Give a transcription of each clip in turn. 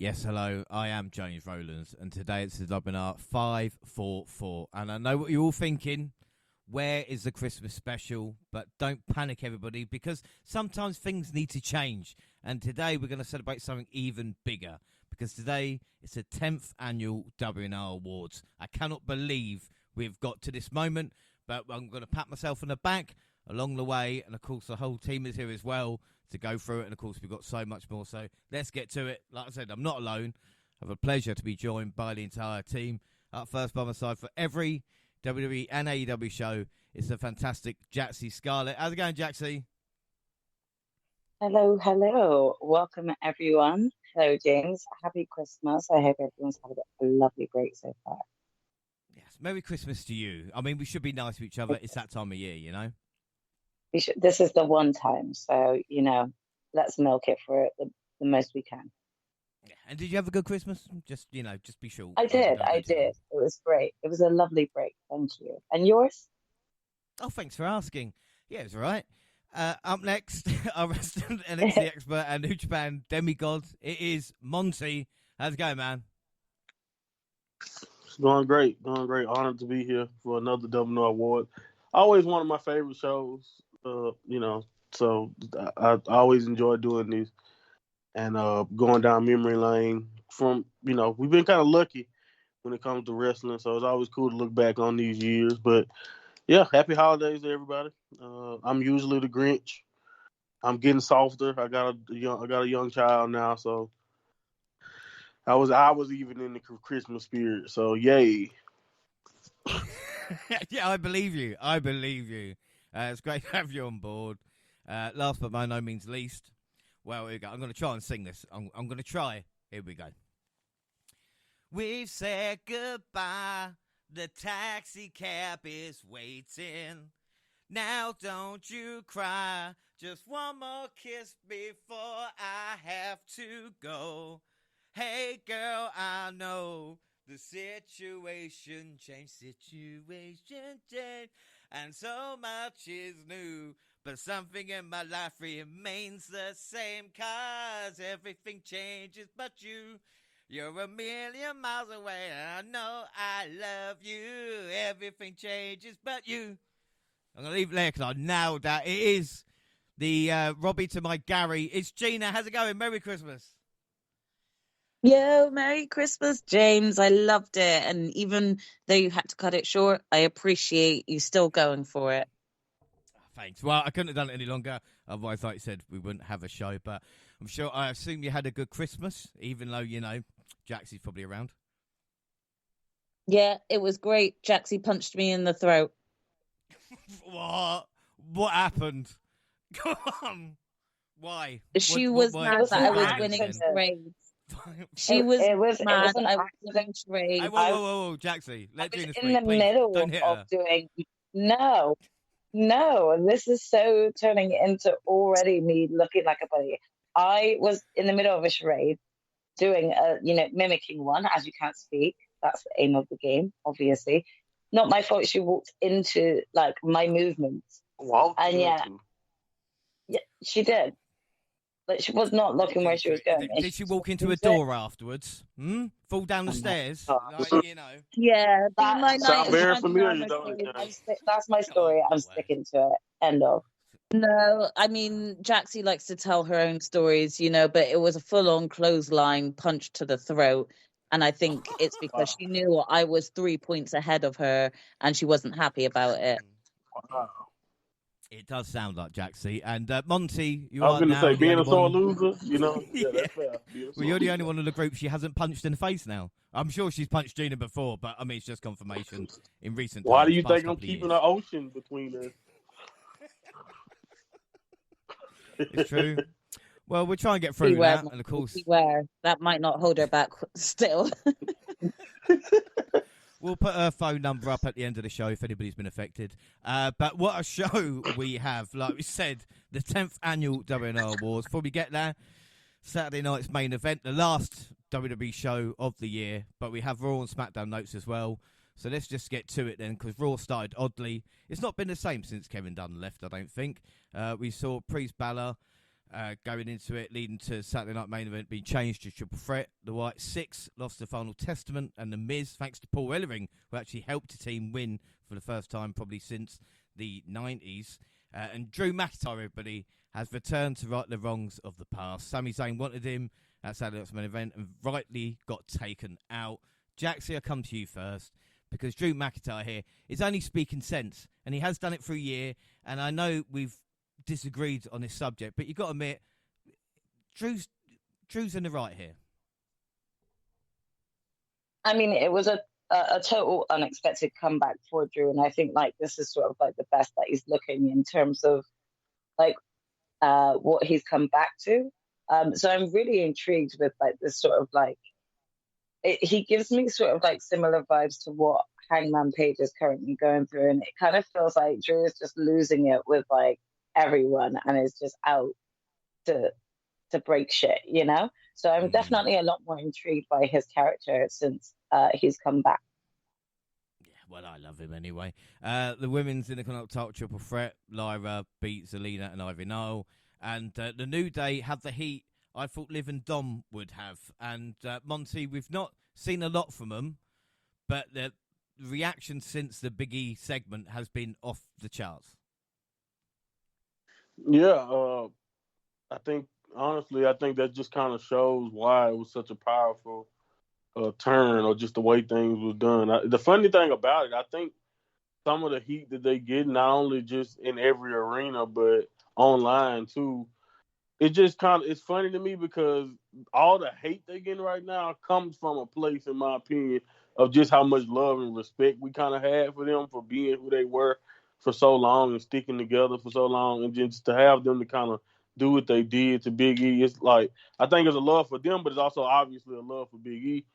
Yes, hello. I am James Rowlands, and today it's the WNR544. And I know what you're all thinking. Where is the Christmas special? But don't panic, everybody, because sometimes things need to change. And today we're going to celebrate something even bigger, because today it's the 10th Annual WNR Awards. I cannot believe we've got to this moment, but I'm going to pat myself on the back along the way. And, of course, the whole team is here as well to go through it. And, of course, we've got so much more. So let's get to it. Like I said, I'm not alone. I have a pleasure to be joined by the entire team. Up first by my side for every WWE and AEW show, it's the fantastic Jaxie Scarlett. How's it going, Jaxie? Hello, hello. Welcome, everyone. Hello, James. Happy Christmas. I hope everyone's had a lovely break so far. Yes, Merry Christmas to you. I mean, we should be nice to each other. It's that time of year, you know? This is the one time, so, let's milk it for it the most we can. Yeah. And did you have a good Christmas? Just be short. I did. It was great. It was a lovely break. Thank you. And yours? Oh, thanks for asking. Yeah, it was all right. Up next, our resident NXT expert and New Japan demigod, it is Monty. How's it going, man? It's going great. Honored to be here for another WNR Award. Always one of my favorite shows, so I always enjoy doing these and going down memory lane. We've been kind of lucky when it comes to wrestling, so it's always cool to look back on these years. But yeah, happy holidays to everybody. I'm usually the Grinch. I'm getting softer. I got a young child now, so I was even in the Christmas spirit. So yay! Yeah, I believe you. It's great to have you on board. Last but by no means least, well, here we go. I'm going to try and sing this. I'm going to try. Here we go. We've said goodbye. The taxi cab is waiting. Now don't you cry. Just one more kiss before I have to go. Hey girl, I know the situation changed, and so much is new. But something in my life remains the same, 'cause everything changes but you. You're a million miles away, and I know I love you. Everything changes but you. I'm going to leave it there because I nailed that. It is the Robbie to my Gary. It's Gina. How's it going? Merry Christmas. Yo, Merry Christmas, James. I loved it. And even though you had to cut it short, I appreciate you still going for it. Thanks. Well, I couldn't have done it any longer. Otherwise, like you said, we wouldn't have a show. But I assume you had a good Christmas, even though, Jaxie's probably around. Yeah, it was great. Jaxie punched me in the throat. What? What happened? Come on. Why? She was mad that I was winning charades. She was mad that I was winning charades. Hey, whoa, Jaxie. Let Gina speak, in the please. middle Don't hit of her. doing... No, this is so turning into already me looking like a bunny. I was in the middle of a charade doing mimicking one, as you can't speak. That's the aim of the game, obviously. Not my fault she walked into, my movements. Yeah, she did. But she was not looking where she was going. Did she walk into a door afterwards? Fall down the stairs? Yeah, sounds very familiar, though. That's my story. I'm sticking to it. End of. No, I mean, Jaxie likes to tell her own stories, but it was a full-on clothesline punch to the throat. And I think it's because she knew I was 3 points ahead of her and she wasn't happy about it. Wow. It does sound like Jaxie. And Monty, I was going to say, being a sore loser, yeah, that's fair. Well, you're the only one in the group she hasn't punched in the face now. I'm sure she's punched Gina before, but I mean, it's just confirmation in recent times. Why do you think I'm keeping an ocean between us? It's true. Well, we'll try and get through that, and of course, that might not hold her back still. We'll put her phone number up at the end of the show if anybody's been affected. But what a show we have. Like we said, the 10th Annual WNR Awards. Before we get there, Saturday night's main event, the last WWE show of the year. But we have Raw and SmackDown notes as well. So let's just get to it then, because Raw started oddly. It's not been the same since Kevin Dunn left, I don't think. We saw Priest Balor going into it, leading to Saturday Night Main Event being changed to Triple Threat. The White Six lost the Final Testament and The Miz, thanks to Paul Ellering, who actually helped the team win for the first time probably since the 90s. And Drew McIntyre, everybody, has returned to right the wrongs of the past. Sami Zayn wanted him at Saturday Night's Main Event and rightly got taken out. Jaxie, I come to you first, because Drew McIntyre here is only speaking sense, and he has done it for a year, and I know we've disagreed on this subject, but you've got to admit, Drew's in the right here. I mean, it was a total unexpected comeback for Drew, and I think like this is sort of like the best that he's looking in terms of like what he's come back to. So I'm really intrigued with like this sort of like he gives me sort of like similar vibes to what Hangman Page is currently going through, and it kind of feels like Drew is just losing it with like everyone and is just out to break shit, you know? So I'm definitely a lot more intrigued by his character since he's come back. Yeah, well, I love him anyway. The women's Intercontinental title Triple Threat, Lyra beat Zelina and Ivy Nile, and the New Day have the heat I thought Liv and Dom would have. And Monty, we've not seen a lot from them, but the reaction since the Big E segment has been off the charts. Yeah, I think that just kind of shows why it was such a powerful turn, or just the way things was done. The funny thing about it, I think some of the heat that they get, not only just in every arena, but online too, it's funny to me because all the hate they're getting right now comes from a place, in my opinion, of just how much love and respect we kind of had for them for being who they were for so long and sticking together for so long, and just to have them to kind of do what they did to Big E. It's like, I think it's a love for them, but it's also obviously a love for Big E.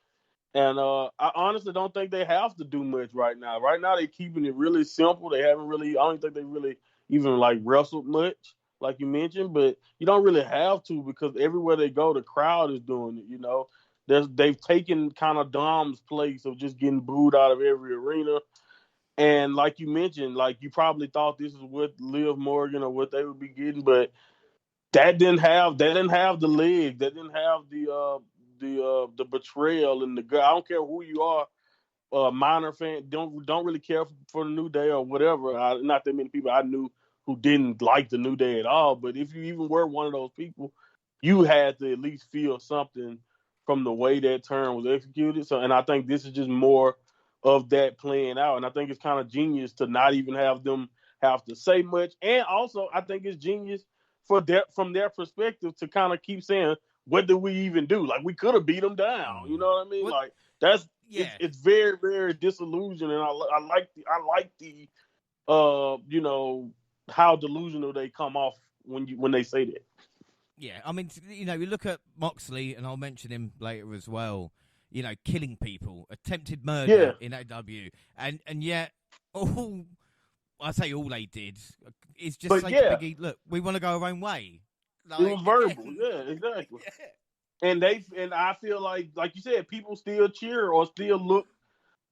And I honestly don't think they have to do much right now. Right now, they're keeping it really simple. They haven't really, I don't think they really even like wrestled much, like you mentioned, but you don't really have to, because everywhere they go, the crowd is doing it, you know. They've taken kind of Dom's place of just getting booed out of every arena. And like you mentioned, like you probably thought this is what Liv Morgan or what they would be getting, but that didn't have the leg, that didn't have the betrayal and the. I don't care who you are, minor fan, don't really care for the New Day or whatever. Not that many people I knew who didn't like the New Day at all, but if you even were one of those people, you had to at least feel something from the way that turn was executed. So, and I think this is just more of that playing out, and I think it's kind of genius to not even have them have to say much, and also I think it's genius from their perspective to kind of keep saying, what did we even do? Like, we could have beat them down. You know what I mean? Like, that's it's very, very disillusioned, and I like the you know, how delusional they come off when they say that. Yeah, I mean, you know, you look at Moxley, and I'll mention him later as well. You know, killing people, attempted murder in AW, and yet all they did is just say to Biggie, look, we want to go our own way. Like, it was verbal, exactly. Yeah. And I feel like you said, people still cheer or still look.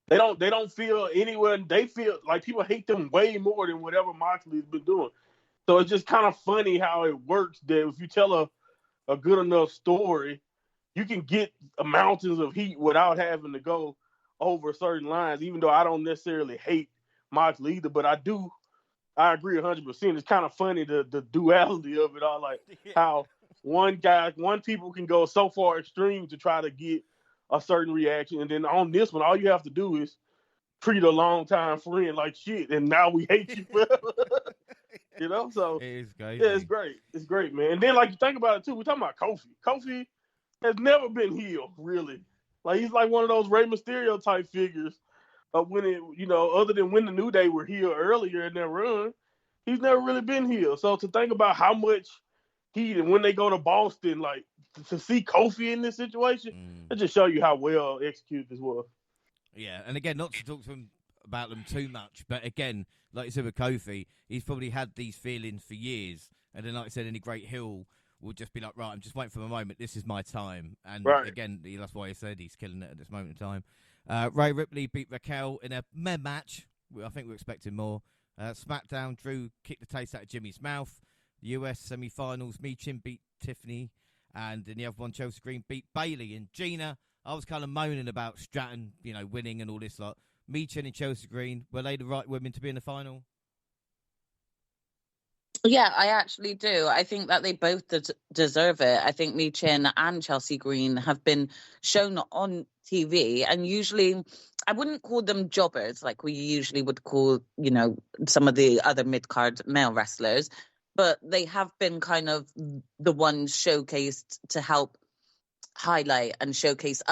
They don't feel anywhere. They feel like people hate them way more than whatever Moxley's been doing. So it's just kind of funny how it works that if you tell a good enough story, you can get mountains of heat without having to go over certain lines, even though I don't necessarily hate Moxley either, but I agree 100%. It's kind of funny, the duality of it all, like how one people can go so far extreme to try to get a certain reaction, and then on this one, all you have to do is treat a longtime friend like shit, and now we hate you forever. You know, so it is great. Yeah, it's great. It's great, man. And then, like, you think about it too, we're talking about Kofi. Kofi has never been heel, really. Like, he's like one of those Rey Mysterio type figures. When it, you know, other than when the New Day were heel earlier in their run, he's never really been heel. So to think about how much heat, and when they go to Boston, like, to see Kofi in this situation, it just show you how well executed this was. Yeah, and again, not to talk to him about them too much, but again, like you said with Kofi, he's probably had these feelings for years, and then, like I said, any great heel will just be like, right, I'm just waiting for my moment. This is my time. And again, that's why he said he's killing it at this moment in time. Rhea Ripley beat Raquel in a meh match. I think we're expecting more. SmackDown, Drew kicked the taste out of Jimmy's mouth. US semi-finals, Meechin beat Tiffany, and in the other one, Chelsea Green beat Bailey. And Gina, I was kind of moaning about Stratton, winning and all this lot. Meechin and Chelsea Green, were they the right women to be in the final? Yeah, I actually do. I think that they both deserve it. I think Meechin and Chelsea Green have been shown on TV, and usually I wouldn't call them jobbers like we usually would call, some of the other mid-card male wrestlers, but they have been kind of the ones showcased to help highlight and showcase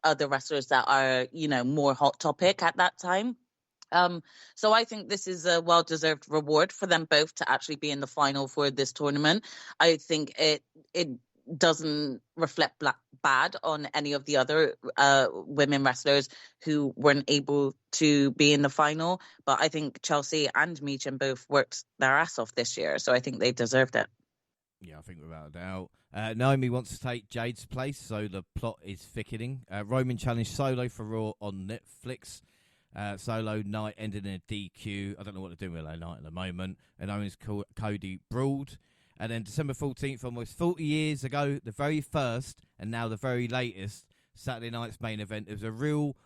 other wrestlers that are, more hot topic at that time. So I think this is a well-deserved reward for them both to actually be in the final for this tournament. I think it doesn't reflect bad on any of the other women wrestlers who weren't able to be in the final. But I think Chelsea and Meechin both worked their ass off this year, so I think they deserved it. Yeah, I think without a doubt. Naomi wants to take Jade's place, so the plot is thickening. Roman challenged Solo for Raw on Netflix. Solo night ended in a DQ. I don't know what they're doing with that night at the moment. And Owens Cody brawled. And then December 14th, almost 40 years ago, the very first and now the very latest Saturday night's main event. It was a real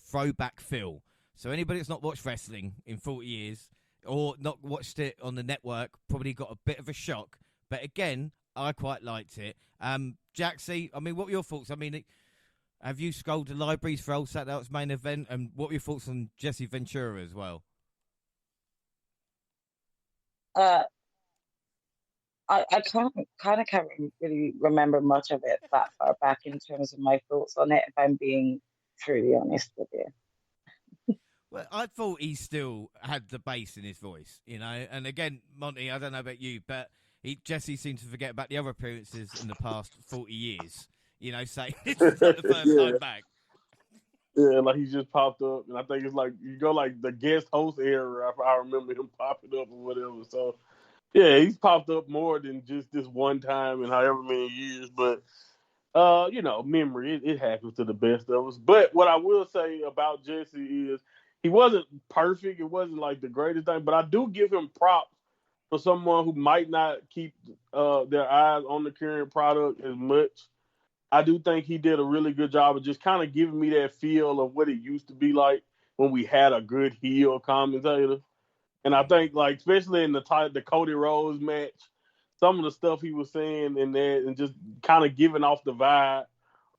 throwback feel. So anybody that's not watched wrestling in 40 years or not watched it on the network probably got a bit of a shock. But again, I quite liked it. Jaxie, what were your thoughts? Have you scrolled the libraries for old Saturday night's main event? And what were your thoughts on Jesse Ventura as well? I can't really remember much of it that far back in terms of my thoughts on it, if I'm being truly honest with you. Well, I thought he still had the bass in his voice, And again, Monty, I don't know about you, but Jesse seemed to forget about the other appearances in the past 40 years. Saying this is like the first time back. Yeah, like he just popped up, and I think it's like you go like the guest host era. I remember him popping up or whatever. So, yeah, he's popped up more than just this one time in however many years. But, memory it happens to the best of us. But what I will say about Jesse is he wasn't perfect. It wasn't like the greatest thing, but I do give him props for someone who might not keep their eyes on the current product as much. I do think he did a really good job of just kind of giving me that feel of what it used to be like when we had a good heel commentator. And I think, like, especially in the Cody Rhodes match, some of the stuff he was saying in there and just kind of giving off the vibe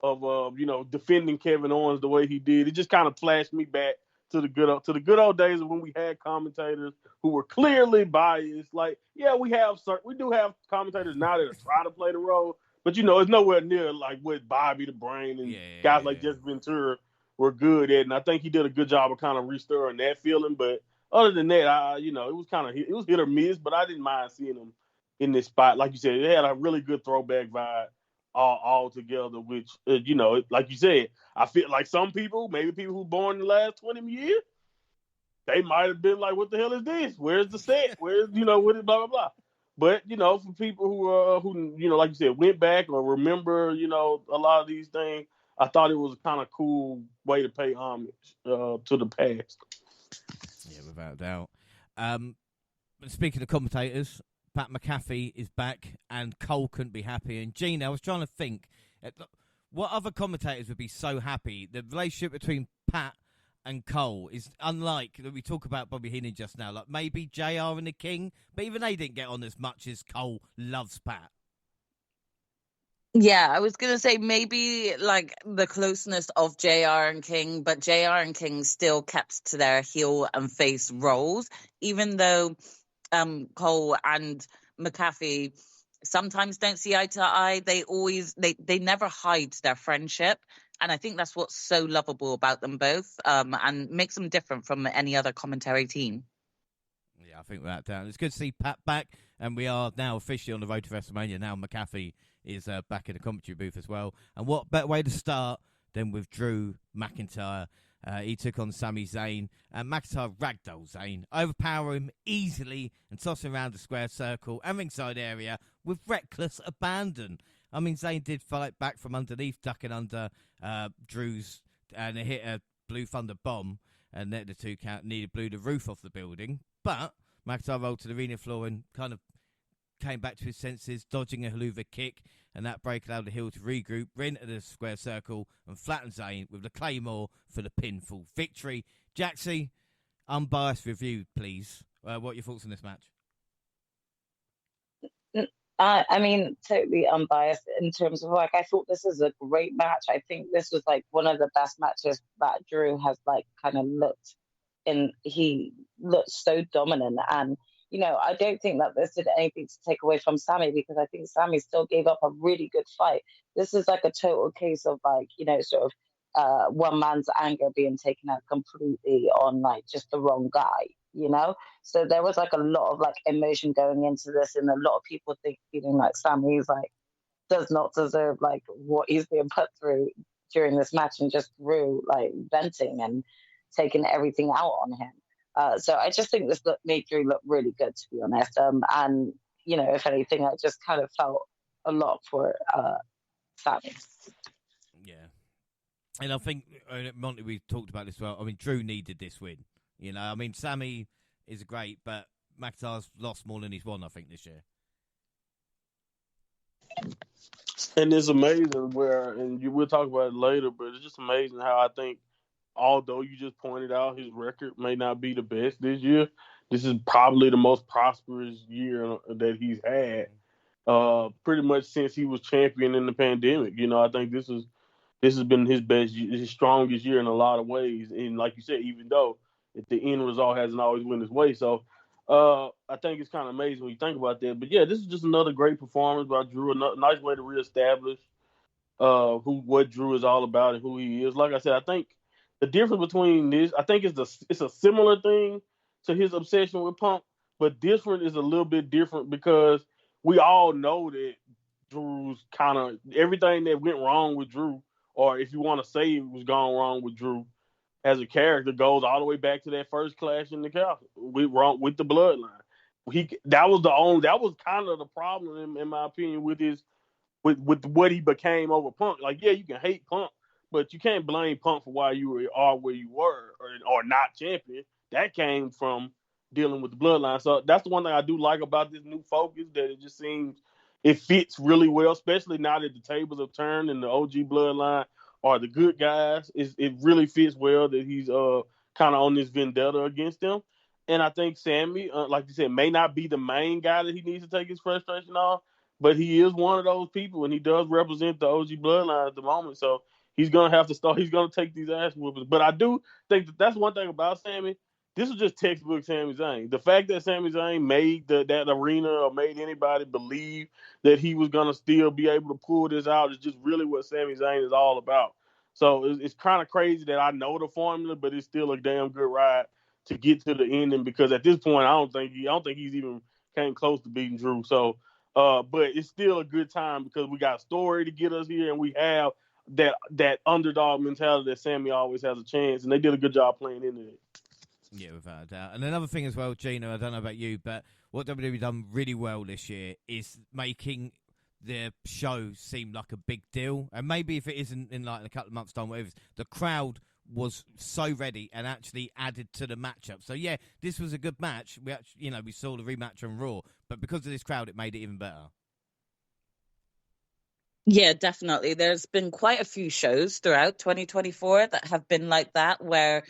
of, defending Kevin Owens the way he did, it just kind of flashed me back to the good old days of when we had commentators who were clearly biased. Like, yeah, we do have commentators now that are trying to play the role. But, it's nowhere near like what Bobby the Brain and guys like Jesse Ventura were good at. And I think he did a good job of kind of restoring that feeling. But other than that, it was hit or miss, but I didn't mind seeing him in this spot. Like you said, it had a really good throwback vibe all together, which, like you said, I feel like some people, maybe people who were born in the last 20 years, they might have been like, what the hell is this? Where's the set? Where's, what is blah, blah, blah. But, for people who like you said, went back or remember, a lot of these things, I thought it was a kind of cool way to pay homage to the past. Yeah, without a doubt. Speaking of commentators, Pat McAfee is back and Cole couldn't be happy. And Gina, I was trying to think, what other commentators would be so happy? The relationship between Pat and Cole is unlike that we talk about Bobby Heenan just now. Like maybe JR and the King, but even they didn't get on as much as Cole loves Pat. Yeah, I was going to say maybe like the closeness of JR and King, but JR and King still kept to their heel and face roles, even though Cole and McAfee sometimes don't see eye to eye. They never hide their friendship. And I think that's what's so lovable about them both and makes them different from any other commentary team. Yeah, I think without doubt. It's good to see Pat back, and we are now officially on the road to WrestleMania. Now McAfee is back in the commentary booth as well. And what better way to start than with Drew McIntyre? He took on Sami Zayn, and McIntyre ragdoll Zayn, overpower him easily and toss him around the square circle and ringside area with reckless abandon. Zayn did fight back from underneath, ducking under Drew's, and it hit a Blue Thunder bomb, and then the 2 count nearly blew the roof off the building. But McIntyre rolled to the arena floor and kind of came back to his senses, dodging a haluva kick, and that break allowed the Hill to regroup, re-enter the square circle, and flatten Zayn with the Claymore for the pinfall victory. Jaxie, unbiased review, please. What are your thoughts on this match? I mean, totally unbiased in terms of like, I thought this is a great match. I think this was like one of the best matches that Drew has like kind of looked in. He looked so dominant, and you know, I don't think that this did anything to take away from Sammy, because I think Sammy still gave up a really good fight. This is like a total case of like, you know, sort of one man's anger being taken out completely on like just the wrong guy, you know? So there was like a lot of like emotion going into this, and a lot of people feeling like Sammy's like does not deserve like what he's being put through during this match, and just through like venting and taking everything out on him. So I just think this made Drew look really good, to be honest. And you know, if anything, I just kind of felt a lot for Sammy. Yeah. And I think, Monty, we talked about this as well. I mean, Drew needed this win. You know, I mean, Sammy is great, but McIntyre's lost more than he's won, I think, this year. And it's amazing we'll talk about it later, but it's just amazing how I think, although you just pointed out his record may not be the best this year, this is probably the most prosperous year that he's had, pretty much since he was champion in the pandemic. You know, I think this has been his strongest year in a lot of ways. And like you said, even though the end result hasn't always went his way. So I think it's kind of amazing when you think about that. But yeah, this is just another great performance by Drew. A nice way to reestablish what Drew is all about and who he is. Like I said, I think the difference between this, I think it's a similar thing to his obsession with Punk, but different is a little bit different because we all know that Drew's kind of everything that went wrong with Drew, or if you want to say it was gone wrong with Drew as a character, goes all the way back to that first clash in the castle with the bloodline. That was kind of the problem in my opinion with what he became over Punk. Like, yeah, you can hate Punk, but you can't blame Punk for why you are where you were or not champion. That came from dealing with the bloodline. So that's the one thing I do like about this new focus, that it just seems it fits really well, especially now that the tables have turned and the OG bloodline are the good guys. It really fits well that he's kind of on this vendetta against them. And I think Sammy, like you said, may not be the main guy that he needs to take his frustration off, but he is one of those people, and he does represent the OG bloodline at the moment. So he's going to have to start. He's going to take these ass whoopers. But I do think that's one thing about Sammy. This is just textbook Sami Zayn. The fact that Sami Zayn made that arena or made anybody believe that he was going to still be able to pull this out is just really what Sami Zayn is all about. So it's kind of crazy that I know the formula, but it's still a damn good ride to get to the ending, because at this point, I don't think he's even came close to beating Drew. So, but it's still a good time because we got a story to get us here, and we have that underdog mentality that Sammy always has a chance, and they did a good job playing into it. Yeah, without a doubt. And another thing as well, Gina, I don't know about you, but what WWE done really well this year is making the show seem like a big deal. And maybe if it isn't in like a couple of months' time, whatever, the crowd was so ready and actually added to the matchup. So yeah, this was a good match. We saw the rematch on Raw, but because of this crowd, it made it even better. Yeah, definitely. There's been quite a few shows throughout 2024 that have been like that, where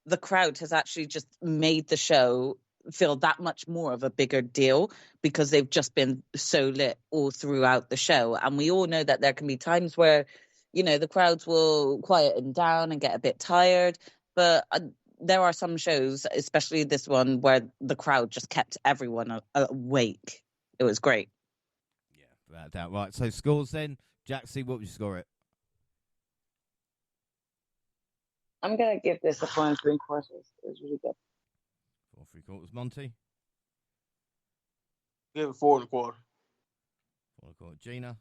the crowd has actually just made the show feel that much more of a bigger deal because they've just been so lit all throughout the show. And we all know that there can be times where, the crowds will quieten down and get a bit tired. But there are some shows, especially this one, where the crowd just kept everyone awake. It was great. Yeah, without doubt. Right, so scores then. Jaxie, what would you score it? I'm going to give this a 4 3/4. It was really good. 4 3/4. Monty? Give it 4 1/4. 4 1/4. Gina?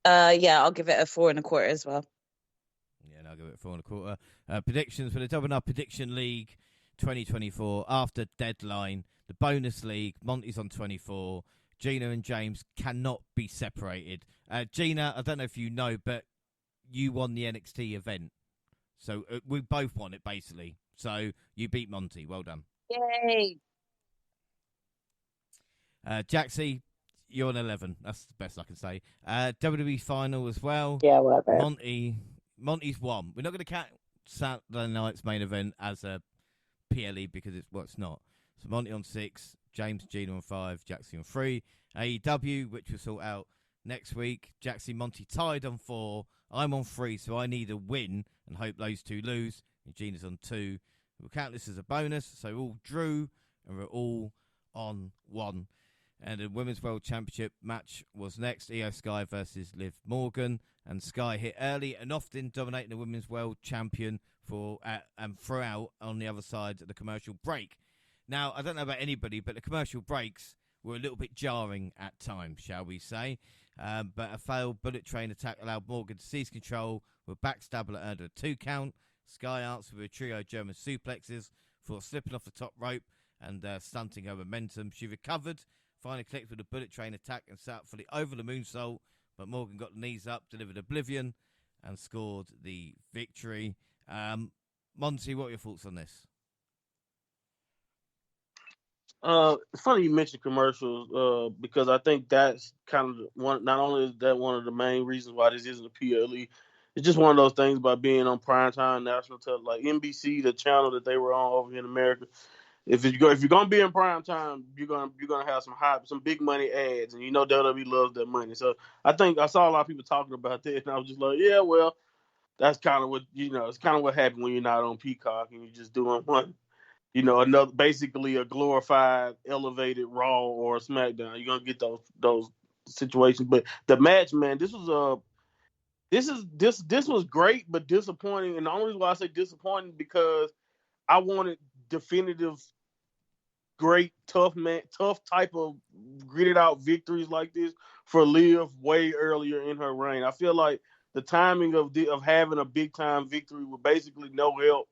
Yeah, I'll give it a 4 1/4 as well. Yeah, and I'll give it 4 1/4. Predictions for the WNR Prediction League 2024 after deadline. The bonus league, Monty's on 24. Gina and James cannot be separated. Gina, I don't know if you know, but you won the NXT event. So we both won it, basically. So you beat Monty. Well done. Yay! Jaxie, you're on 11. That's the best I can say. WWE final as well. Yeah, whatever. Monty's won. We're not going to count Saturday night's main event as a PLE because it's not. So Monty on 6, James Gina on 5, Jaxie on 3. AEW, which we'll sort out next week. Jaxie, Monty tied on 4. I'm on 3, so I need a win and hope those two lose. And Gina's on 2. We'll count this as a bonus, so we all drew and we're all on 1. And the Women's World Championship match was next. Io Sky versus Liv Morgan. And Sky hit early and often dominating the Women's World Champion and throughout on the other side of the commercial break. Now, I don't know about anybody, but the commercial breaks were a little bit jarring at times, shall we say. But a failed bullet train attack allowed Morgan to seize control with backstabber that earned a 2 count. Sky answered with a trio of German suplexes for slipping off the top rope and stunting her momentum. She recovered, finally clicked with a bullet train attack and sat fully over the moonsault, but Morgan got the knees up, delivered Oblivion, and scored the victory. Monty, what are your thoughts on this? It's funny you mentioned commercials because I think that's kind of one. Not only is that one of the main reasons why this isn't a PLE, it's just one of those things about being on primetime national television, like NBC, the channel that they were on over here in America. If you're gonna be in primetime, you're gonna have some big money ads, and WWE loves that money. So I think I saw a lot of people talking about that, and I was just like, yeah, well, that's kind of what it's kind of what happened when you're not on Peacock and you're just doing one. Another basically a glorified, elevated Raw or SmackDown. You're gonna get those situations. But the match, man, this was great, but disappointing. And the only reason why I say disappointing because I wanted definitive, great, tough type of gritted out victories like this for Liv way earlier in her reign. I feel like the timing of having a big time victory with basically no help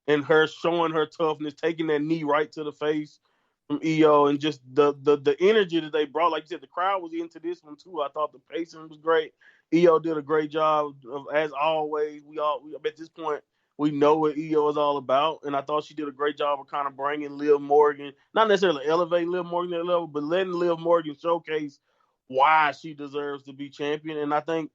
and her showing her toughness, taking that knee right to the face from EO, and just the energy that they brought. Like you said, the crowd was into this one too. I thought the pacing was great. EO did a great job as always. We at this point we know what EO is all about, and I thought she did a great job of kind of bringing Liv Morgan, not necessarily elevating Liv Morgan to that level, but letting Liv Morgan showcase why she deserves to be champion. And I think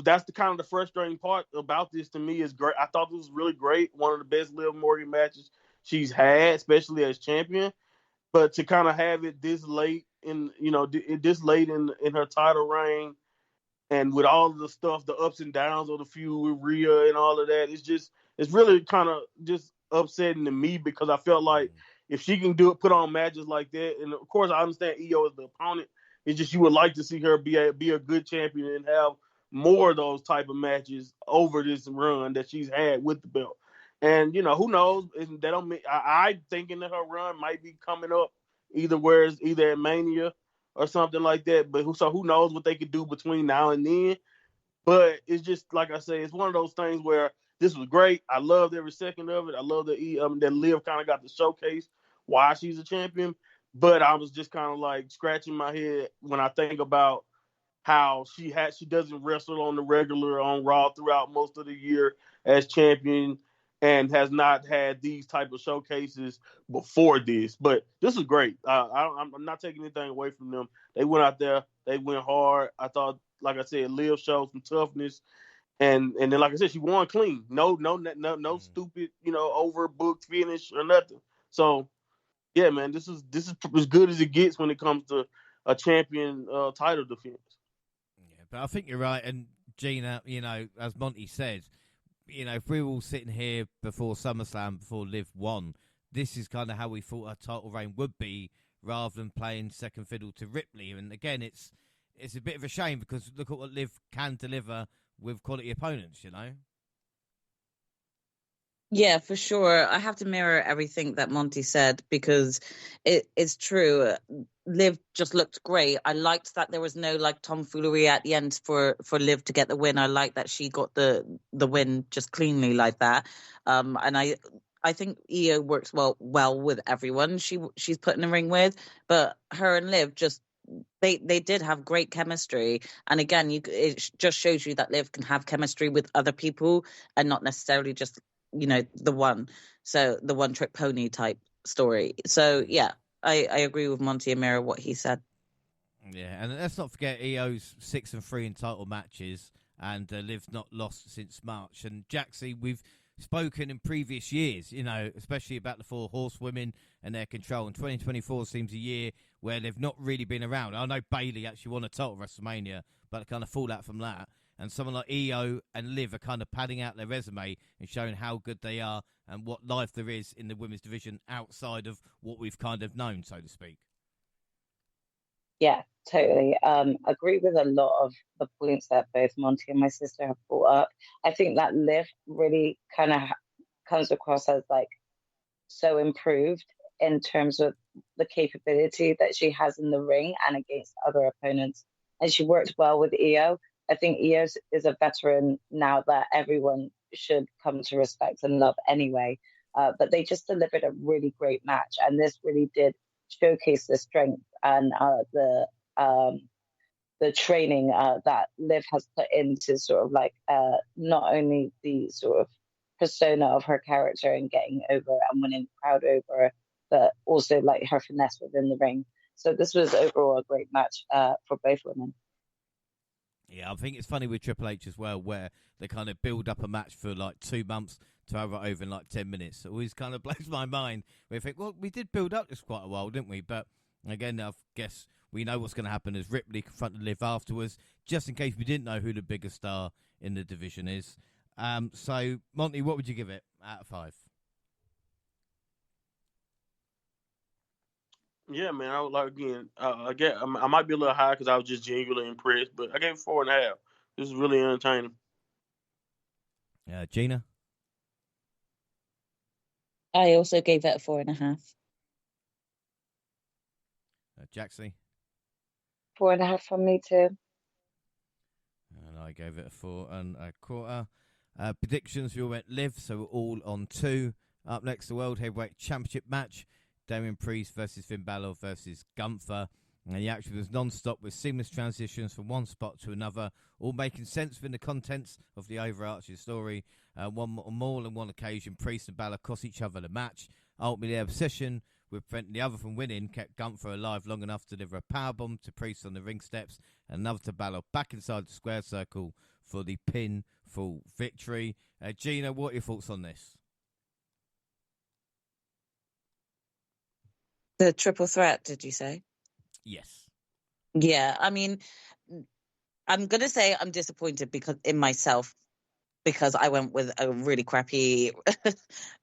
that's the kind of the frustrating part about this to me is great. I thought this was really great. One of the best Liv Morgan matches she's had, especially as champion. But to kind of have it this late in her title reign, and with all of the stuff, the ups and downs of the feud with Rhea and all of that, it's really kind of just upsetting to me because I felt like if she can put on matches like that, and of course I understand EO is the opponent. It's just you would like to see her be a good champion and have more of those type of matches over this run that she's had with the belt. And who knows? I'm thinking that her run might be coming up either at Mania or something like that. But who knows what they could do between now and then? But it's just like I say, it's one of those things where this was great. I loved every second of it. I love that Liv kind of got to showcase why she's a champion. But I was just kind of like scratching my head when I think about how she doesn't wrestle on the regular on Raw throughout most of the year as champion and has not had these type of showcases before this. But this is great. I'm not taking anything away from them. They went out there. They went hard. I thought, like I said, Liv showed some toughness. And then, like I said, she won clean. No stupid, overbooked finish or nothing. So, yeah, man, this is as good as it gets when it comes to a champion title defense. But I think you're right. And Gina, as Monty said, if we were all sitting here before SummerSlam, before Liv won, this is kind of how we thought our title reign would be rather than playing second fiddle to Ripley. And again, it's a bit of a shame because look at what Liv can deliver with quality opponents, Yeah, for sure. I have to mirror everything that Monty said because it's true. Liv just looked great. I liked that there was no tomfoolery at the end for Liv to get the win. I like that she got the win just cleanly like that. And I think Io works well with everyone she's put in the ring with, but her and Liv just they did have great chemistry. And again, it just shows you that Liv can have chemistry with other people and not necessarily just the one trick pony type story. So yeah, I agree with Monty and Mira what he said. Yeah, and let's not forget EO's 6-3 in title matches, and Liv's not lost since March. And Jaxie, we've spoken in previous years, especially about the 4 horsewomen and their control. And 2024 seems a year where they've not really been around. I know Bailey actually won a title at WrestleMania, but kind of fallout from that. And someone like EO and Liv are kind of padding out their resume and showing how good they are and what life there is in the women's division outside of what we've kind of known, so to speak. Yeah, totally. Agree with a lot of the points that both Monty and my sister have brought up. I think that Liv really kind of comes across as like so improved in terms of the capability that she has in the ring and against other opponents. And she worked well with EO. I think EO is a veteran now that everyone should come to respect and love anyway. But they just delivered a really great match. And this really did showcase the strength and the training that Liv has put into sort of like not only the sort of persona of her character and getting over and winning the crowd over, but also like her finesse within the ring. So this was overall a great match for both women. Yeah, I think it's funny with Triple H as well, where they kind of build up a match for like 2 months to have it over in like 10 minutes. It always kind of blows my mind. We think, well, we did build up this quite a while, didn't we? But again, I guess we know what's going to happen as Ripley confronted Liv afterwards, just in case we didn't know who the biggest star in the division is. So, Monty, what would you give it out of 5? Yeah, man. I would like again. I might be a little high because I was just genuinely impressed, but I gave it 4.5. This is really entertaining. Gina? I also gave it a 4.5. Jaxie? 4.5 from me too. And I gave it a 4.25. Predictions, we all went Liv, so we're all on 2. Up next, the World Heavyweight Championship match. Damien Priest versus Finn Balor versus Gunther. And the action was non-stop with seamless transitions from one spot to another, all making sense within the contents of the overarching story. On more than one occasion, Priest and Balor cost each other the match. Ultimately, their obsession with preventing the other from winning kept Gunther alive long enough to deliver a powerbomb to Priest on the ring steps and another to Balor back inside the square circle for the pinfall victory. Gina, what are your thoughts on this? The triple threat, did you say? Yes. Yeah, I mean, I'm going to say I'm disappointed in myself because I went with a really crappy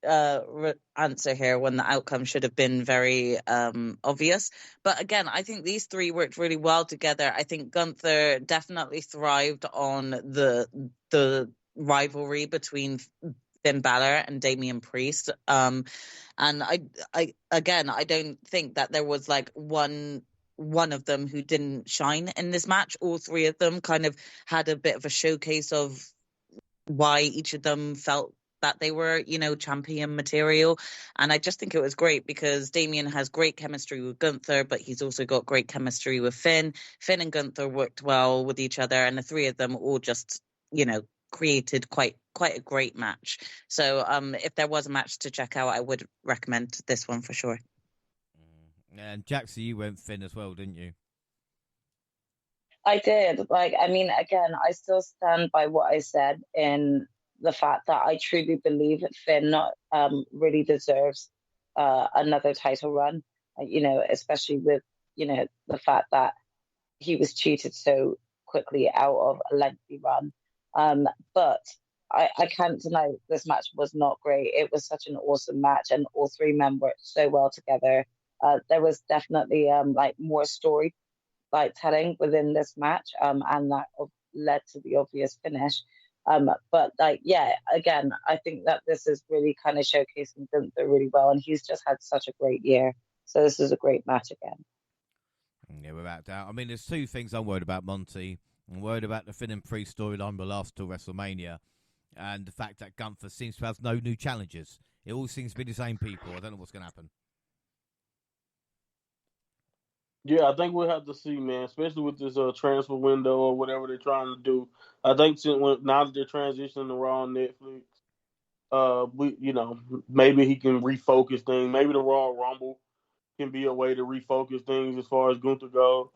answer here when the outcome should have been very obvious. But again, I think these 3 worked really well together. I think Gunther definitely thrived on the rivalry between Finn Balor and Damian Priest. And I don't think that there was like one of them who didn't shine in this match. All 3 of them kind of had a bit of a showcase of why each of them felt that they were, champion material. And I just think it was great because Damian has great chemistry with Gunther, but he's also got great chemistry with Finn. Finn and Gunther worked well with each other, and the 3 of them all just, created quite a great match. So if there was a match to check out, I would recommend this one for sure. And Jaxie, you went Finn as well, didn't you? I did. Again, I still stand by what I said in the fact that I truly believe that Finn not really deserves another title run. Especially with the fact that he was cheated so quickly out of a lengthy run. But I can't deny this match was not great. It was such an awesome match, and all 3 men worked so well together. There was definitely more story telling within this match, and that led to the obvious finish. But again, I think that this is really kind of showcasing Gunther really well, and he's just had such a great year. So this is a great match again. Yeah, without doubt. I mean, there's 2 things I'm worried about, Monty. I'm worried about the Finn and Priest storyline will last till WrestleMania, and the fact that Gunther seems to have no new challengers. It all seems to be the same people. I don't know what's going to happen. Yeah, I think we'll have to see, man, especially with this transfer window or whatever they're trying to do. I think now that they're transitioning to Raw on Netflix, maybe he can refocus things. Maybe the Royal Rumble can be a way to refocus things as far as Gunther goes,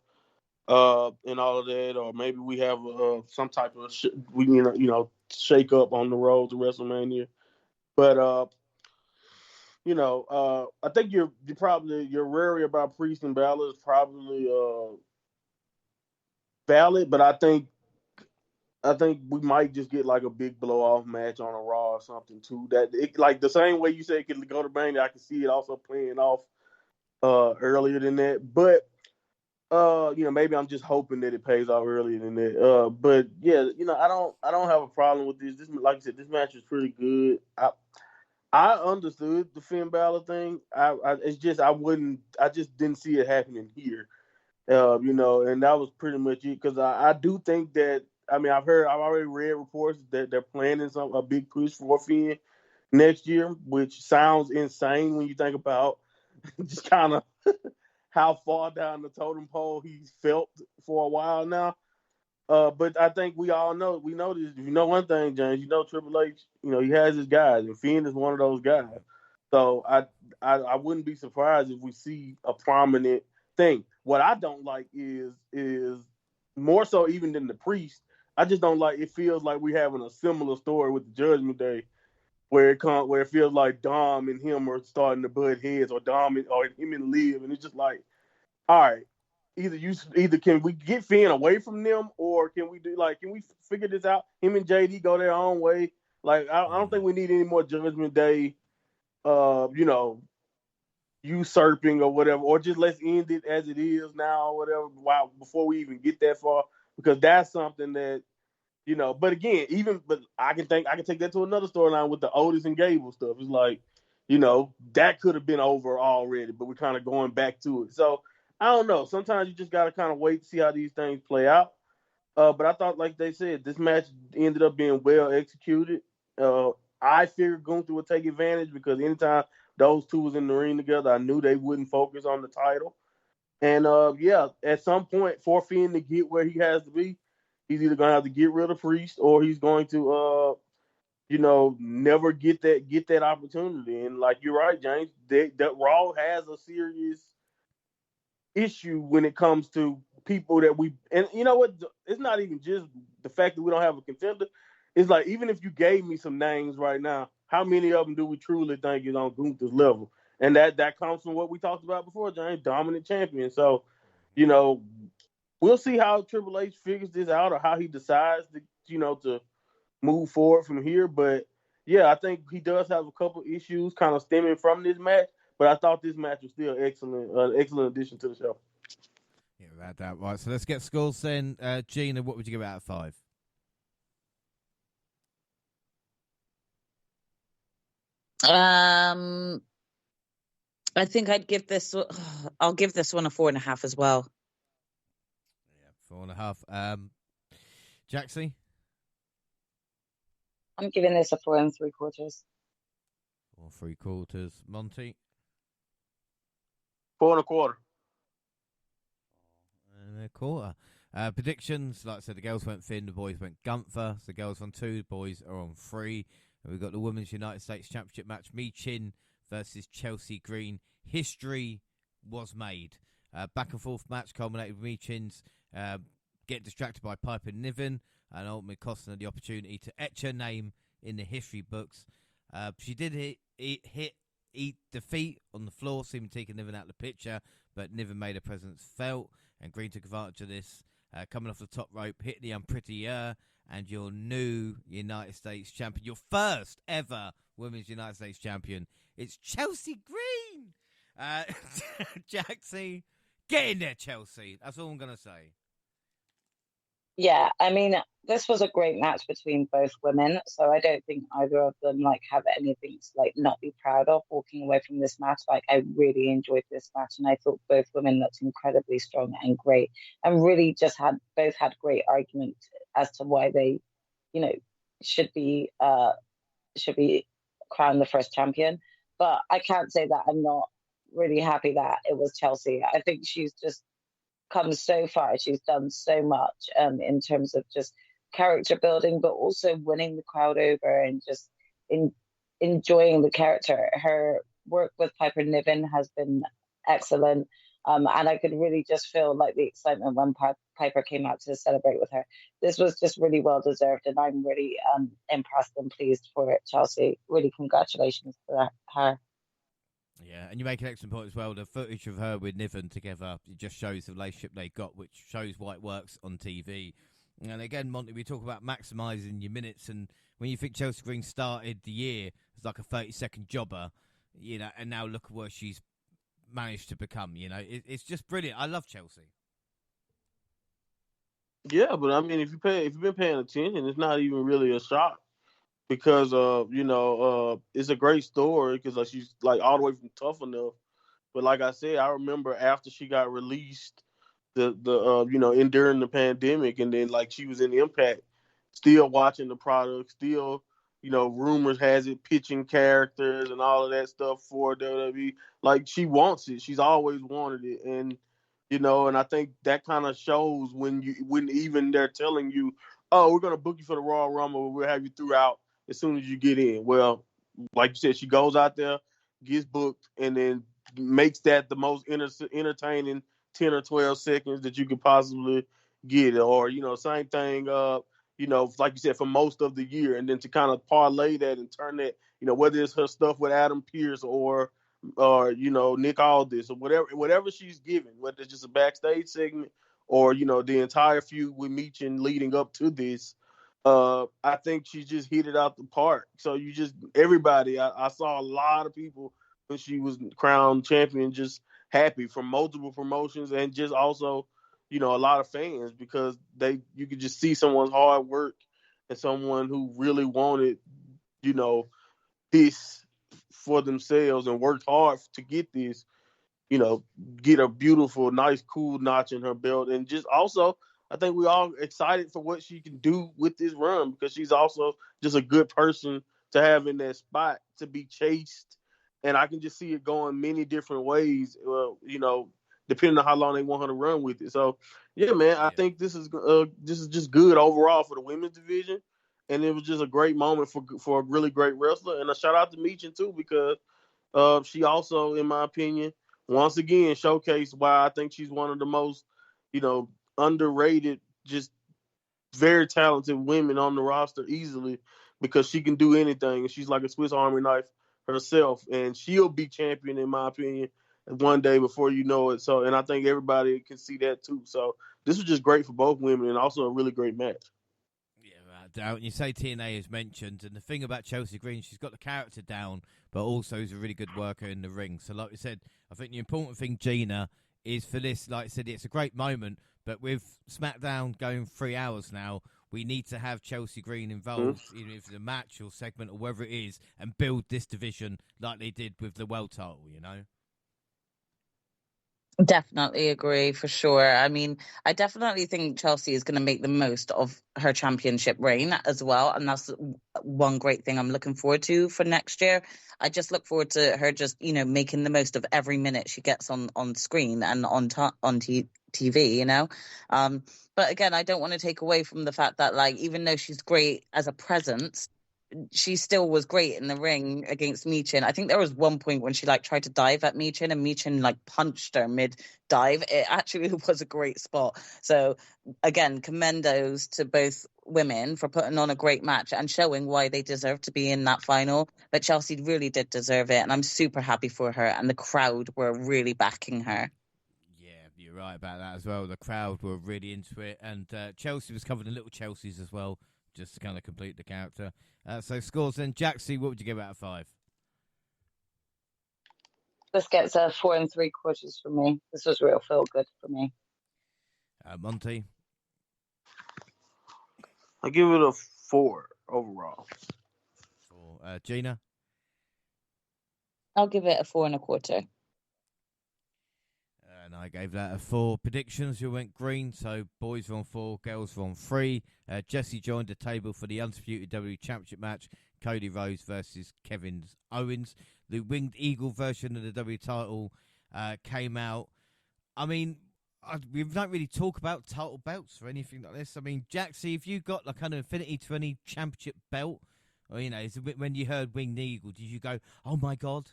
and all of that. Or maybe we have some type of shake up on the road to WrestleMania. But I think you're probably your worry about Priest and Balor is probably valid, but I think we might just get like a big blow off match on a Raw or something too. That it, like the same way you said it could go to Mania, I can see it also playing off earlier than that. But maybe I'm just hoping that it pays off earlier than that. But yeah, I don't have a problem with this. This, like I said, this match is pretty good. I understood the Finn Balor thing. It's just I just didn't see it happening here. And that was pretty much it. Because I do think that I've already read reports that they're planning a big push for Finn next year, which sounds insane when you think about just kind of how far down the totem pole he's felt for a while now. But I think we know this. If you know one thing, James, Triple H, he has his guys, and Finn is one of those guys. So I wouldn't be surprised if we see a prominent thing. What I don't like is more so even than the Priest. I just don't like. It feels like we're having a similar story with the Judgment Day, where it feels like Dom and him are starting to butt heads, or or him and Liv, and it's just like, all right, either can we get Finn away from them, or can we figure this out? Him and JD go their own way. Like I don't think we need any more Judgment Day, usurping or whatever, or just let's end it as it is now or whatever. Wow, before we even get that far, because that's something that. But again, I can take that to another storyline with the Otis and Gable stuff. It's like, that could have been over already, but we're kind of going back to it. So I don't know. Sometimes you just got to kind of wait to see how these things play out. But I thought, like they said, this match ended up being well executed. I figured Gunther would take advantage because anytime those two was in the ring together, I knew they wouldn't focus on the title. And at some point, for Finn to get where he has to be, he's either gonna have to get rid of Priest, or he's going to never get that opportunity. And like you're right, James, that Raw has a serious issue when it comes to people that and you know what? It's not even just the fact that we don't have a contender. It's like, even if you gave me some names right now, how many of them do we truly think is on Gunther's level? And that comes from what we talked about before, James, dominant champion. So, we'll see how Triple H figures this out, or how he decides to move forward from here. But yeah, I think he does have a couple issues kind of stemming from this match. But I thought this match was still excellent addition to the show. Yeah, about that. Right, so let's get scores then. Gina, what would you give out of 5? I think I'd give this. I'll give this one a 4.5 as well. Yeah, 4.5. Jaxie? I'm giving this a 4 3/4. 4 3/4. Monty? 4 1/4. 4 1/4. Predictions, like I said, the girls went Finn, the boys went Gunther. So the girls on 2, the boys are on 3. And we've got the Women's United States Championship match, Mi Chin versus Chelsea Green. History was made. Back and forth match culminated with Mi Chin's getting distracted by Piper Niven, and ultimately costing her the opportunity to etch her name in the history books. She did eat defeat on the floor, seeming to take Niven out of the picture, but Niven made her presence felt, and Green took advantage of this, coming off the top rope, hit the unprettier, and your new United States champion, your first ever Women's United States champion, it's Chelsea Green. Jaxie, get in there, Chelsea. That's all I'm going to say. Yeah, this was a great match between both women, so I don't think either of them have anything to not be proud of walking away from this match. I really enjoyed this match, and I thought both women looked incredibly strong and great, and really just both had great arguments as to why they, should be crowned the first champion. But I can't say that I'm not really happy that it was Chelsea. I think she's just come so far. She's done so much in terms of just character building, but also winning the crowd over, and just in enjoying the character. Her work with Piper Niven has been excellent. And I could really just feel like the excitement when Piper came out to celebrate with her. This was just really well deserved, and I'm really impressed and pleased for it, Chelsea. Really, congratulations to her. Yeah, and you make an excellent point as well. The footage of her with Niven together, it just shows the relationship they got, which shows why it works on TV. And again, Monty, we talk about maximising your minutes, and when you think Chelsea Green started the year as like a 30-second jobber, you know, and now look at where she's managed to become, you know, it's just brilliant. I love Chelsea. Yeah, but I mean, if you've been paying attention, it's not even really a shock because it's a great story because she's like all the way from Tough Enough. But like I said, I remember after she got released, and during the pandemic, and then like she was in Impact, still watching the product, still, rumors has it pitching characters and all of that stuff for WWE. Like she wants it. She's always wanted it, and I think that kind of shows when even they're telling you, oh, we're gonna book you for the Royal Rumble, we'll have you throughout as soon as you get in. Well, like you said, she goes out there, gets booked, and then makes that the most entertaining 10 or 12 seconds that you could possibly get. Or, same thing, like you said, for most of the year. And then to kind of parlay that and turn that, whether it's her stuff with Adam Pearce or Nick Aldis or whatever she's given, whether it's just a backstage segment or, the entire feud with Meechin leading up to this. I think she just hit it out the park. So everybody, I saw a lot of people when she was crowned champion, just happy from multiple promotions and just also, a lot of fans because you could just see someone's hard work and someone who really wanted, this for themselves and worked hard to get this, get a beautiful, nice, cool notch in her belt. And just also, I think we all excited for what she can do with this run because she's also just a good person to have in that spot to be chased. And I can just see it going many different ways, depending on how long they want her to run with it. So, yeah, man, I think this is just good overall for the women's division. And it was just a great moment for a really great wrestler. And a shout out to Meechin, too, because she also, in my opinion, once again showcased why I think she's one of the most, underrated, just very talented women on the roster easily because she can do anything. She's like a Swiss Army knife herself, and she'll be champion, in my opinion, one day before you know it. So, and I think everybody can see that too. So this was just great for both women and also a really great match. Doubt. You say TNA is mentioned, and the thing about Chelsea Green, she's got the character down, but also is a really good worker in the ring. So, like we said, I think the important thing, Gina, is for this, like I said, it's a great moment, but with SmackDown going 3 hours now, we need to have Chelsea Green involved, either if it's a match or segment or whatever it is, and build this division like they did with the world title, Definitely agree, for sure. I mean, I definitely think Chelsea is going to make the most of her championship reign as well. And that's one great thing I'm looking forward to for next year. I just look forward to her just, making the most of every minute she gets on screen and on TV, But again, I don't want to take away from the fact that, like, even though she's great as a presence, she still was great in the ring against Meechin. I think there was one point when she tried to dive at Meechin and Meechin punched her mid dive. It actually was a great spot. So again, commendos to both women for putting on a great match and showing why they deserve to be in that final. But Chelsea really did deserve it, and I'm super happy for her, and the crowd were really backing her. Yeah, you're right about that as well. The crowd were really into it, and Chelsea was covered in little Chelseas as well, just to kind of complete the character. So scores then. Jaxie, what would you give out of 5? This gets a 4 3/4 for me. This was real feel good for me. Monty? I give it a 4 overall. 4. Gina? I'll give it a 4 1/4. And I gave that a 4. Predictions, you went green, so boys were on 4, girls were on 3. Jaxie joined the table for the Undisputed W Championship match, Cody Rhodes versus Kevin Owens. The Winged Eagle version of the W title came out. I mean, we don't really talk about title belts or anything like this. I mean, Jaxie, if you got like an Infinity 20 Championship belt, Or, it's a bit, when you heard Winged Eagle, did you go, oh my God?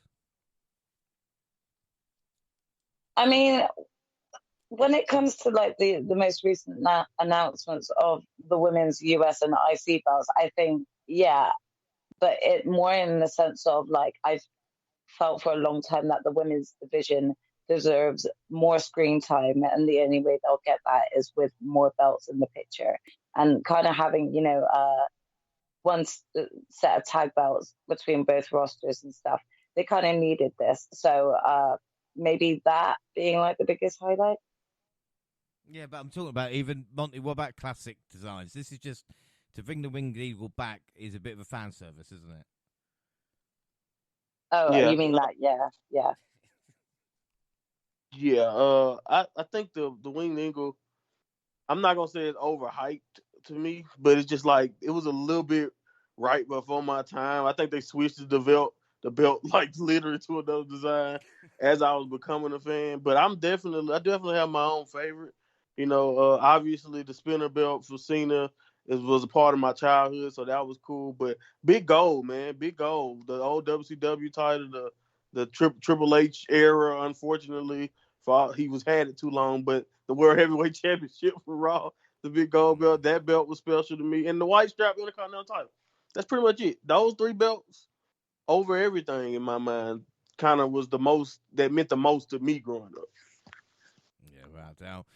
I mean, when it comes to like the most recent announcements of the women's US and IC belts, I think, yeah, but it more in the sense of like, I've felt for a long time that the women's division deserves more screen time, and the only way they'll get that is with more belts in the picture, and kind of having one set of tag belts between both rosters and stuff. They kind of needed this, so maybe that being like the biggest highlight. Yeah, but I'm talking about even Monty. What about classic designs? This is just to bring the Winged Eagle back is a bit of a fan service, isn't it? Oh, Yeah. you mean that? Yeah, yeah. Yeah. I think the Winged Eagle. I'm not gonna say it's overhyped to me, but it's just like it was a little bit right before my time. I think they switched the belt like literally to another design as I was becoming a fan. But I definitely have my own favorite. Obviously the spinner belt for Cena was a part of my childhood, so that was cool. But big gold, man, big gold. The old WCW title, the Triple H era, unfortunately, he had it too long. But the World Heavyweight Championship for Raw, the big gold belt, that belt was special to me, and the white strap Intercontinental title. That's pretty much it. Those three belts over everything in my mind kind of was the most that meant the most to me growing up. Yeah, without doubt.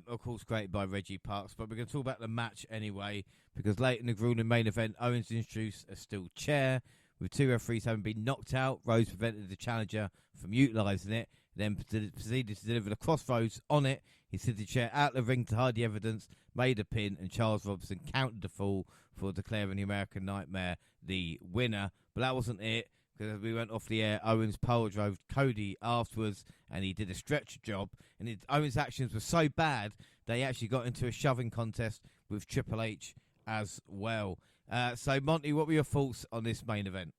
Of course, created by Reggie Parks, but we're going to talk about the match anyway, because late in the grueling main event, Owens introduced a steel chair, with two referees having been knocked out. Rose prevented the challenger from utilising it, then proceeded to deliver the crossroads on it. He slid the chair out the ring to hide the evidence, made a pin, and Charles Robinson countered the fall for declaring the American Nightmare the winner. But that wasn't it, because as we went off the air, Owens power drove Cody afterwards, and he did a stretcher job. And Owens' actions were so bad, they actually got into a shoving contest with Triple H as well. So, Monty, what were your thoughts on this main event?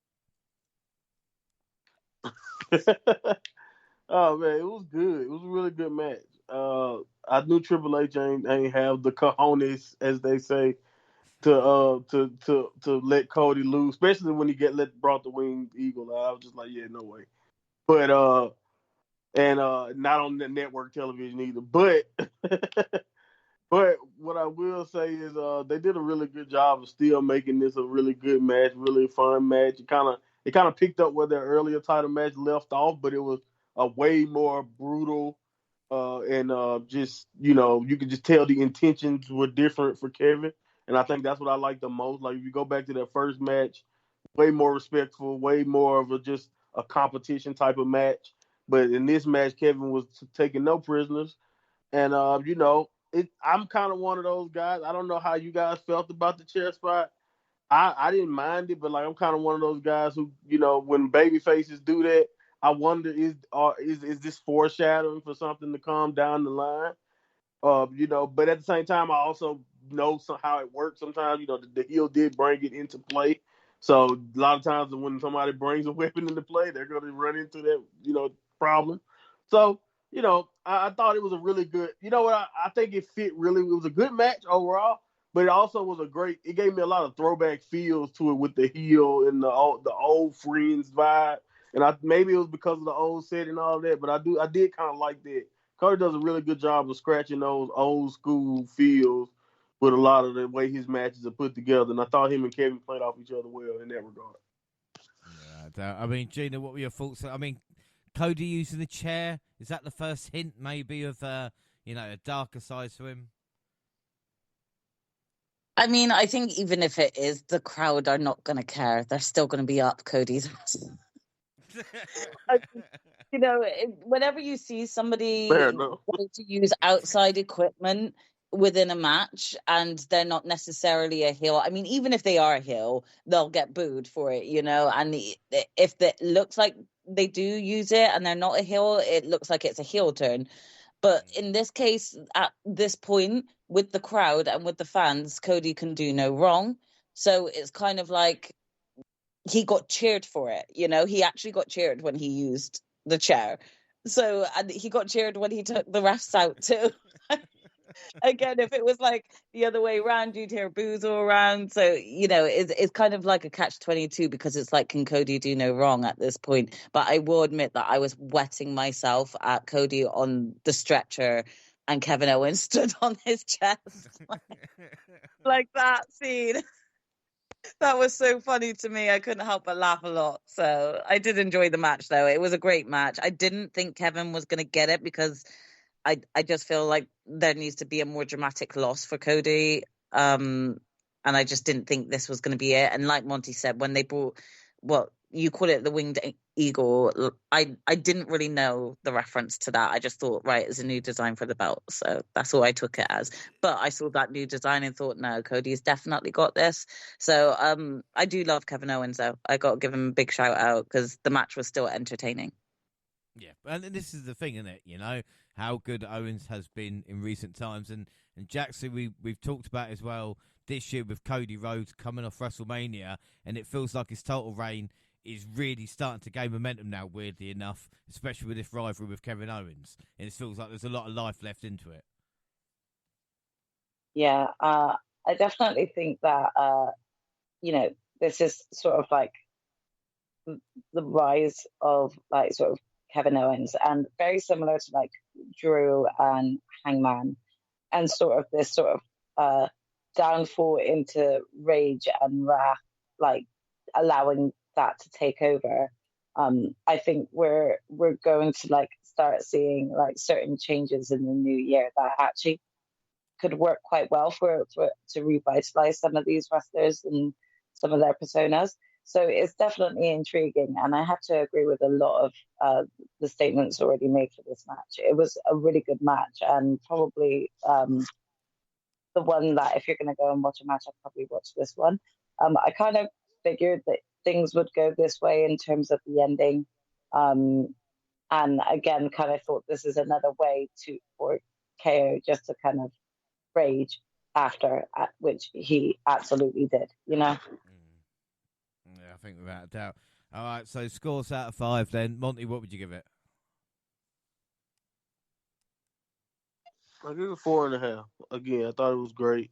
Oh man, it was good. It was a really good match. I knew Triple H ain't have the cojones, as they say, to let Cody lose, especially when he brought the Winged Eagle. I was just like, yeah, no way. But and not on the network television either. But but what I will say is they did a really good job of still making this a really good match, really fun match. It kind of picked up where their earlier title match left off, but it was a way more brutal and just you could just tell the intentions were different for Kevin, and I think that's what I like the most. Like if you go back to that first match, way more respectful, way more of just a competition type of match. But in this match, Kevin was taking no prisoners, and I'm kind of one of those guys. I don't know how you guys felt about the chair spot. I didn't mind it, but like I'm kind of one of those guys who, when baby faces do that, I wonder is this foreshadowing for something to come down the line? But at the same time, I also know how it works. Sometimes, the heel did bring it into play. So a lot of times when somebody brings a weapon into play, they're going to run into that, problem. So, I thought it was a really good, I think it was a good match overall, but it also was it gave me a lot of throwback feels to it with the heel and the old friends vibe. And maybe it was because of the old set and all that, but I did kind of like that. Cody does a really good job of scratching those old school feels with a lot of the way his matches are put together. And I thought him and Kevin played off each other well in that regard. Yeah, I mean, Gina, what were your thoughts? I mean, Cody using the chair, is that the first hint maybe of, a darker side to him? I mean, I think even if it is, the crowd are not going to care. They're still going to be up Cody's ass. Whenever you see somebody wanting to use outside equipment within a match and they're not necessarily a heel, I mean, even if they are a heel, they'll get booed for it, and if it looks like they do use it and they're not a heel, it looks like it's a heel turn. But in this case, at this point, with the crowd and with the fans, Cody can do no wrong. So it's kind of like he got cheered for it. He actually got cheered when he used the chair. So, and he got cheered when he took the refs out too. Again, if it was like the other way around, you'd hear boos all around. So, it's kind of like a catch-22 because it's like, can Cody do no wrong at this point? But I will admit that I was wetting myself at Cody on the stretcher and Kevin Owens stood on his chest. Like that scene. That was so funny to me. I couldn't help but laugh a lot. So I did enjoy the match, though. It was a great match. I didn't think Kevin was going to get it because I just feel like there needs to be a more dramatic loss for Cody. And I just didn't think this was going to be it. And like Monty said, when they brought, well, you call it the winged eagle, I didn't really know the reference to that. I just thought, right, it's a new design for the belt. So that's all I took it as. But I saw that new design and thought, no, Cody's definitely got this. So I do love Kevin Owens, though. I got to give him a big shout out because the match was still entertaining. Yeah, and this is the thing, isn't it? How good Owens has been in recent times. And Jaxie, we've talked about as well this year with Cody Rhodes coming off WrestleMania, and it feels like his title reign is really starting to gain momentum now, weirdly enough, especially with this rivalry with Kevin Owens. And it feels like there's a lot of life left into it. Yeah, I definitely think that, this is sort of like the rise of like sort of Kevin Owens, and very similar to like Drew and Hangman, and sort of this sort of downfall into rage and wrath, like allowing that to take over. I think we're going to like start seeing like certain changes in the new year that actually could work quite well for to revitalize some of these wrestlers and some of their personas. So it's definitely intriguing, and I have to agree with a lot of the statements already made for this match. It was a really good match, and probably the one that if you're going to go and watch a match, I'd probably watch this one. I kind of figured that things would go this way in terms of the ending, and again, kind of thought this is another way for KO just to kind of rage after, which he absolutely did. Yeah, I think without a doubt. All right, so scores out of 5 then. Monty, what would you give it? I give it 4.5. Again, I thought it was great.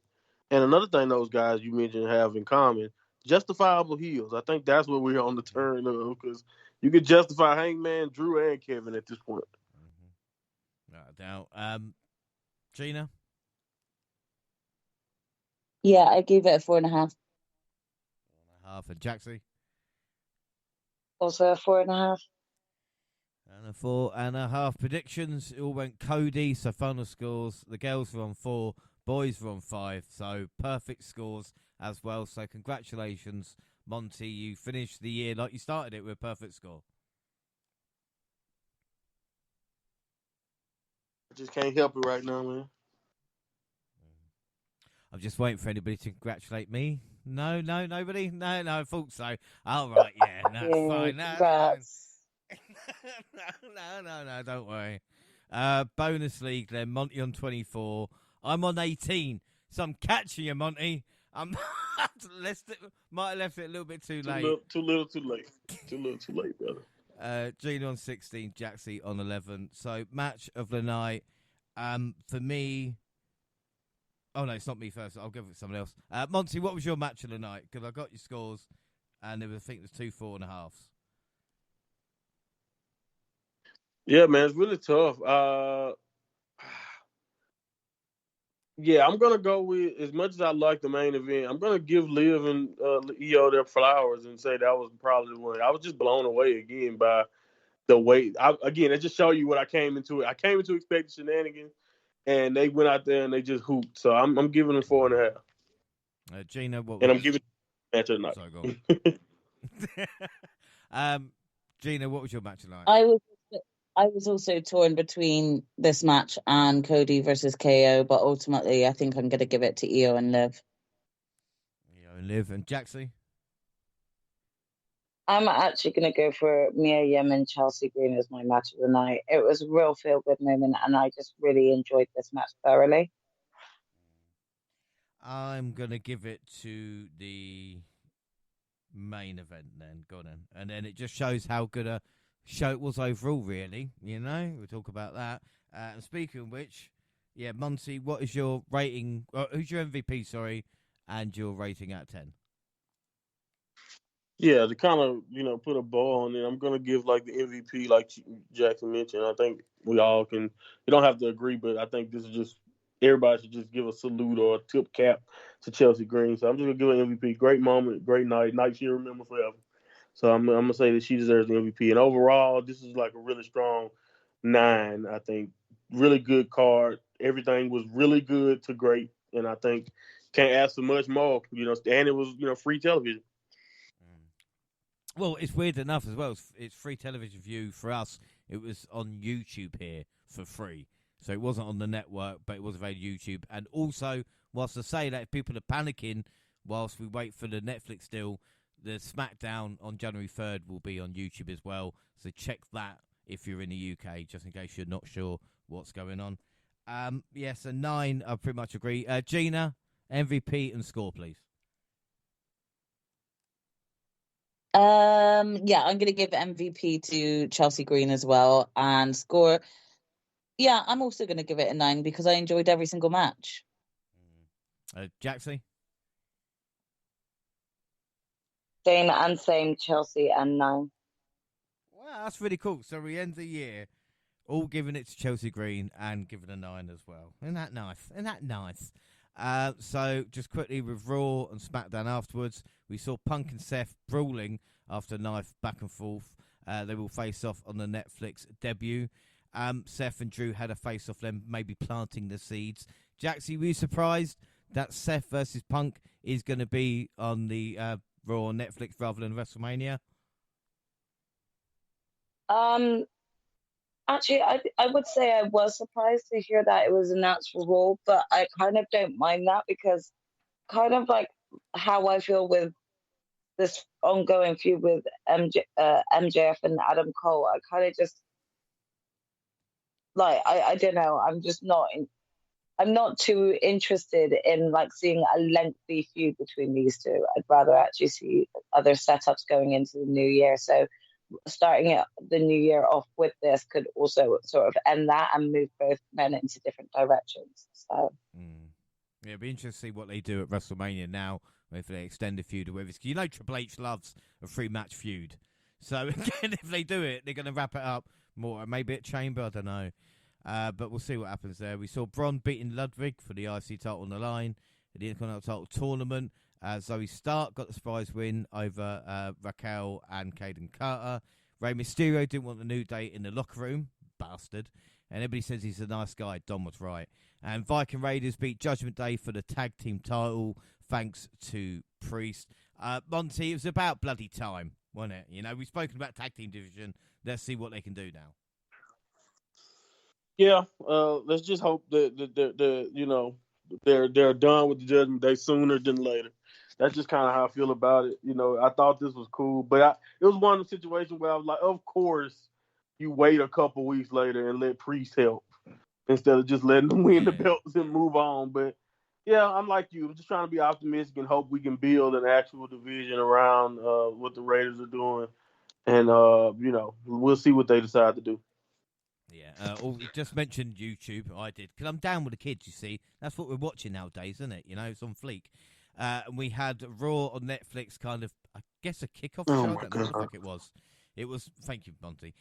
And another thing those guys you mentioned have in common, justifiable heels. I think that's what we're on the turn of, because you could justify Hangman, Drew, and Kevin at this point. Without a doubt. Gina? Yeah, I gave it a 4.5. 4.5. And Jaxie? Also a 4.5. And a 4.5. Predictions, it all went Cody, so final scores. The girls were on 4, boys were on 5, so perfect scores as well. So congratulations, Monty. You finished the year like you started it with a perfect score. I just can't help it right now, man. I'm just waiting for anybody to congratulate me. No, nobody? No, I thought so. All right, yeah, that's fine. No, don't worry. Bonus league then, Monty on 24. I'm on 18, so I'm catching you, Monty. Might have left it a little bit too late. Too little, too late. Too little, too late, brother. Gina on 16, Jaxie on 11. So match of the night. For me. Oh no, it's not me first. I'll give it to someone else. Monty, what was your match of the night? Because I got your scores, and I think there's 2 4.5s. Yeah, man, it's really tough. Yeah, I'm gonna go with, as much as I like the main event, I'm gonna give Liv and EO their flowers and say that was probably the one. I was just blown away again by the way. Again, it just show you what I came into it. I came into expecting shenanigans, and they went out there and they just hooped. So I'm giving them 4.5. Gina, what? And I'm giving match of the night. Sorry, go on. Gina, what was your match of the night? I was also torn between this match and Cody versus KO, but ultimately I think I'm going to give it to EO and Liv. EO and Liv. And Jaxie? I'm actually going to go for Mia Yim and Chelsea Green as my match of the night. It was a real feel-good moment, and I just really enjoyed this match thoroughly. I'm going to give it to the main event then. Go on then. And then it just shows how good a show it was overall, really. We'll talk about that. And speaking of which, Yeah, Monty, what is your rating? Who's your MVP, sorry, and your rating out of 10? Yeah, to kind of put a bow on it, I'm gonna give like the MVP, like Jackson mentioned. I think we all can. You don't have to agree, but I think this is just everybody should just give a salute or a tip cap to Chelsea Green. So I'm just gonna give her MVP. Great moment, great night she'll remember forever. So I'm gonna say that she deserves the MVP. And overall, this is like a really strong 9. I think really good card. Everything was really good to great, and I think can't ask for much more. And it was free television. Well, it's weird enough as well. It's free television view for us. It was on YouTube here for free. So it wasn't on the network, but it was available on YouTube. And also, whilst I say that, if people are panicking whilst we wait for the Netflix deal, the SmackDown on January 3rd will be on YouTube as well. So check that if you're in the UK, just in case you're not sure what's going on. Yes, a 9, I pretty much agree. Gina, MVP and score, please. Yeah, I'm gonna give MVP to Chelsea Green as well, and score. Yeah, I'm also gonna give it a 9 because I enjoyed every single match. Jaxie? Same, Chelsea and 9. Wow, that's really cool. So we end the year all giving it to Chelsea Green and giving a 9 as well. Isn't that nice? So just quickly with Raw and SmackDown afterwards, we saw Punk and Seth brawling after a knife back and forth. They will face off on the Netflix debut. Seth and Drew had a face off, them maybe planting the seeds. Jaxie, were you surprised that Seth versus Punk is going to be on the Raw on Netflix rather than WrestleMania? Actually, I would say I was surprised to hear that it was announced for Raw, but I kind of don't mind that because kind of like how I feel with this ongoing feud with MJF and Adam Cole, I kind of just like I don't know. I'm not too interested in like seeing a lengthy feud between these two. I'd rather actually see other setups going into the new year. So starting the new year off with this could also sort of end that and move both men into different directions. So yeah, it'd be interesting to see what they do at WrestleMania now, if they extend the feud or whether it's, Triple H loves a 3-match feud. So again, if they do it, they're going to wrap it up more, maybe at Chamber, I don't know. But we'll see what happens there. We saw Braun beating Ludwig for the IC title on the line at the Intercontinental title tournament. Zoe Stark got the surprise win over Raquel and Kaden Carter. Rey Mysterio didn't want the New Day in the locker room. Bastard. And everybody says he's a nice guy. Dom was right. And Viking Raiders beat Judgment Day for the tag team title, thanks to Priest. Monty, it was about bloody time, wasn't it? We've spoken about tag team division. Let's see what they can do now. Yeah, let's just hope that they're done with the Judgment Day sooner than later. That's just kind of how I feel about it. I thought this was cool, but it was one of the situations where I was like, of course, you wait a couple weeks later and let Priest help instead of just letting them win the belts and move on. But yeah, I'm like you. I'm just trying to be optimistic and hope we can build an actual division around what the Raiders are doing, and we'll see what they decide to do. Yeah, you just mentioned YouTube. I did, because I'm down with the kids, you see. That's what we're watching nowadays, isn't it? It's on fleek. And we had Raw on Netflix, kind of, I guess, a kickoff show. I don't know what the fuck it was. It was, thank you, Monty.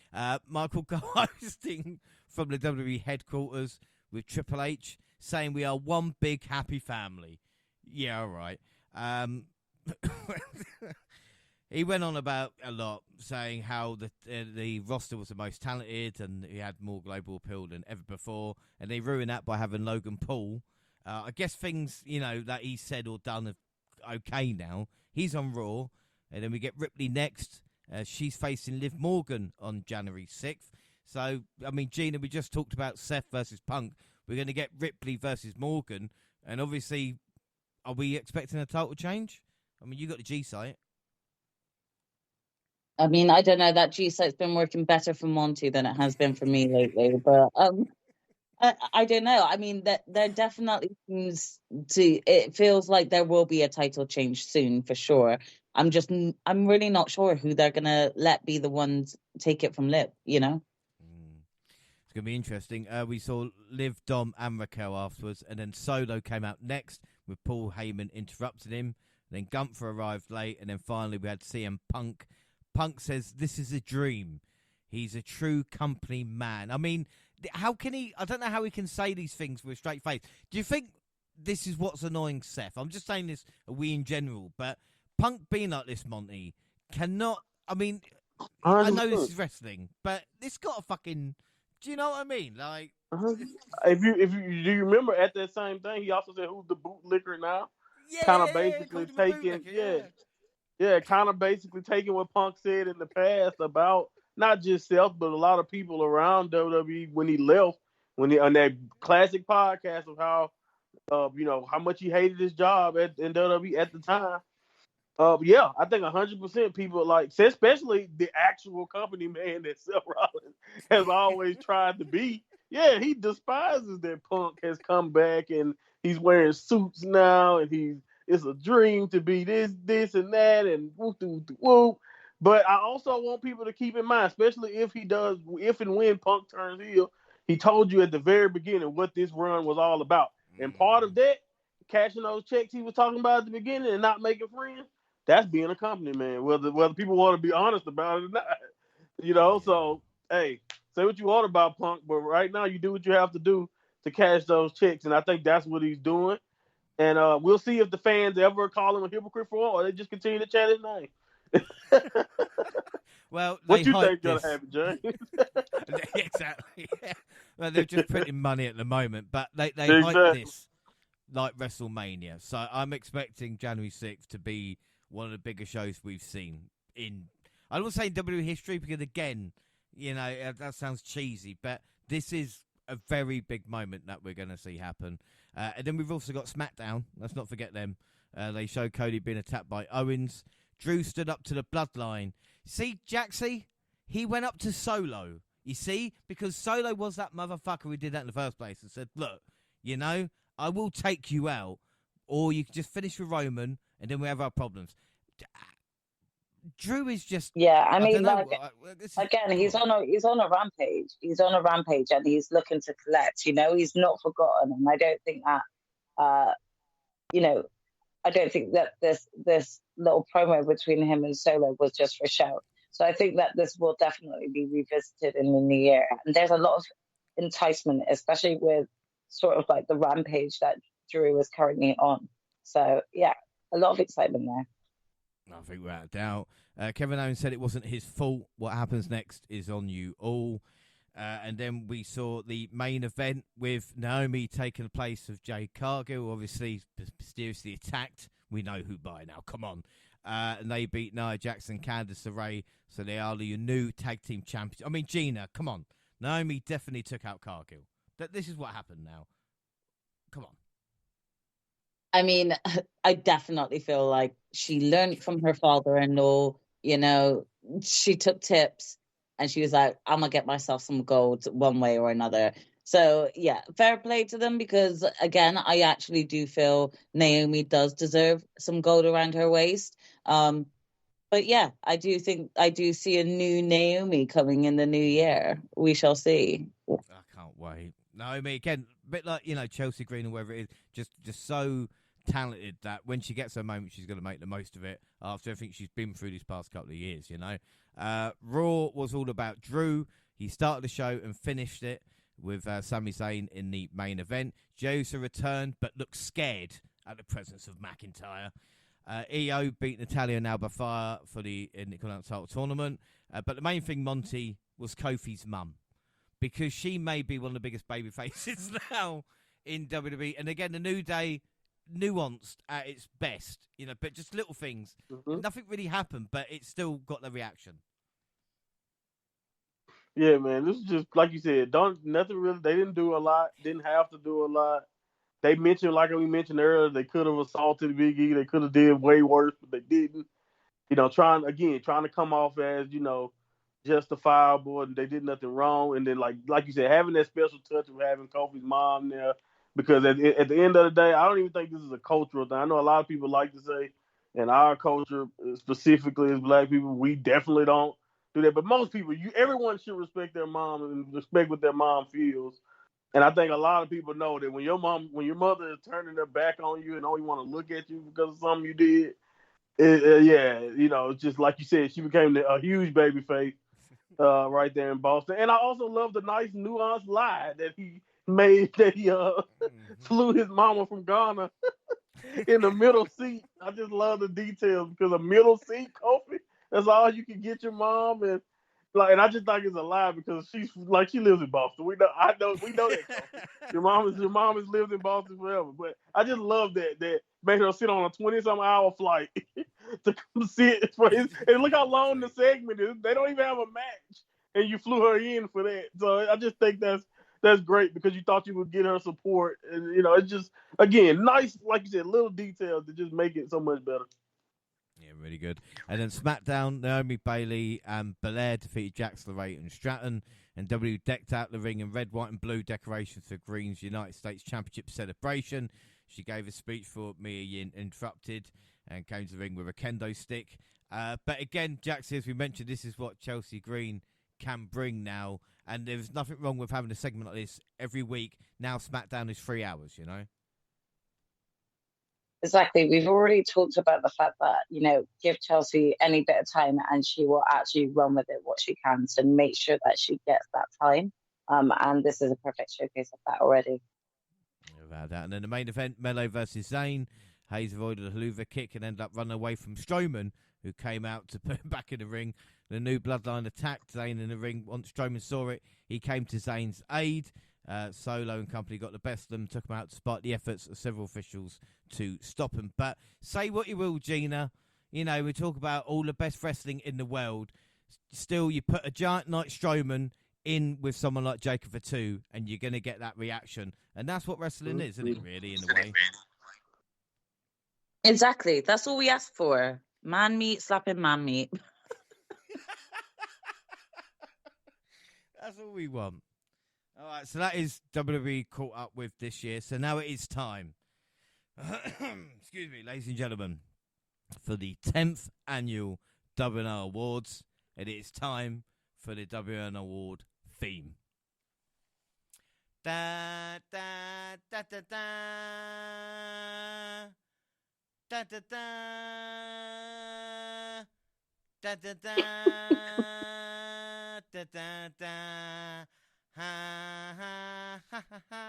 Michael hosting from the WWE headquarters with Triple H, saying we are one big happy family. Yeah, all right. He went on about a lot, saying how the roster was the most talented and he had more global appeal than ever before. And they ruined that by having Logan Paul. I guess things, that he said or done are okay now. He's on Raw. And then we get Ripley next. She's facing Liv Morgan on January 6th. So, Gina, we just talked about Seth versus Punk. We're going to get Ripley versus Morgan. And obviously, are we expecting a title change? You got the G site. I don't know. That G site's been working better for Monty than it has been for me lately. But I don't know. That there definitely seems to. It feels like there will be a title change soon for sure. I'm really not sure who they're gonna let be the ones take it from Liv. It's going to be interesting. We saw Liv, Dom, and Raquel afterwards, and then Solo came out next with Paul Heyman interrupting him. Then Gunther arrived late, and then finally we had CM Punk. Punk says, "This is a dream. He's a true company man." I mean, how can he? I don't know how he can say these things with a straight face. Do you think this is what's annoying Seth? I'm just saying this, we in general, but Punk being like this, Monty, cannot. I mean, I know this is wrestling, but this got a fucking. Do you know what I mean? Like, if you do you remember at that same thing, he also said, "Who's the bootlicker now?" Kind of basically taking, kind of basically taking what Punk said in the past about not just Seth, but a lot of people around WWE when he left, on that classic podcast of how, how much he hated his job in WWE at the time. I think 100% people like, especially the actual company man that Seth Rollins has always tried to be. Yeah, he despises that Punk has come back and he's wearing suits now and it's a dream to be this and that and whoop. But I also want people to keep in mind, especially if and when Punk turns heel, he told you at the very beginning what this run was all about. And part of that, cashing those checks he was talking about at the beginning and not making friends, that's being a company man, whether people want to be honest about it or not. So, hey, say what you want about Punk, but right now you do what you have to do to cash those checks, and I think that's what he's doing. And we'll see if the fans ever call him a hypocrite for it, or they just continue to chant his name. Well, what you think gonna happen, James? Exactly. Yeah. Well, they're just printing money at the moment, but they hype this like WrestleMania. So I'm expecting January 6th to be one of the bigger shows we've seen in. I don't want to say WWE history because, again, that sounds cheesy, but this is a very big moment that we're going to see happen. And then we've also got SmackDown. Let's not forget them. They show Cody being attacked by Owens. Drew stood up to the Bloodline. See, Jaxie? He went up to Solo. You see? Because Solo was that motherfucker who did that in the first place and said, look, I will take you out, or you can just finish with Roman, and then we have our problems. Drew is just... Yeah, I mean, he's on a rampage. He's on a rampage, and he's looking to collect. He's not forgotten, and I don't think that, I don't think that this little promo between him and Solo was just for show. So I think that this will definitely be revisited in the new year. And there's a lot of enticement, especially with sort of like the rampage that Drew is currently on. So, yeah, a lot of excitement there. I think we're out of doubt. Kevin Owens said it wasn't his fault. What happens next is on you all. And then we saw the main event with Naomi taking the place of Jade Cargill, obviously mysteriously attacked. We know who by now. Come on. And they beat Nia Jax and Candice LeRae, so they are your new tag team champions. I mean, Gina, come on. Naomi definitely took out Cargill. This is what happened now. Come on. I mean, I definitely feel like she learned from her father-in-law. She took tips and she was like, I'm going to get myself some gold one way or another. So, yeah, fair play to them because, again, I actually do feel Naomi does deserve some gold around her waist. But, yeah, I do see a new Naomi coming in the new year. We shall see. I can't wait. Naomi, again, a bit like, Chelsea Green or whatever it is, just so talented that when she gets her moment, she's going to make the most of it after everything she's been through these past couple of years, Raw was all about Drew. He started the show and finished it with Sami Zayn in the main event. Jey Uso returned but looked scared at the presence of McIntyre. EO beat Natalya and Alba Fire for the Intercontinental title tournament. But the main thing, Monty, was Kofi's mum. Because she may be one of the biggest baby faces now in WWE. And again, the New Day, nuanced at its best, but just little things. Mm-hmm. Nothing really happened, but it still got the reaction. Yeah, man, this is just, like you said, nothing really, they didn't do a lot, didn't have to do a lot. They mentioned, like we mentioned earlier, they could have assaulted Big E, they could have did way worse, but they didn't. Trying to come off as, justifiable, and they did nothing wrong. And then, like you said, having that special touch of having Kofi's mom there, because at the end of the day, I don't even think this is a cultural thing. I know a lot of people like to say, in our culture, specifically as Black people, we definitely don't do that. But most people, everyone should respect their mom and respect what their mom feels. And I think a lot of people know that when your mother is turning her back on you and only want to look at you because of something you did, just like you said, she became a huge baby face right there in Boston. And I also love the nice nuanced lie that he made, that he flew his mama from Ghana in the middle seat. I just love the details because a middle seat, Kofi, that's all you can get your mom. And I just think it's a lie because she lives in Boston. We know that, Kofi. Your mom has lived in Boston forever. But I just love that made her sit on a 20-some hour flight to come see it for his. And look how long the segment is. They don't even have a match, and you flew her in for that. So I just think that's great because you thought you would get her support. And, it's just, again, nice, like you said, little details that just make it so much better. Yeah, really good. And then SmackDown, Naomi Bailey and Belair defeated Jax, LeRae and Stratton. And W decked out the ring in red, white and blue decorations for Green's United States Championship celebration. She gave a speech for Mia Yim Interrupted and came to the ring with a kendo stick. But again, Jaxie, as we mentioned, this is what Chelsea Green can bring now. And there's nothing wrong with having a segment like this every week. Now SmackDown is 3 hours, Exactly. We've already talked about the fact that, give Chelsea any bit of time and she will actually run with it what she can to make sure that she gets that time. And this is a perfect showcase of that already. About that. And then the main event, Melo versus Zayn. Hayes avoided a haluva kick and ended up running away from Strowman, who came out to put him back in the ring. The new Bloodline attacked Zayn in the ring. Once Strowman saw it, he came to Zayn's aid. Solo and company got the best of them, took them out despite the efforts of several officials to stop him. But say what you will, Gina, we talk about all the best wrestling in the world. Still, you put a giant Knight Strowman in with someone like Jacob Fatu, and you're going to get that reaction. And that's what wrestling is, isn't it, really, in a way? Exactly. That's all we ask for. Man meat, slapping man meat. That's all we want. All right, so that is WWE caught up with this year. So now it is time, excuse me, ladies and gentlemen, for the 10th Annual WNR Awards. It is time for the WNR Award theme. Da, da, da, da, da. Da, da, da. Da, da, da. Da, da, da. Ha ha ha ha ha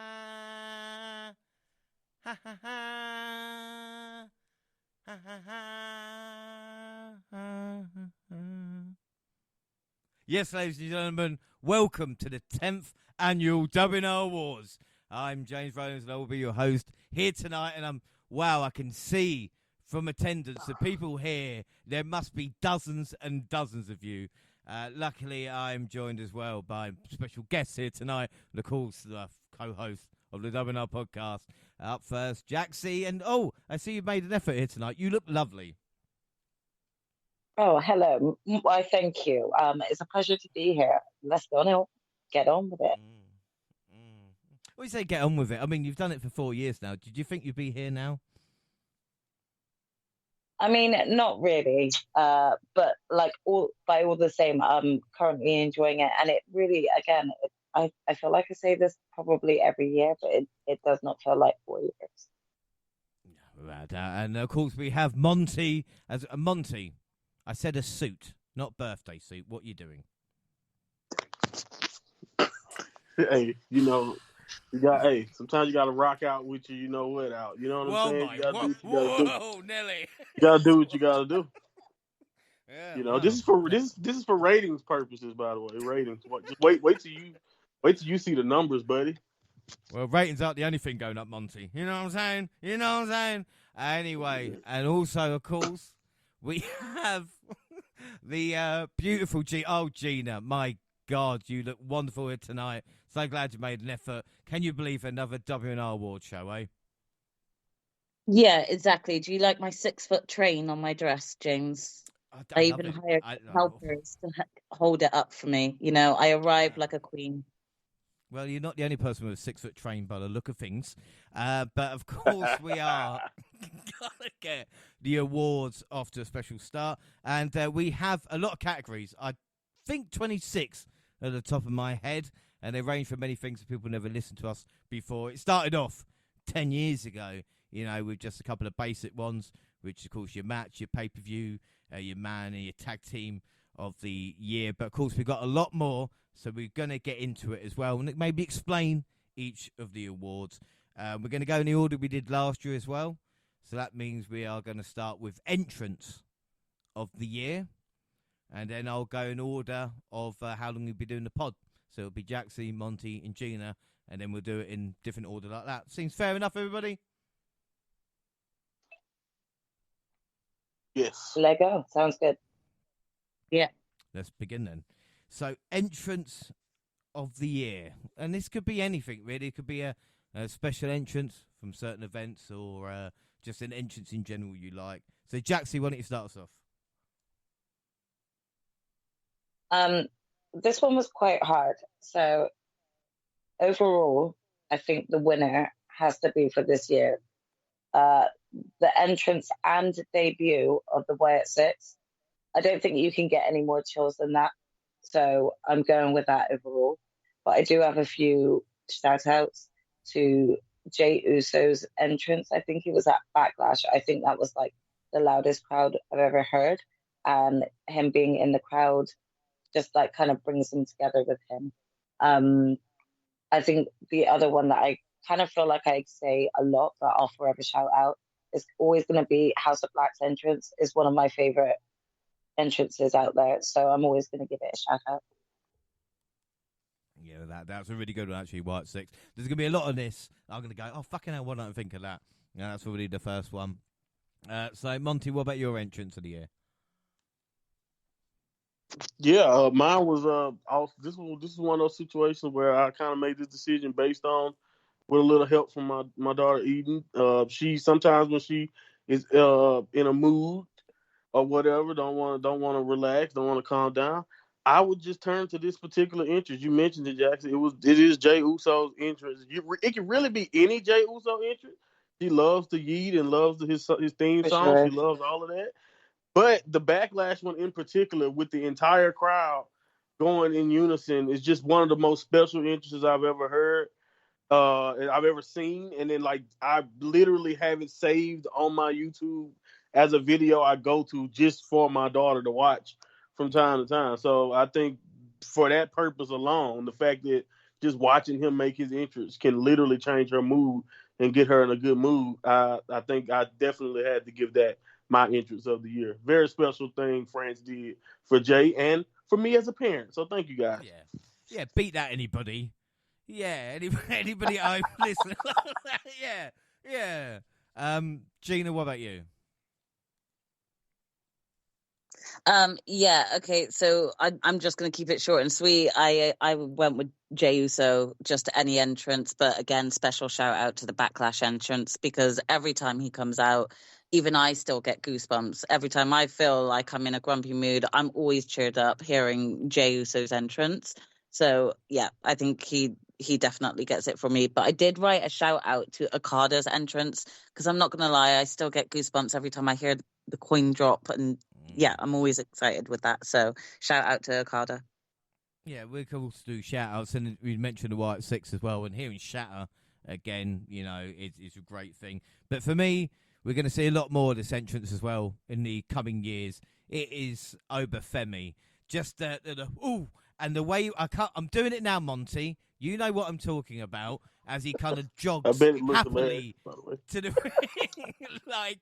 ha ha ha ha ha. Yes, ladies and gentlemen, welcome to the 10th Annual WNR Awards. I'm James Rowlands and I will be your host here tonight, and I can see from attendance the people here, there must be dozens and dozens of you. Luckily, I'm joined as well by special guests here tonight, and of course, the co-host of the WNR podcast. Up first, Jaxie, and I see you've made an effort here tonight. You look lovely. Oh, hello. Why, thank you. It's a pleasure to be here. Let's get on with it. What do you say, get on with it? I mean, you've done it for 4 years now. Did you think you'd be here now? I mean, not really, but by all the same, I'm currently enjoying it, and it really, again, I feel like I say this probably every year, but it does not feel like 4 years. Right, and of course we have Monty as Monty. I said a suit, not birthday suit. What are you doing? Hey, sometimes you gotta rock out with you know what out. You know what I'm saying? You gotta do what you gotta do. Whoa, Nelly. You gotta do what you gotta do. Yeah, this is for ratings purposes, by the way. Ratings. Just wait till you see the numbers, buddy. Well, ratings aren't the only thing going up, Monty. You know what I'm saying? Anyway, and also, of course, we have the beautiful Gina. My God, you look wonderful here tonight. So glad you made an effort. Can you believe another WNR award show, eh? Yeah, exactly. Do you like my 6-foot train on my dress, James? I even hired helpers to hold it up for me. I arrived like a queen. Well, you're not the only person with a 6-foot train by the look of things. But of course we are gonna get the awards off to a special start. And we have a lot of categories. I think 26 at the top of my head, and they range from many things that people never listened to us before. It started off 10 years ago, with just a couple of basic ones, which of course your match, your pay-per-view, your man and your tag team of the year. But of course we've got a lot more, so we're going to get into it as well and maybe explain each of the awards. We're going to go in the order we did last year as well. So that means we are going to start with entrance of the year, and then I'll go in order of how long we'll be doing the pod. So it'll be Jaxie, Monty and Gina, and then we'll do it in different order like that. Seems fair enough, everybody? Yes. Let go. Sounds good. Yeah. Let's begin then. So, entrance of the year. And this could be anything, really. It could be a special entrance from certain events or just an entrance in general you like. So, Jaxie, why don't you start us off? This one was quite hard. So, overall, I think the winner has to be for this year. The entrance and debut of the YX6. I don't think you can get any more chills than that. So I'm going with that overall. But I do have a few shout outs to Jey Uso's entrance. I think he was at Backlash. I think that was like the loudest crowd I've ever heard. And him being in the crowd just like kind of brings them together with him. I think the other one that I kind of feel like I say a lot, but I'll forever shout out, is always going to be House of Black's entrance. Is one of my favorite entrances out there, so I'm always going to give it a shout out. Yeah, that's a really good one, actually, YX6. There's going to be a lot of this. I'm going to go, oh, fucking hell, why don't I think of that? Yeah, that's already the first one. So, Monty, what about your entrance of the year? Yeah, mine was this is one of those situations where I kind of made this decision based on with a little help from my daughter Eden. She sometimes when she is in a mood or whatever, don't want to relax, don't want to calm down, I would just turn to this particular entrance. You mentioned it, Jackson. It is Jey Uso's entrance. It can really be any Jey Uso entrance. She loves the yeet and loves his theme For song. sure. She loves all of that. But the Backlash one in particular, with the entire crowd going in unison, is just one of the most special entrances I've ever heard. I've ever seen, and then like I literally have it saved on my YouTube as a video I go to just for my daughter to watch from time to time. So I think for that purpose alone, the fact that just watching him make his entrance can literally change her mood and get her in a good mood, I think I definitely had to give that my entrance of the year. Very special thing France did for Jey and for me as a parent. So thank you guys. Yeah, beat that, anybody. Yeah, anybody at home, listen. yeah. Gina, what about you? Yeah, okay, so I'm just going to keep it short and sweet. I went with Jey Uso, just any entrance, but again, special shout out to the Backlash entrance, because every time he comes out, even I still get goosebumps. Every time I feel like I'm in a grumpy mood, I'm always cheered up hearing Jey Uso's entrance. So yeah, I think he definitely gets it for me. But I did write a shout out to Okada's entrance, because I'm not going to lie, I still get goosebumps every time I hear the coin drop, and yeah, I'm always excited with that. So shout out to Okada. Yeah, we could also do shout outs, and we mentioned the YX6 as well, and hearing Shatter again, is a great thing. But for me, we're going to see a lot more of this entrance as well in the coming years. It is Obafemi. Just ooh, and the way I'm doing it now, Monty. You know what I'm talking about, as he kind of jogs happily to the ring. Like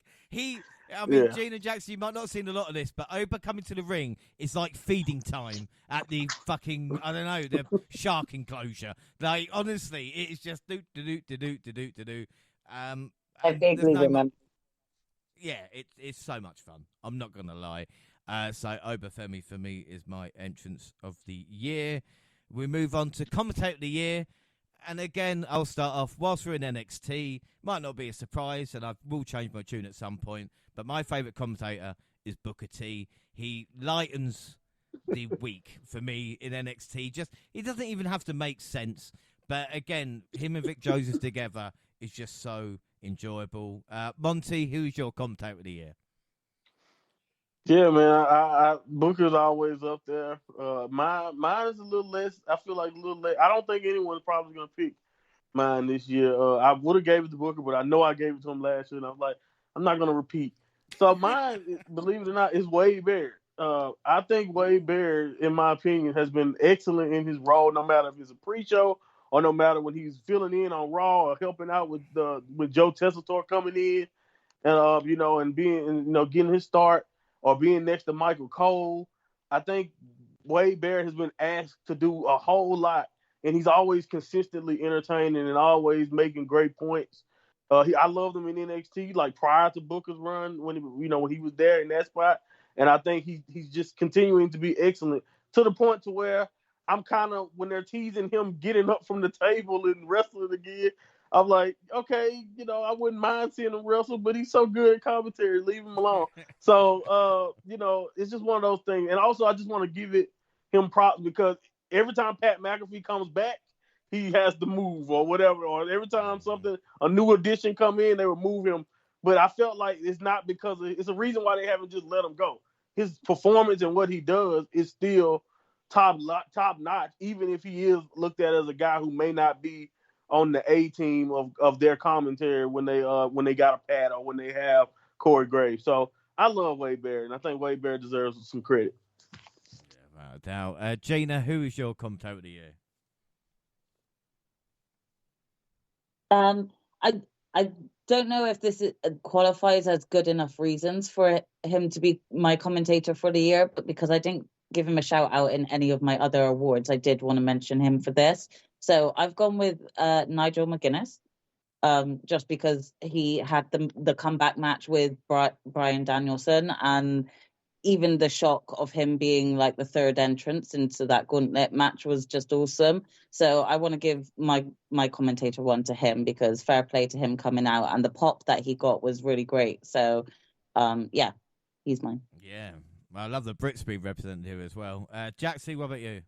Gina Jackson, you might not have seen a lot of this, but Oba coming to the ring is like feeding time at the fucking, I don't know, the shark enclosure. Like, honestly, it is just do. I vaguely remember. Yeah, it's so much fun. I'm not going to lie. So Obafemi for me is my entrance of the year. We move on to commentator of the year. And again, I'll start off, whilst we're in NXT, might not be a surprise, and I will change my tune at some point, but my favourite commentator is Booker T. He lightens the week for me in NXT. He doesn't even have to make sense. But again, him and Vic Joseph together is just so enjoyable. Monty, who's your commentator of the year? Yeah, man. Booker's always up there. Mine is a little less. I feel like a little less. I don't think anyone's probably gonna pick mine this year. I would have gave it to Booker, but I know I gave it to him last year, and I was like, I'm not gonna repeat. So mine, believe it or not, is Wade Barrett. I think Wade Barrett, in my opinion, has been excellent in his role, no matter if it's a pre-show or no matter when he's filling in on Raw or helping out with Joe Tessitore coming in and and being getting his start or being next to Michael Cole. I think Wade Barrett has been asked to do a whole lot, and he's always consistently entertaining and always making great points. I loved him in NXT, like prior to Booker's run when he was there in that spot, and I think he's just continuing to be excellent to the point to where I'm kind of when they're teasing him getting up from the table and wrestling again. I'm like, okay, I wouldn't mind seeing him wrestle, but he's so good at commentary. Leave him alone. So, it's just one of those things. And also, I just want to give him props because every time Pat McAfee comes back, he has to move or whatever. Or every time a new addition come in, they remove him. But I felt like it's not because it's a reason why they haven't just let him go. His performance and what he does is still top notch, even if he is looked at as a guy who may not be on the A team of their commentary when they got a pad or when they have Corey Graves. So I love Wade Barrett, and I think Wade Barrett deserves some credit. Yeah, without doubt. Gina, who is your commentator of the year? I don't know if this qualifies as good enough reasons for him to be my commentator for the year, but because I didn't give him a shout out in any of my other awards, I did want to mention him for this. So I've gone with Nigel McGuinness, just because he had the comeback match with Bryan Danielson, and even the shock of him being like the third entrance into that gauntlet match was just awesome. So I want to give my commentator one to him because fair play to him coming out, and the pop that he got was really great. So yeah, he's mine. Yeah, well, I love the Brits being represented here as well. Jaxie, what about you?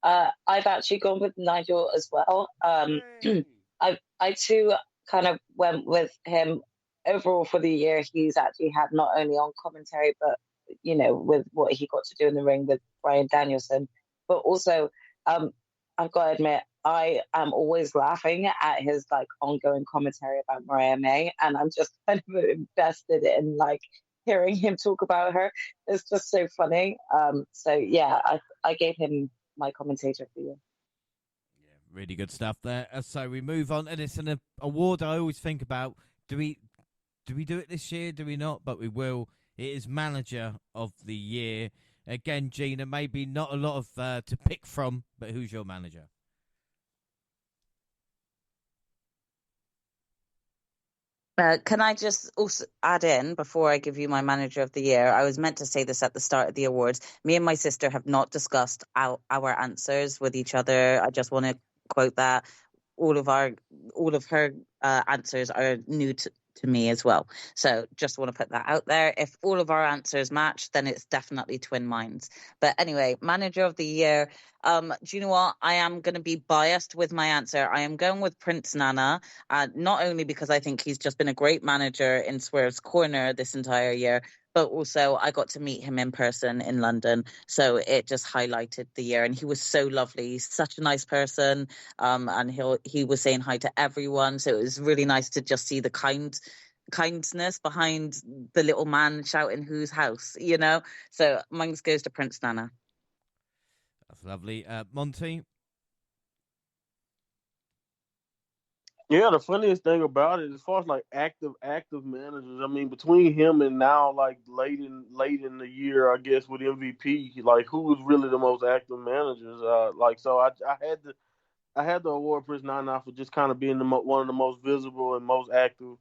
I've actually gone with Nigel as well. I too kind of went with him overall for the year. He's actually had not only on commentary, but with what he got to do in the ring with Bryan Danielson, but also I've got to admit I am always laughing at his like ongoing commentary about Mariah May, and I'm just kind of invested in like hearing him talk about her. It's just so funny. So yeah, I gave him my commentator for you. Yeah, really good stuff there. So we move on, and it's an award I always think about. Do we do it this year? Do we not? But we will. It is Manager of the Year. Again, Gina, maybe not a lot of to pick from, but who's your manager? Can I just also add in before I give you my manager of the year? I was meant to say this at the start of the awards. Me and my sister have not discussed our answers with each other. I just want to quote that all of her answers are new to me as well. So just want to put that out there. If all of our answers match, then it's definitely twin minds. But anyway, manager of the year. Do you know what? I am going to be biased with my answer. I am going with Prince Nana, not only because I think he's just been a great manager in Swerve's Corner this entire year, but also I got to meet him in person in London. So it just highlighted the year. And he was so lovely. He's such a nice person. And he was saying hi to everyone. So it was really nice to just see the kindness behind the little man shouting whose house, So mine goes to Prince Nana. That's lovely. Monty? Yeah, the funniest thing about it, as far as like active managers, I mean, between him and now, like late in the year, I guess with MVP, like who was really the most active managers? So I had to award Prince Nana for just kind of being one of the most visible and most active,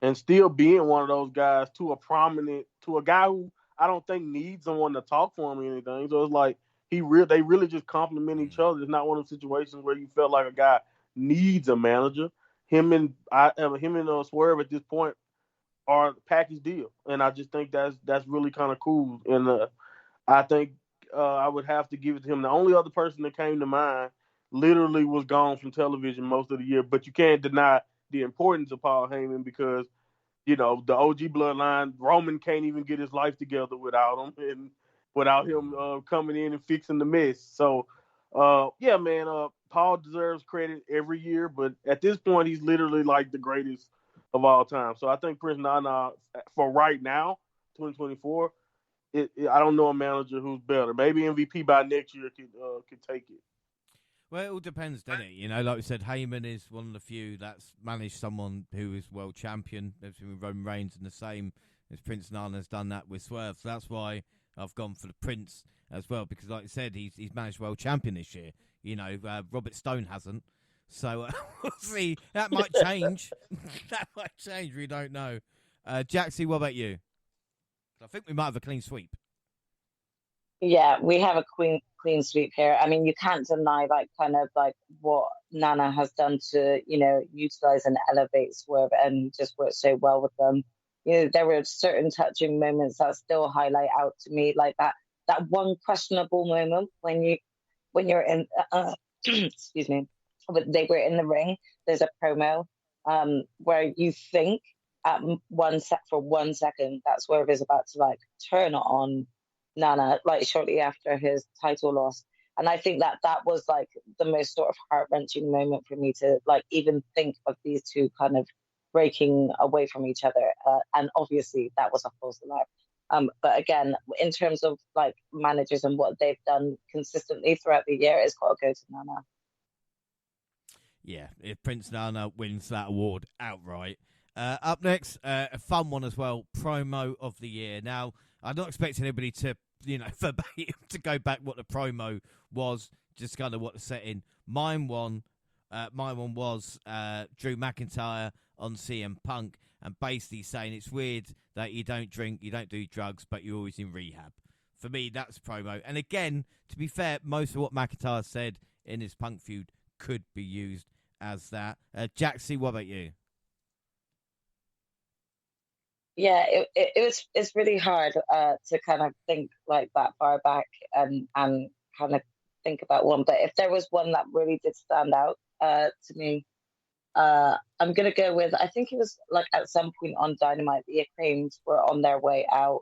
and still being one of those guys to a guy who I don't think needs someone to talk for him or anything. So it's like they really just complement each other. It's not one of those situations where you felt like a guy needs a manager. Him and Swerve at this point are a package deal, and I just think that's really kind of cool. And I think I would have to give it to him. The only other person that came to mind literally was gone from television most of the year, but you can't deny the importance of Paul Heyman because the OG bloodline. Roman can't even get his life together without him, and without him coming in and fixing the mess. So, yeah, man, Paul deserves credit every year, but at this point, he's literally like the greatest of all time. So I think Prince Nana, for right now, 2024, I don't know a manager who's better. Maybe MVP by next year could take it. Well, it all depends, doesn't it? Like we said, Heyman is one of the few that's managed someone who is world champion. There's been Roman Reigns, and the same as Prince Nana's done that with Swerve. So that's why I've gone for the Prince as well, because like I said, he's managed world champion this year. Robert Stone hasn't. So we'll see. That might change. That might change. We don't know. Jaxie, what about you? I think we might have a clean sweep. Yeah, we have a clean sweep here. I mean, you can't deny what Nana has done to, utilize and elevate Swerve, and he just worked so well with them. There were certain touching moments that still highlight out to me, like that one questionable moment when you're in excuse me, but they were in the ring. There's a promo where you think for 1 second that Swerve is about to turn on Nana, shortly after his title loss. And I think that was the most sort of heart-wrenching moment for me to even think of these two kind of breaking away from each other. And obviously that was a false alarm. But again, in terms of managers and what they've done consistently throughout the year, it's got to go to Nana. Yeah, if Prince Nana wins that award outright. Up next, a fun one as well, promo of the year. Now, I'm not expecting anybody to, verbatim to go back what the promo was, just kind of what the setting. Mine one was Drew McIntyre on CM Punk, and basically saying it's weird that you don't drink, you don't do drugs, but you're always in rehab. For me, that's promo. And again, to be fair, most of what McIntyre said in his Punk feud could be used as that. Jaxie, what about you? Yeah, it's really hard to kind of think that far back and kind of think about one. But if there was one that really did stand out to me, I'm gonna go with, I think it was at some point on Dynamite, the Acclaimed were on their way out,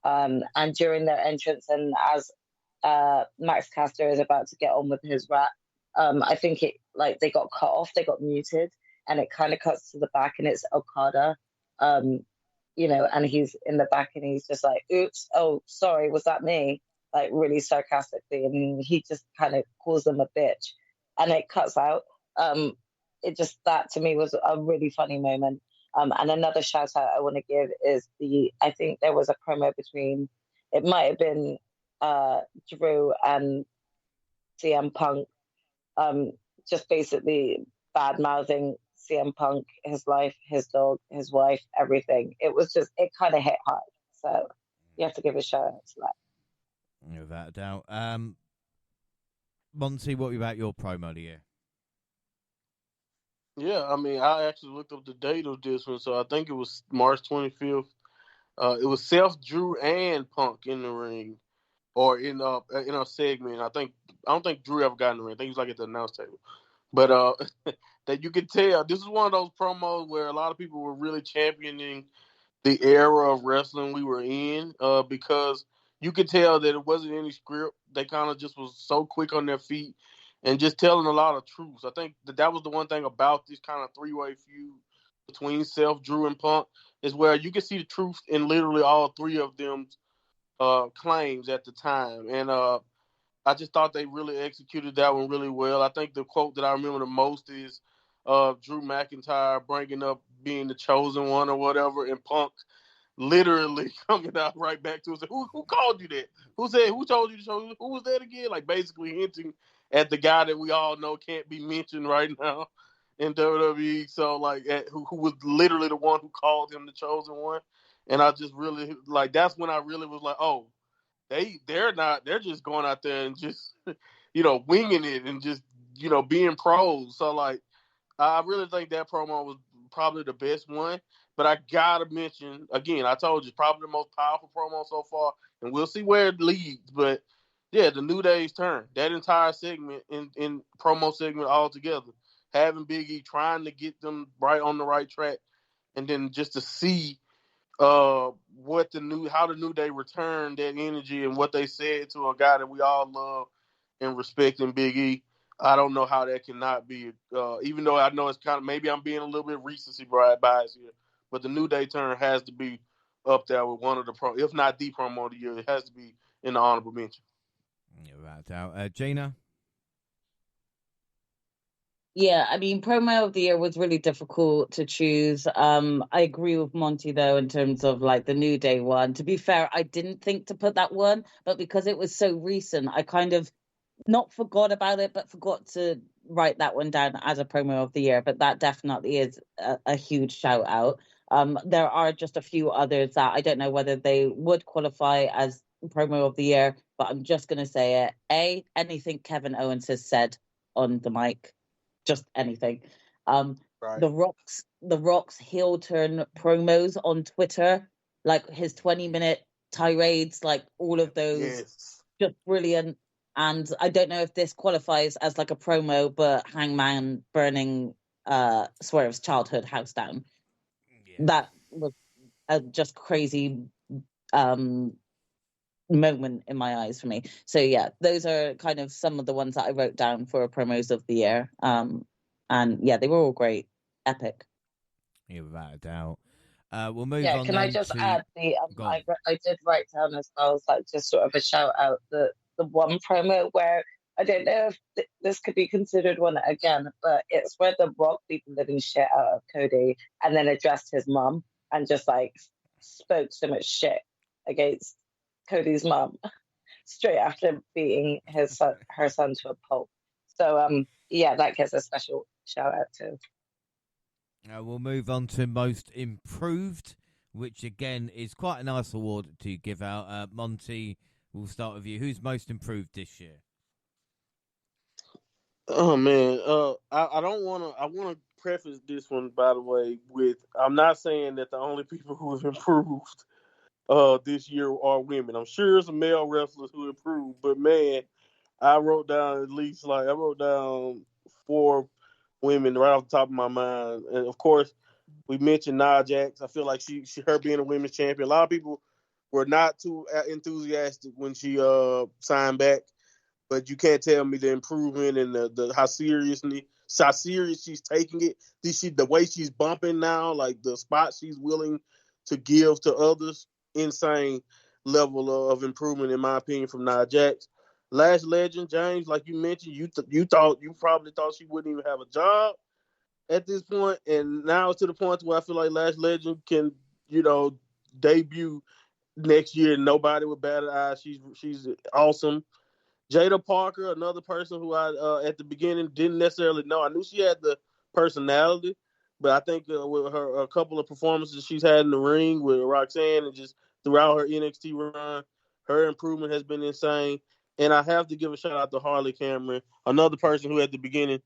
and during their entrance, and as Max Caster is about to get on with his rap, I think they got cut off, they got muted, and it kind of cuts to the back, and it's Okada. And he's in the back and he's just like, oops, oh, sorry, was that me? Really sarcastically. And he just kind of calls them a bitch. And it cuts out. That to me was a really funny moment. And another shout out I want to give is I think there was a promo between, it might have been Drew and CM Punk, just basically bad mouthing CM Punk, his life, his dog, his wife, everything. It kind of hit hard. So you have to give a shout out to that. Without a doubt. Monty, what about your promo of the year? Yeah, I mean, I actually looked up the date of this one, so I think it was March 25th. It was Seth, Drew, and Punk in the ring, or in a segment. I don't think Drew ever got in the ring. I think he was at the announce table. But that you could tell, this is one of those promos where a lot of people were really championing the era of wrestling we were in, because you could tell that it wasn't any script. They kind of just was so quick on their feet and just telling a lot of truths. I think that was the one thing about this kind of three-way feud between Seth, Drew, and Punk, is where you can see the truth in literally all three of them's claims at the time. And I just thought they really executed that one really well. I think the quote that I remember the most is Drew McIntyre bringing up being the chosen one or whatever, and Punk literally coming out right back to us. Who called you that? Who told you to chosen? Who was that again? Basically hinting at the guy that we all know can't be mentioned right now in WWE. So who was literally the one who called him the chosen one. And I just really that's when I really was like, oh, they're just going out there and just winging it and just being pros. So I really think that promo was probably the best one. But I gotta mention again, I told you, probably the most powerful promo so far, and we'll see where it leads. But yeah, the New Day's turn, that entire segment in promo segment altogether, having Big E trying to get them right on the right track, and then just to see how the New Day returned that energy and what they said to a guy that we all love and respect in Big E. I don't know how that cannot be. Even though I know it's kind of, maybe I'm being a little bit recency bias here, but the New Day turn has to be up there with one of the if not the promo of the year. It has to be in the honorable mention. Yeah, right. Gina. Yeah, I mean, promo of the year was really difficult to choose. I agree with Monty though in terms of like the New Day one. To be fair, I didn't think to put that one, but because it was so recent, I kind of not forgot about it, but forgot to write that one down as a promo of the year. But that definitely is a huge shout out. There are just a few others that I don't know whether they would qualify as promo of the year, but I'm just going to say it. Anything Kevin Owens has said on the mic, just anything. Right. The Rock's heel turn promos on Twitter, like his 20-minute tirades, like all of those, just brilliant. And I don't know if this qualifies as like a promo, but Hangman burning Swerve's childhood house down. Yeah. That was a just crazy moment in my eyes for me. So yeah, those are kind of some of the ones that I wrote down for promos of the year. And yeah, they were all great, epic. Yeah, without a doubt. We'll move on. Can I just add I did write down as well, like just sort of a shout out the one promo where I don't know if this could be considered one again, but it's where The Rock beat the living shit out of Cody and then addressed his mom and just like spoke so much shit against Cody's mom straight after beating her son to a pulp. So yeah, that gets a special shout out too. We'll move on to Most Improved, which again is quite a nice award to give out. Monty, we'll start with you. Who's most improved this year? Oh man, I don't want to. I want to preface this one, by the way, with I'm not saying that the only people who have improved this year are women. I'm sure there's some male wrestlers who improved, but man, I wrote down 4 women right off the top of my mind, and of course, we mentioned Nia Jax. I feel like her being a women's champion. A lot of people were not too enthusiastic when she signed back, but you can't tell me the improvement and the how serious she's taking it. The way she's bumping now, like the spot she's willing to give to others, insane level of improvement in my opinion from Nia Jax. Lash Legend, James, like you mentioned, you probably thought she wouldn't even have a job at this point, and now it's to the point where I feel like Lash Legend can, debut next year and nobody with bad eyes. She's awesome. Jada Parker, another person who I at the beginning didn't necessarily know. I knew she had the personality, but I think with her a couple of performances she's had in the ring with Roxanne and just throughout her NXT run, her improvement has been insane. And I have to give a shout out to Harley Cameron, another person who at the beginning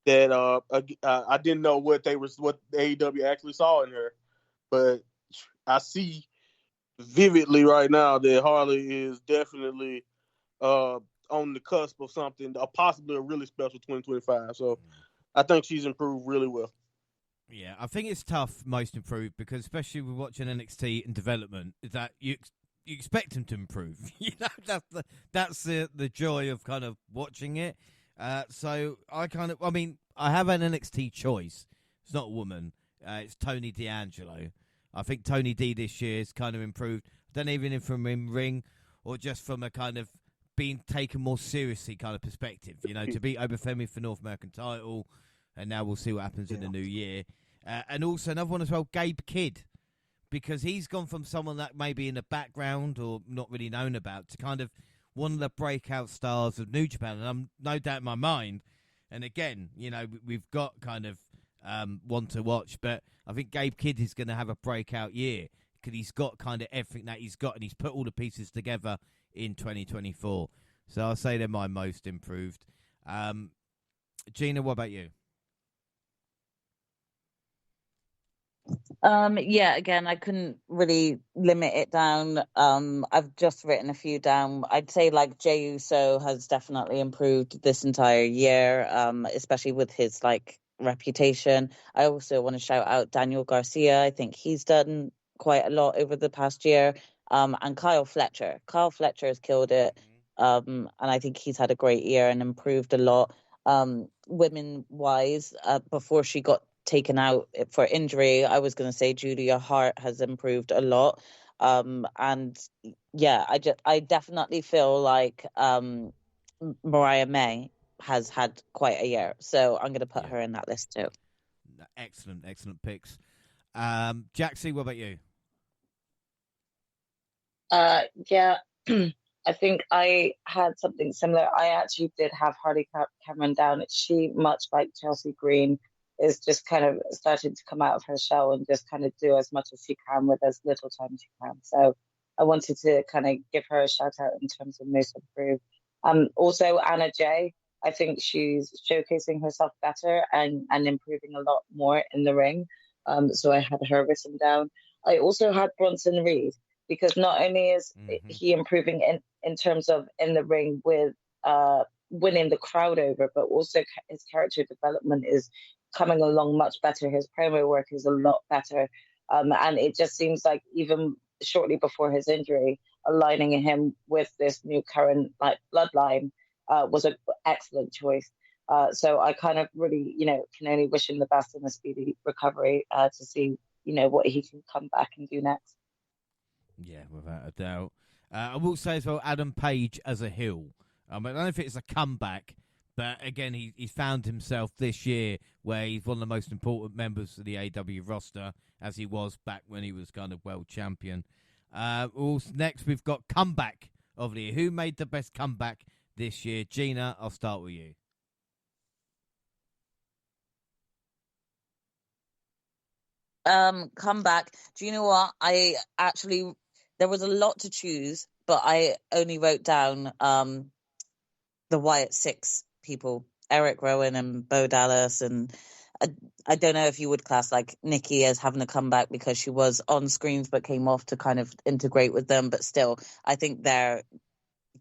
that I didn't know what AEW actually saw in her, but I see vividly right now that Harley is definitely on the cusp of something, possibly a really special 2025. So I think she's improved really well. Yeah, I think it's tough, most improved, because especially with watching NXT in development, is that you expect them to improve. That's the joy of kind of watching it. So I have an NXT choice. It's not a woman. It's Tony D'Angelo. I think Tony D this year has kind of improved. I don't even if from in ring or just from a kind of being taken more seriously kind of perspective. To beat Obafemi for North American title, and now we'll see what happens in the new year. And also another one as well, Gabe Kidd, because he's gone from someone that may be in the background or not really known about to kind of one of the breakout stars of New Japan, and I'm no doubt in my mind. And again, we've got kind of one to watch, but I think Gabe Kidd is going to have a breakout year because he's got kind of everything that he's got, and he's put all the pieces together in 2024. So I'll say they're my most improved. Gina, what about you? Yeah, again, I couldn't really limit it down. I've just written a few down. I'd say like Jey Uso has definitely improved this entire year, especially with his like reputation. I also want to shout out Daniel Garcia. I think he's done quite a lot over the past year. And Kyle Fletcher. Kyle Fletcher has killed it. And I think he's had a great year and improved a lot. Women-wise, before she got taken out for injury, I was going to say Julia Hart has improved a lot. And yeah, I definitely feel like Mariah May has had quite a year. So I'm going to put her in that list too. Excellent picks. Jaxie, what about you? Yeah, I think I had something similar. I actually did have Harley Cameron down. She, much like Chelsea Green, is just kind of starting to come out of her shell and just kind of do as much as she can with as little time as she can. So I wanted to kind of give her a shout out in terms of most improved. Also Anna Jay, I think she's showcasing herself better and improving a lot more in the ring. So I had her written down. I also had Bronson Reed, because not only is he improving in terms of in the ring with winning the crowd over, but also his character development is coming along much better. His promo work is a lot better. And it just seems like even shortly before his injury, aligning him with this new current like bloodline was an excellent choice. So I kind of really, can only wish him the best in a speedy recovery to see, what he can come back and do next. Yeah, without a doubt. I will say as well, Adam Page as a heel. I don't know if it's a comeback, but again, he's found himself this year where he's one of the most important members of the AW roster, as he was back when he was kind of world champion. Next, we've got comeback of the year. Who made the best comeback this year? Gina, I'll start with you. Comeback. Do you know what? There was a lot to choose, but I only wrote down the Wyatt Six people, Eric Rowan and Bo Dallas, and I don't know if you would class like Nikki as having a comeback because she was on screens but came off to kind of integrate with them, but still, I think their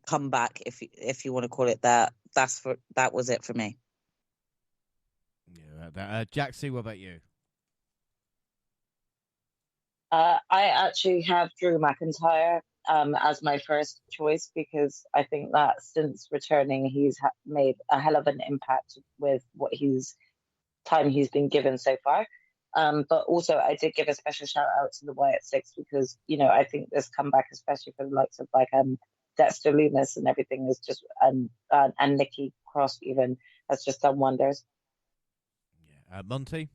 comeback, if you want to call it that, that was it for me. Yeah, Jaxie, what about you? I actually have Drew McIntyre as my first choice because I think that since returning, he's made a hell of an impact with what he's been given so far. But also, I did give a special shout out to the Wyatt Six because I think this comeback, especially for the likes of like Dexter Lumis and everything, is just and Nikki Cross even has just done wonders. Yeah, Monty.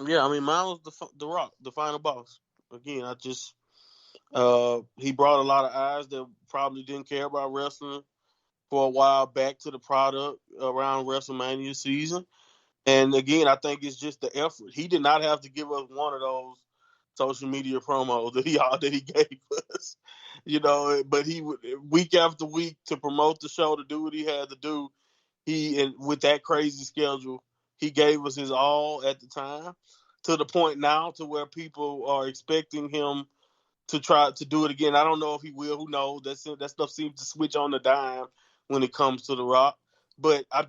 Yeah, I mean, mine was the Rock, the final boss. Again, he brought a lot of eyes that probably didn't care about wrestling for a while back to the product around WrestleMania season. And again, I think it's just the effort. He did not have to give us one of those social media promos that he gave us, But he would week after week to promote the show, to do what he had to do. And with that crazy schedule, he gave us his all at the time, to the point now to where people are expecting him to try to do it again. I don't know if he will. Who knows? That stuff seems to switch on the dime when it comes to The Rock. But I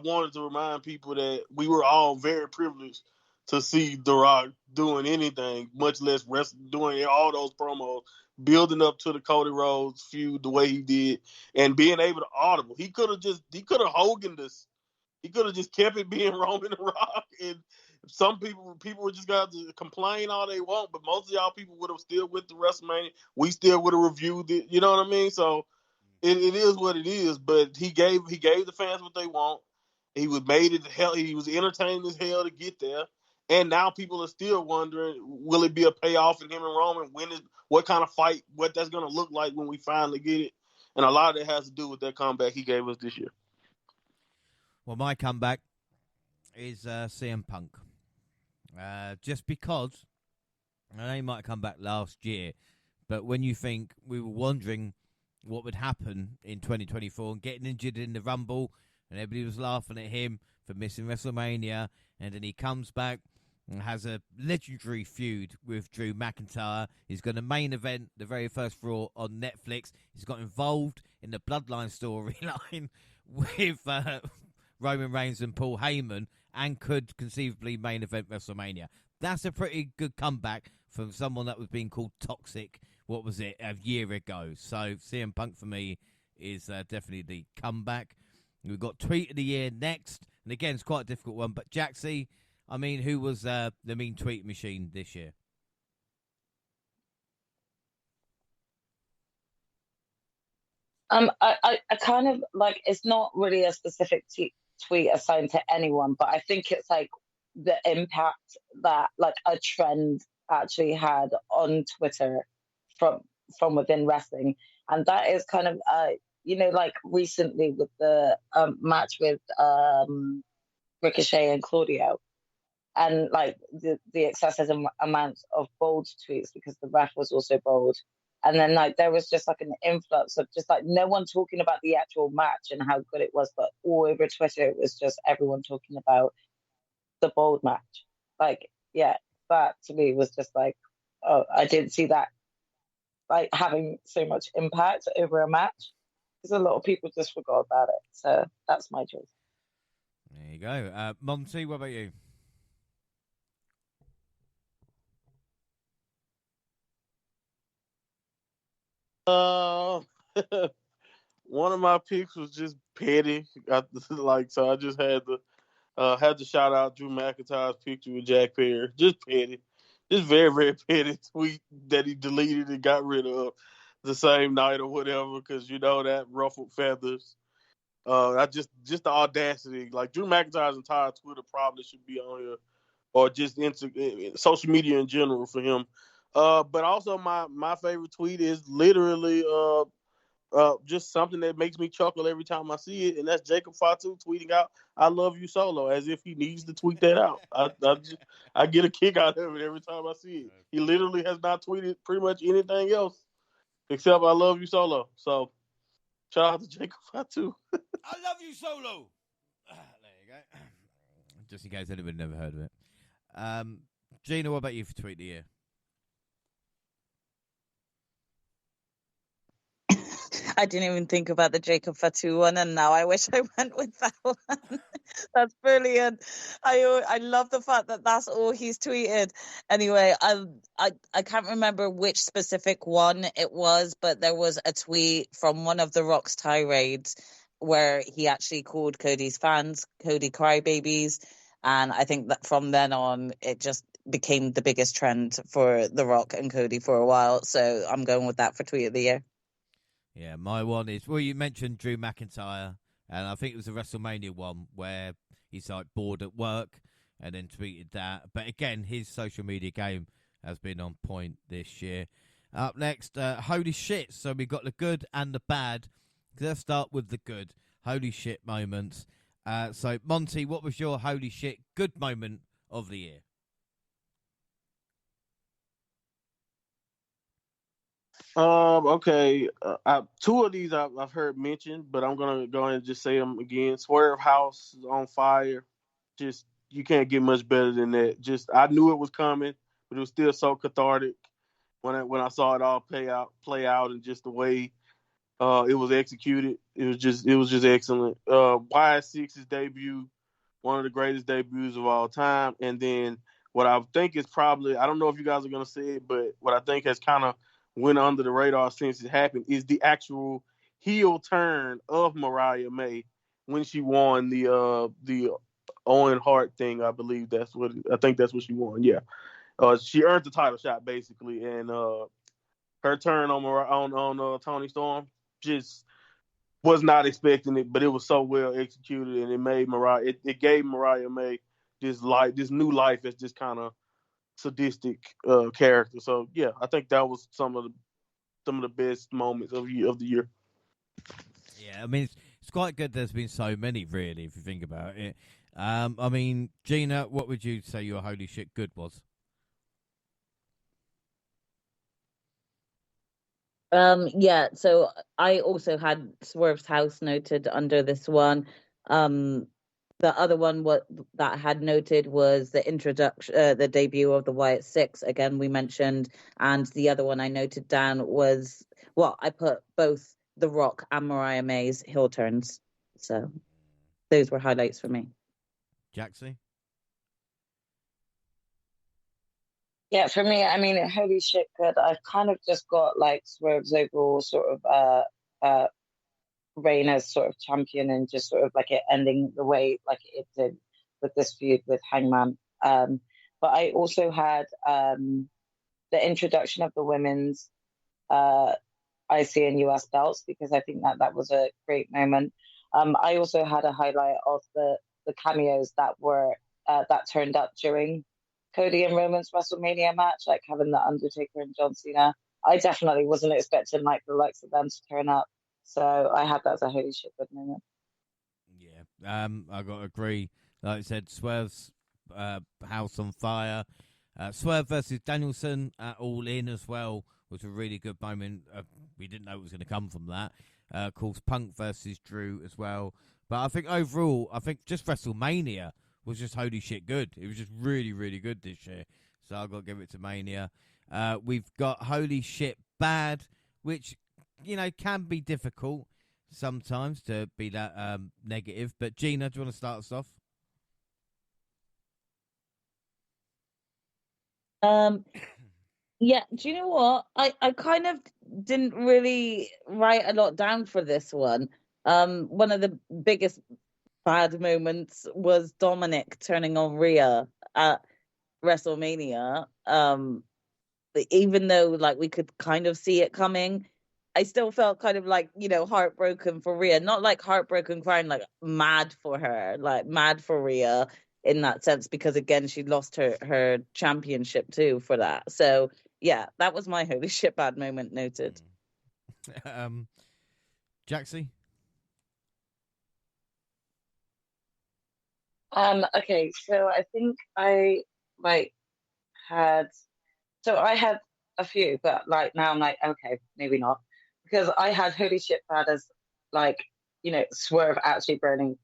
wanted to remind people that we were all very privileged to see The Rock doing anything, much less doing all those promos, building up to the Cody Rhodes feud the way he did, and being able to audible. He could have Hogan'd us. He could have just kept it being Roman and Rock, and some people would just got to complain all they want, but most of y'all people would have still went to WrestleMania. We still would have reviewed it. You know what I mean? So it is what it is. But he gave the fans what they want. He was He was entertaining as hell to get there. And now people are still wondering, will it be a payoff in him and Roman? What kind of fight? What that's going to look like when we finally get it? And a lot of it has to do with that comeback he gave us this year. Well, my comeback is CM Punk. Just because I know he might have come back last year, but when you think we were wondering what would happen in 2024 and getting injured in the Rumble, and everybody was laughing at him for missing WrestleMania, and then he comes back and has a legendary feud with Drew McIntyre. He's going to main event the very first Raw on Netflix. He's got involved in the Bloodline storyline with Roman Reigns and Paul Heyman, and could conceivably main event WrestleMania. That's a pretty good comeback from someone that was being called toxic, what was it, a year ago. So CM Punk for me is definitely the comeback. We've got Tweet of the Year next. And again, it's quite a difficult one. But Jaxie, I mean, who was the mean tweet machine this year? I kind of like, it's not really a specific tweet assigned to anyone, but I think it's like the impact that like a trend actually had on Twitter from within wrestling, and that is kind of like recently with the match with Ricochet and Claudio, and like the excessive amounts of bold tweets because the ref was also bold. And then like there was just like an influx of just like no one talking about the actual match and how good it was, but all over Twitter it was just everyone talking about the bold match. Like, yeah, that to me was just like, oh, I didn't see that like having so much impact over a match, because a lot of people just forgot about it. So that's my choice. There you go. Monty, what about you? One of my picks was just petty. So I just had to shout out Drew McIntyre's picture with Jack Perry. Just petty, just very very petty tweet that he deleted and got rid of the same night or whatever, because that ruffled feathers. I just the audacity. Like Drew McIntyre's entire Twitter probably should be on here, or just into social media in general for him. But also my favorite tweet is literally just something that makes me chuckle every time I see it, and that's Jacob Fatu tweeting out "I love you Solo" as if he needs to tweet that out. I get a kick out of it every time I see it. He literally has not tweeted pretty much anything else except "I love you Solo." So shout out to Jacob Fatu. I love you Solo. There you go. Just in case anybody never heard of it. Gina, what about you for Tweet of the Year? I didn't even think about the Jacob Fatu one, and now I wish I went with that one. That's brilliant. I love the fact that that's all he's tweeted. Anyway, I can't remember which specific one it was, but there was a tweet from one of the Rock's tirades where he actually called Cody's fans Cody crybabies, and I think that from then on it just became the biggest trend for The Rock and Cody for a while. So I'm going with that for Tweet of the Year. Yeah, my one is, well, you mentioned Drew McIntyre, and I think it was a WrestleMania one where he's like bored at work and then tweeted that. But again, his social media game has been on point this year. Up next, holy shit. So we've got the good and the bad. Let's start with the good. Holy shit moments. So, Monty, what was your holy shit good moment of the year? Okay. Two of these I've heard mentioned, but I'm gonna go ahead and just say them again. Swerve House is on fire. Just you can't get much better than that. Just I knew it was coming, but it was still so cathartic when I saw it all play out, and just the way it was executed. It was just excellent. YS6's debut, one of the greatest debuts of all time, and then what I think is probably, I don't know if you guys are gonna say it, but what I think has kind of went under the radar since it happened is the actual heel turn of Mariah May when she won the Owen Hart thing. I think that's what she won. Yeah, she earned the title shot basically, and her turn on Toni Storm just was not expecting it, but it was so well executed, and it made it gave Mariah May this new life as just kind of sadistic character. So yeah, I think that was some of the best moments of the year. Yeah, I mean it's quite good. There's been so many, really, if you think about it. I mean, Gina, what would you say your holy shit good was? Yeah, so I also had Swerve's House noted under this one. The other one that I had noted was the introduction, the debut of the YS6. Again, we mentioned, and the other one I noted down was, well, I put both The Rock and Mariah May's heel turns. So those were highlights for me. Jaxie? Yeah, for me, I mean, holy shit, good. I've kind of just got like Swerve's overall sort of reign as sort of champion and just sort of like it ending the way like it did with this feud with Hangman. But I also had the introduction of the women's IC and US belts because I think that was a great moment. I also had a highlight of the cameos that were that turned up during Cody and Roman's WrestleMania match, like having the Undertaker and John Cena. I definitely wasn't expecting like the likes of them to turn up, so I had that as a holy shit good moment. Yeah, I got to agree. Like I said, Swerve's house on fire. Swerve versus Danielson at All In as well was a really good moment. We didn't know it was going to come from that. Of course, Punk versus Drew as well. But I think overall, just WrestleMania was just holy shit good. It was just really, really good this year. So I've got to give it to Mania. We've got holy shit bad, which, can be difficult sometimes to be that negative. But Gina, do you want to start us off? Yeah, do you know what? I kind of didn't really write a lot down for this one. One of the biggest bad moments was Dominic turning on Rhea at WrestleMania. Even though like we could kind of see it coming, I still felt kind of like, heartbroken for Rhea. Not like heartbroken crying, like mad for her, like mad for Rhea in that sense, because again, she lost her championship too for that. So yeah, that was my holy shit bad moment noted. Jaxie? Okay, so I think I like had I had a few, but like now I'm like, okay, maybe not. Because I had holy shit bad as like, Swerve actually burning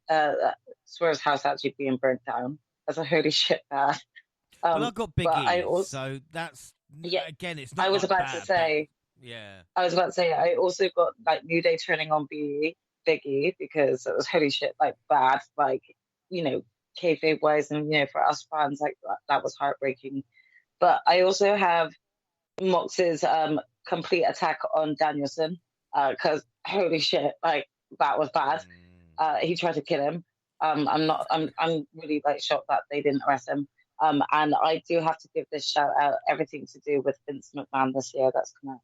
Swerve's house actually being burnt down as a holy shit bad. Well, I've got Big But I E, also so that's yeah, again, it's I not was like about to bad, say but yeah. I was about to say I also got like New Day turning on Big E because it was holy shit like bad, like, kayfabe wise and for us fans like that was heartbreaking. But I also have Mox's complete attack on Danielson because holy shit, like that was bad. He tried to kill him. I'm really like shocked that they didn't arrest him. And I do have to give this shout out everything to do with Vince McMahon this year that's come out.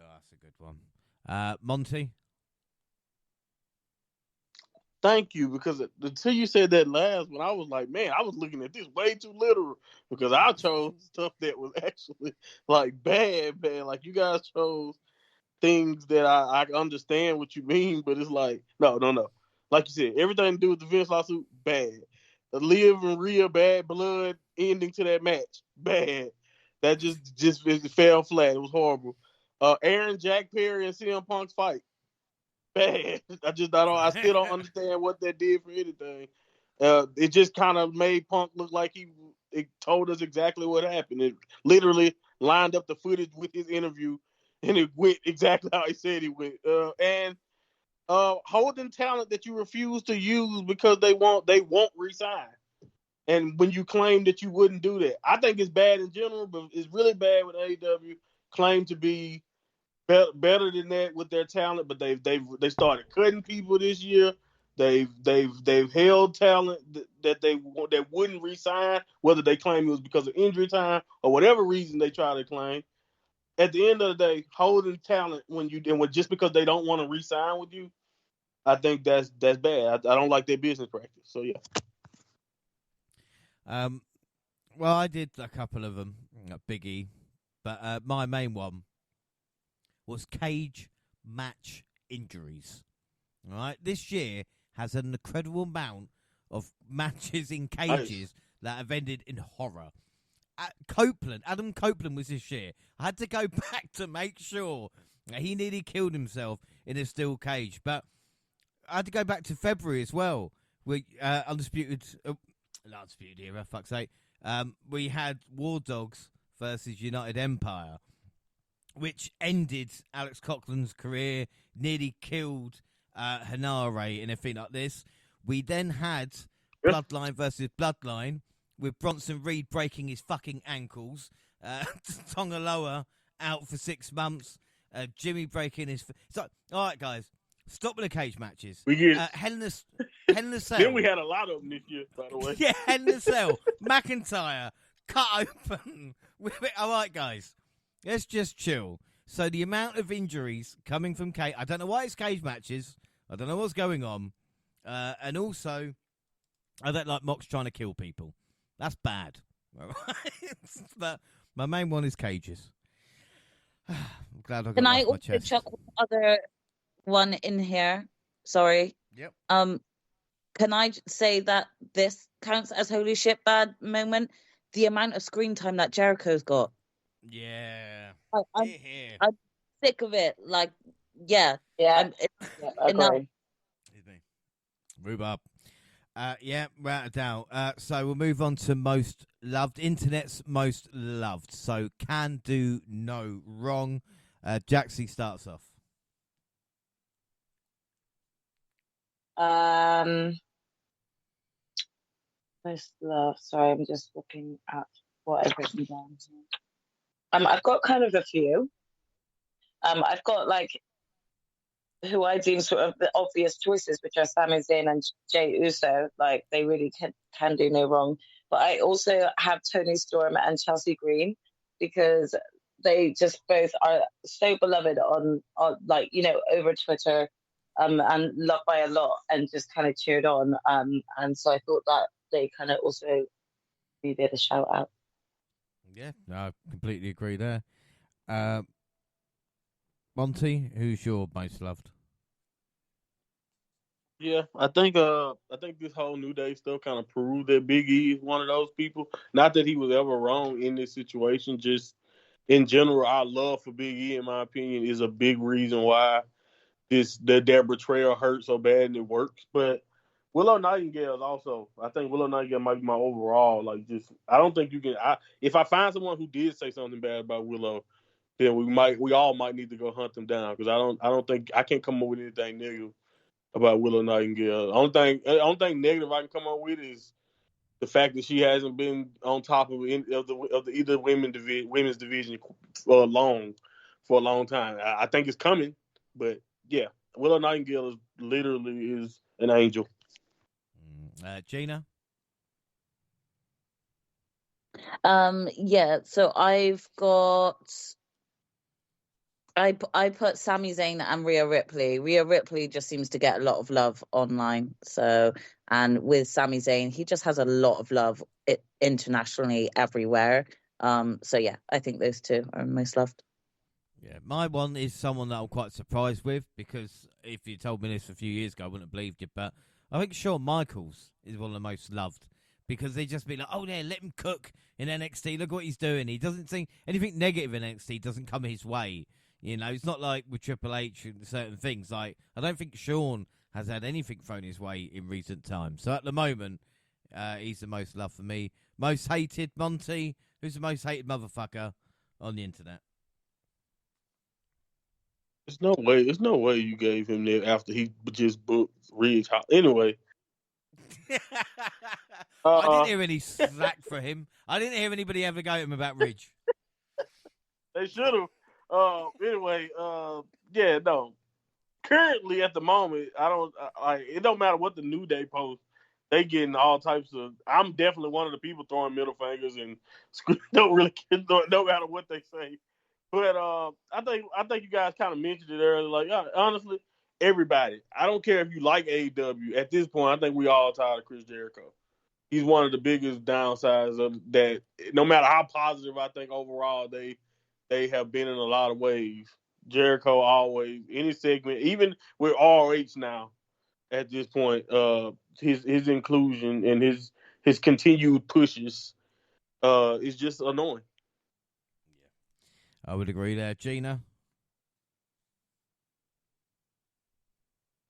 Oh, that's a good one. Monty? Thank you, because until you said that last one, I was like, man, I was looking at this way too literal because I chose stuff that was actually like bad. Like you guys chose things that I understand what you mean, but it's like, no. Like you said, everything to do with the Vince lawsuit, bad. The Liv and Rhea bad blood ending to that match, bad. That just it fell flat. It was horrible. Aaron, Jack Perry, and CM Punk's fight, bad. I still don't understand what that did for anything. It just kind of made Punk look like it told us exactly what happened. It literally lined up the footage with his interview, and it went exactly how he said it went. And holding talent that you refuse to use because they won't resign. And when you claim that you wouldn't do that, I think it's bad in general, but it's really bad with AEW. Claim to be better than that with their talent, but they started cutting people this year. They've held talent that wouldn't resign, whether they claim it was because of injury time or whatever reason they try to claim. At the end of the day, holding talent just because they don't want to resign with you, I think that's bad. I don't like their business practice. So yeah. Well, I did a couple of them, Biggie, but my main one was cage match injuries. All right, this year has an incredible amount of matches in cages that have ended in horror. Adam Copeland was this year. I had to go back to make sure that he nearly killed himself in a steel cage, but I had to go back to February as well. We Undisputed Era, fuck's sake. We had War Dogs versus United Empire, which ended Alex Coughlin's career, nearly killed Hanare and everything like this. We then had Yes. Bloodline versus Bloodline with Bronson Reed breaking his fucking ankles, Tongaloa out for 6 months, Jimmy breaking his. So, all right, guys, stop with the cage matches. We get Hell in a Cell. then we had a lot of them this year, by the way. Yeah, Hell in a Cell. McIntyre cut open. All right, guys, let's just chill. So the amount of injuries coming from cage, I don't know why it's cage matches. I don't know what's going on. And also, I don't like Mox trying to kill people. That's bad. But my main one is cages. I'm glad I got Can it I off my also chest. chuck one other one in here? Sorry. Yep. Can I say that this counts as holy shit bad moment? The amount of screen time that Jericho's got. Yeah. I'm Here. sick of it. Like, yeah. Yeah, Enough. agree. Excuse me. Rhubarb. Yeah, without a doubt. So we'll move on to most loved. Internet's most loved. So can do no wrong. Jaxie starts off. Most love. Sorry, I'm just looking at what I've written down here. I've got kind of a few. I've got like who I deem sort of the obvious choices, which are Sami Zayn and Jey Uso. Like they really can do no wrong. But I also have Tony Storm and Chelsea Green because they just both are so beloved on like, you know, over Twitter, and loved by a lot and just kind of cheered on. And so I thought that they kind of also needed a shout out. Yeah, no, I completely agree there. Monty, who's your most loved? Yeah, I think this whole New Day stuff kind of proved that Big E is one of those people. Not that he was ever wrong in this situation, just in general, our love for Big E, in my opinion, is a big reason why that betrayal hurt so bad and it works. But Willow Nightingale is also, I think Willow Nightingale might be my overall, like, just, I don't think you can, if I find someone who did say something bad about Willow, then we all might need to go hunt them down, because I don't think, I can't come up with anything negative about Willow Nightingale. The only thing negative I can come up with is the fact that she hasn't been on top of either women's division for a long time. I think it's coming, but yeah, Willow Nightingale is an angel. Gina? Yeah, so I've got I put Sami Zayn and Rhea Ripley. Rhea Ripley just seems to get a lot of love online. So, and with Sami Zayn, he just has a lot of love internationally everywhere. So yeah, I think those two are most loved. Yeah, my one is someone that I'm quite surprised with, because if you told me this a few years ago, I wouldn't have believed you. But I think Shawn Michaels is one of the most loved, because they just be like, oh, yeah, let him cook in NXT. Look what he's doing. He doesn't think anything negative in NXT doesn't come his way. You know, it's not like with Triple H and certain things. Like, I don't think Shawn has had anything thrown his way in recent times. So at the moment, he's the most loved for me. Most hated, Monty. Who's the most hated motherfucker on the internet? There's no way you gave him that after he just booked Ridge. Anyway. I didn't hear any slack for him. I didn't hear anybody ever go to him about Ridge. They should have. Anyway, yeah, no. Currently, at the moment, it don't matter what the New Day post. They getting all types of. I'm definitely one of the people throwing middle fingers and don't really care, no matter what they say. But I think you guys kind of mentioned it earlier. Like, honestly, everybody. I don't care if you like AEW. At this point, I think we all tired of Chris Jericho. He's one of the biggest downsides of that. No matter how positive I think overall they have been in a lot of ways. Jericho always, any segment, even with ROH now, at this point, his inclusion and his continued pushes is just annoying. I would agree there. Gina?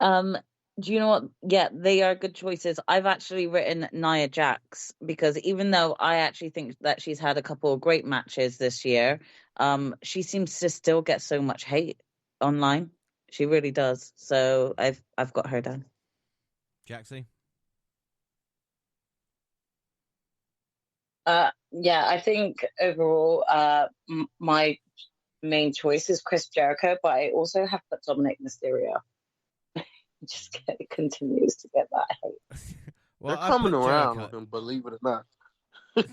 Do you know what? Yeah, they are good choices. I've actually written Nia Jax, because even though I actually think that she's had a couple of great matches this year, she seems to still get so much hate online. She really does. So I've got her down. Jaxie? Yeah, I think overall, my main choice is Chris Jericho, but I also have put Dominic Mysterio. It continues to get that hate. Well, They're I coming put around Jericho. on him, believe it or not. Well,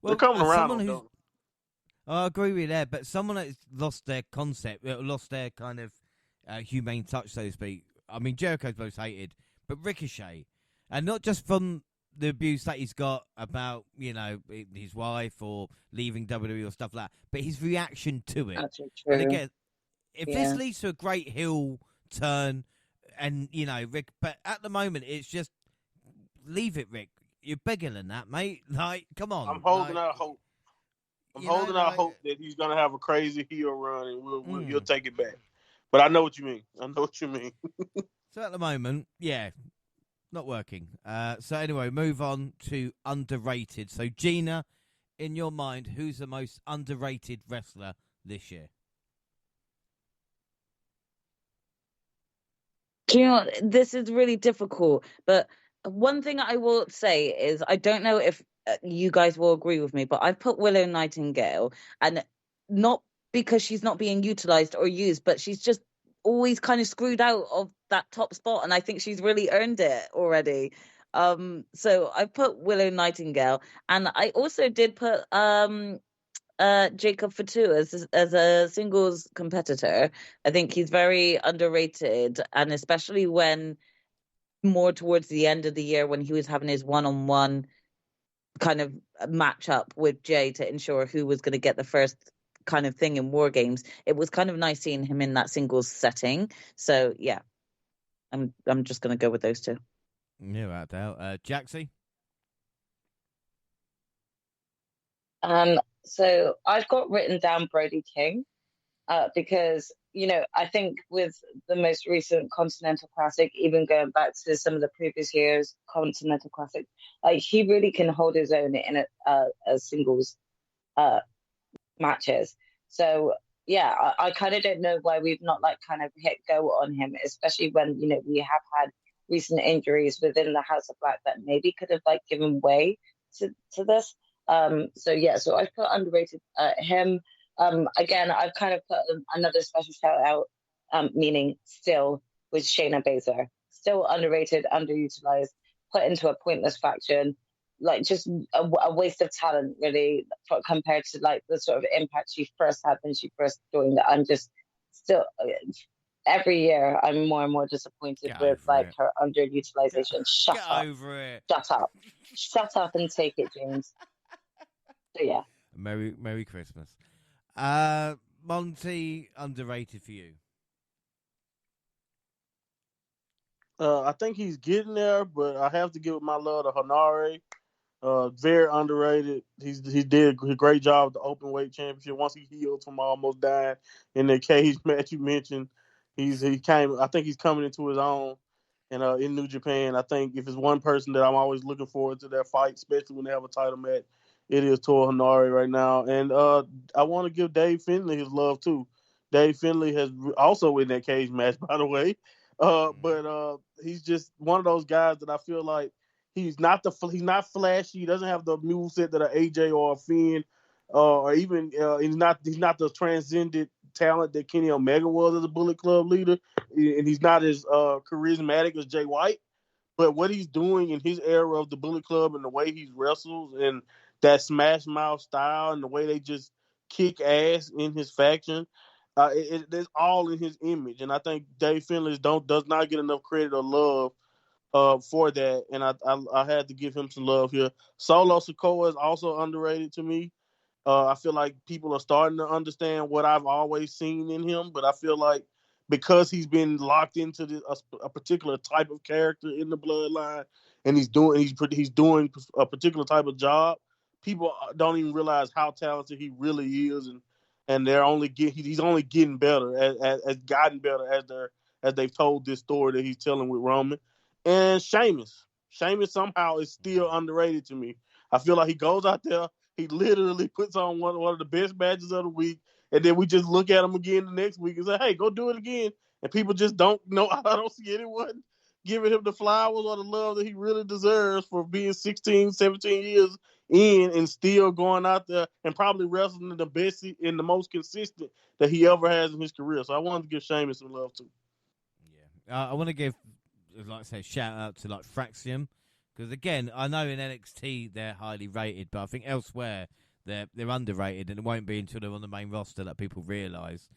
They're coming around someone on who's Dominic. I agree with you there, but someone that's lost their concept, lost their kind of humane touch, so to speak. I mean, Jericho's most hated, but Ricochet, and not just from the abuse that he's got about, his wife or leaving WWE or stuff like that, but his reaction to it. Actually true. And again, if Yeah. this leads to a great heel turn, and, Rick, but at the moment, it's just, leave it, Rick. You're bigger than that, mate. Like, come on. I'm holding out hope. I'm holding out hope that he's gonna have a crazy heel run and you'll take it back. But I know what you mean. So at the moment, yeah, not working. So anyway, move on to underrated. So Gina, in your mind, who's the most underrated wrestler this year? Do you know what? This is really difficult, but one thing I will say is I don't know if you guys will agree with me, but I've put Willow Nightingale, and not because she's not being utilized or used, but she's just always kind of screwed out of that top spot, and I think she's really earned it already. So I put Willow Nightingale, and I also did put Jacob Fatu as a singles competitor. I think he's very underrated, and especially when more towards the end of the year when he was having his one-on-one kind of match up with Jay to ensure who was going to get the first kind of thing in War Games. It was kind of nice seeing him in that singles setting. So yeah, I'm just going to go with those two. Yeah, without doubt. Jaxie? So I've got written down Brody King, because, I think with the most recent Continental Classic, even going back to some of the previous years' Continental Classic, he really can hold his own in a singles matches. So yeah, I kind of don't know why we've not kind of hit go on him, especially when we have had recent injuries within the House of Black that maybe could have given way to this. So I've put underrated him. Again, I've kind of put another special shout out, meaning still, with Shayna Baszler. Still underrated, underutilized, put into a pointless faction, just a waste of talent, really, compared to the sort of impact she first had when she first joined. I'm just still, every year, I'm more and more disappointed with her underutilization. Shut up. Over it. Shut up and take it, James. So yeah. Merry Christmas. Monty, underrated for you? I think he's getting there, but I have to give my love to Hanare. Very underrated. He did a great job at the open weight championship. Once he healed from almost dying in the cage match you mentioned, he came. I think he's coming into his own. And in New Japan, I think if it's one person that I'm always looking forward to their fight, especially when they have a title match, it is Toa Hanare right now. And I want to give Dave Finlay his love too. Dave Finlay has also in that cage match, by the way. But he's just one of those guys that I feel like he's not flashy. He doesn't have the moveset that an AJ or a Finn, or even he's not the transcendent talent that Kenny Omega was as a Bullet Club leader, and he's not as charismatic as Jay White. But what he's doing in his era of the Bullet Club and the way he wrestles and that smash mouth style and the way they just kick ass in his faction, it's all in his image. And I think Dave Finlay does not get enough credit or love for that, and I had to give him some love here. Solo Sikoa is also underrated to me. I feel like people are starting to understand what I've always seen in him, but I feel like because he's been locked into a particular type of character in the bloodline, and he's doing a particular type of job, people don't even realize how talented he really is, and he's only getting better as gotten better as they've told this story that he's telling with Roman. And Sheamus somehow is still underrated to me. I feel like he goes out there, he literally puts on one of the best matches of the week. and then we just look at him again the next week and say, "Hey, go do it again." And people just don't know. I don't see anyone giving him the flowers or the love that he really deserves for being 16, 17 years in and still going out there and probably wrestling the best and the most consistent that he ever has in his career. So I wanted to give Sheamus some love too. Yeah, I want to give, like I say, shout out to like Fraxium, because again, I know in NXT they're highly rated, but I think elsewhere they're underrated, and it won't be until they're on the main roster that people realise.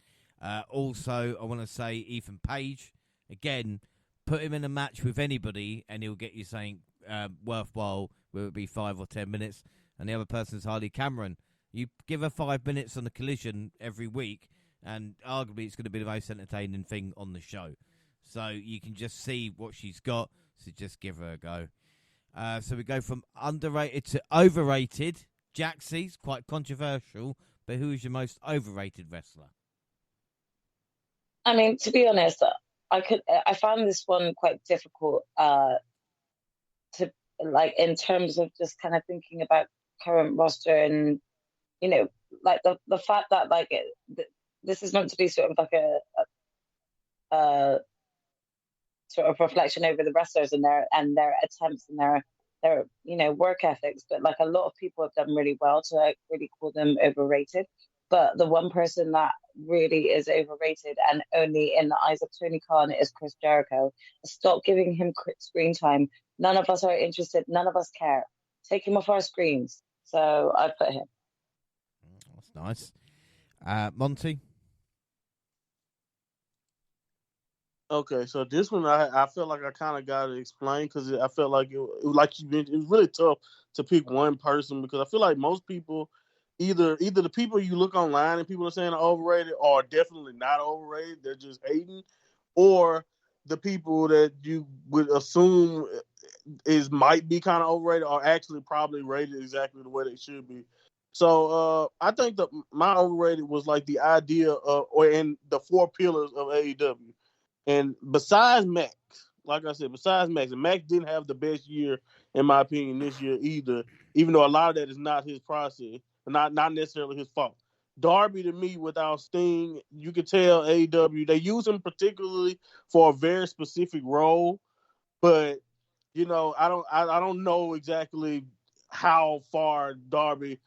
Also, I want to say Ethan Page, again, put him in a match with anybody and he'll get you something worthwhile, whether it be 5 or 10 minutes, and the other person's Harley Cameron. You give her 5 minutes on the Collision every week, and arguably it's going to be the most entertaining thing on the show. So you can just see what she's got, so just give her a go. So we go from underrated to overrated. Jaxie's quite controversial, but who is your most overrated wrestler? I mean, to be honest, I found this one quite difficult to like in terms of just kind of thinking about current roster and like the fact that like this is meant to be sort of like a sort of reflection over the wrestlers and their attempts and their work ethics, but like a lot of people have done really well to like really call them overrated. But the one person that really is overrated and only in the eyes of Tony Khan is Chris Jericho. Stop giving him screen time. None of us are interested. None of us care. Take him off our screens. So I put him. That's nice. Monty? Okay, so this one I feel like I kind of got to explain because I felt like like you mentioned, it was really tough to pick one person because I feel like most people, either the people you look online and people are saying are overrated are definitely not overrated, they're just hating, or the people that you would assume might be kind of overrated are actually probably rated exactly the way they should be. So I think that my overrated was like the idea of and the 4 pillars of AEW. And besides Max, like I said, besides Max, and Max didn't have the best year, in my opinion, this year either, even though a lot of that is not his process, not necessarily his fault. Darby, to me, without Sting, you could tell AEW, they use him particularly for a very specific role, but, I don't know exactly how far Darby,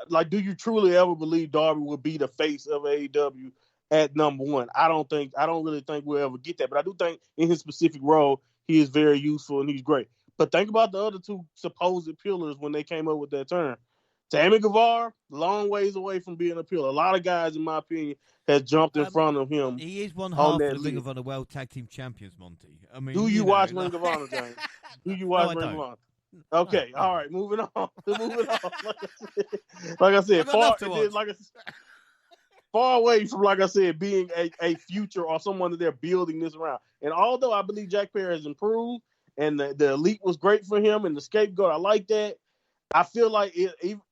like, do you truly ever believe Darby would be the face of AEW at number 1? I don't really think we'll ever get that, but I do think in his specific role, he is very useful and he's great. But think about the other 2 supposed pillars when they came up with that term. Sammy Guevara, long ways away from being a pillar. A lot of guys, in my opinion, has jumped in front of him. He is one half of the Ring of Honor World Tag Team Champions, Monty. I mean, do you watch Ring of Honor, James? Do you watch Ring of Honor? Okay, all right, moving on. Like I said, far away from, like I said, being a future or someone that they're building this around. And although I believe Jack Perry has improved and the Elite was great for him and the scapegoat, I like that. I feel like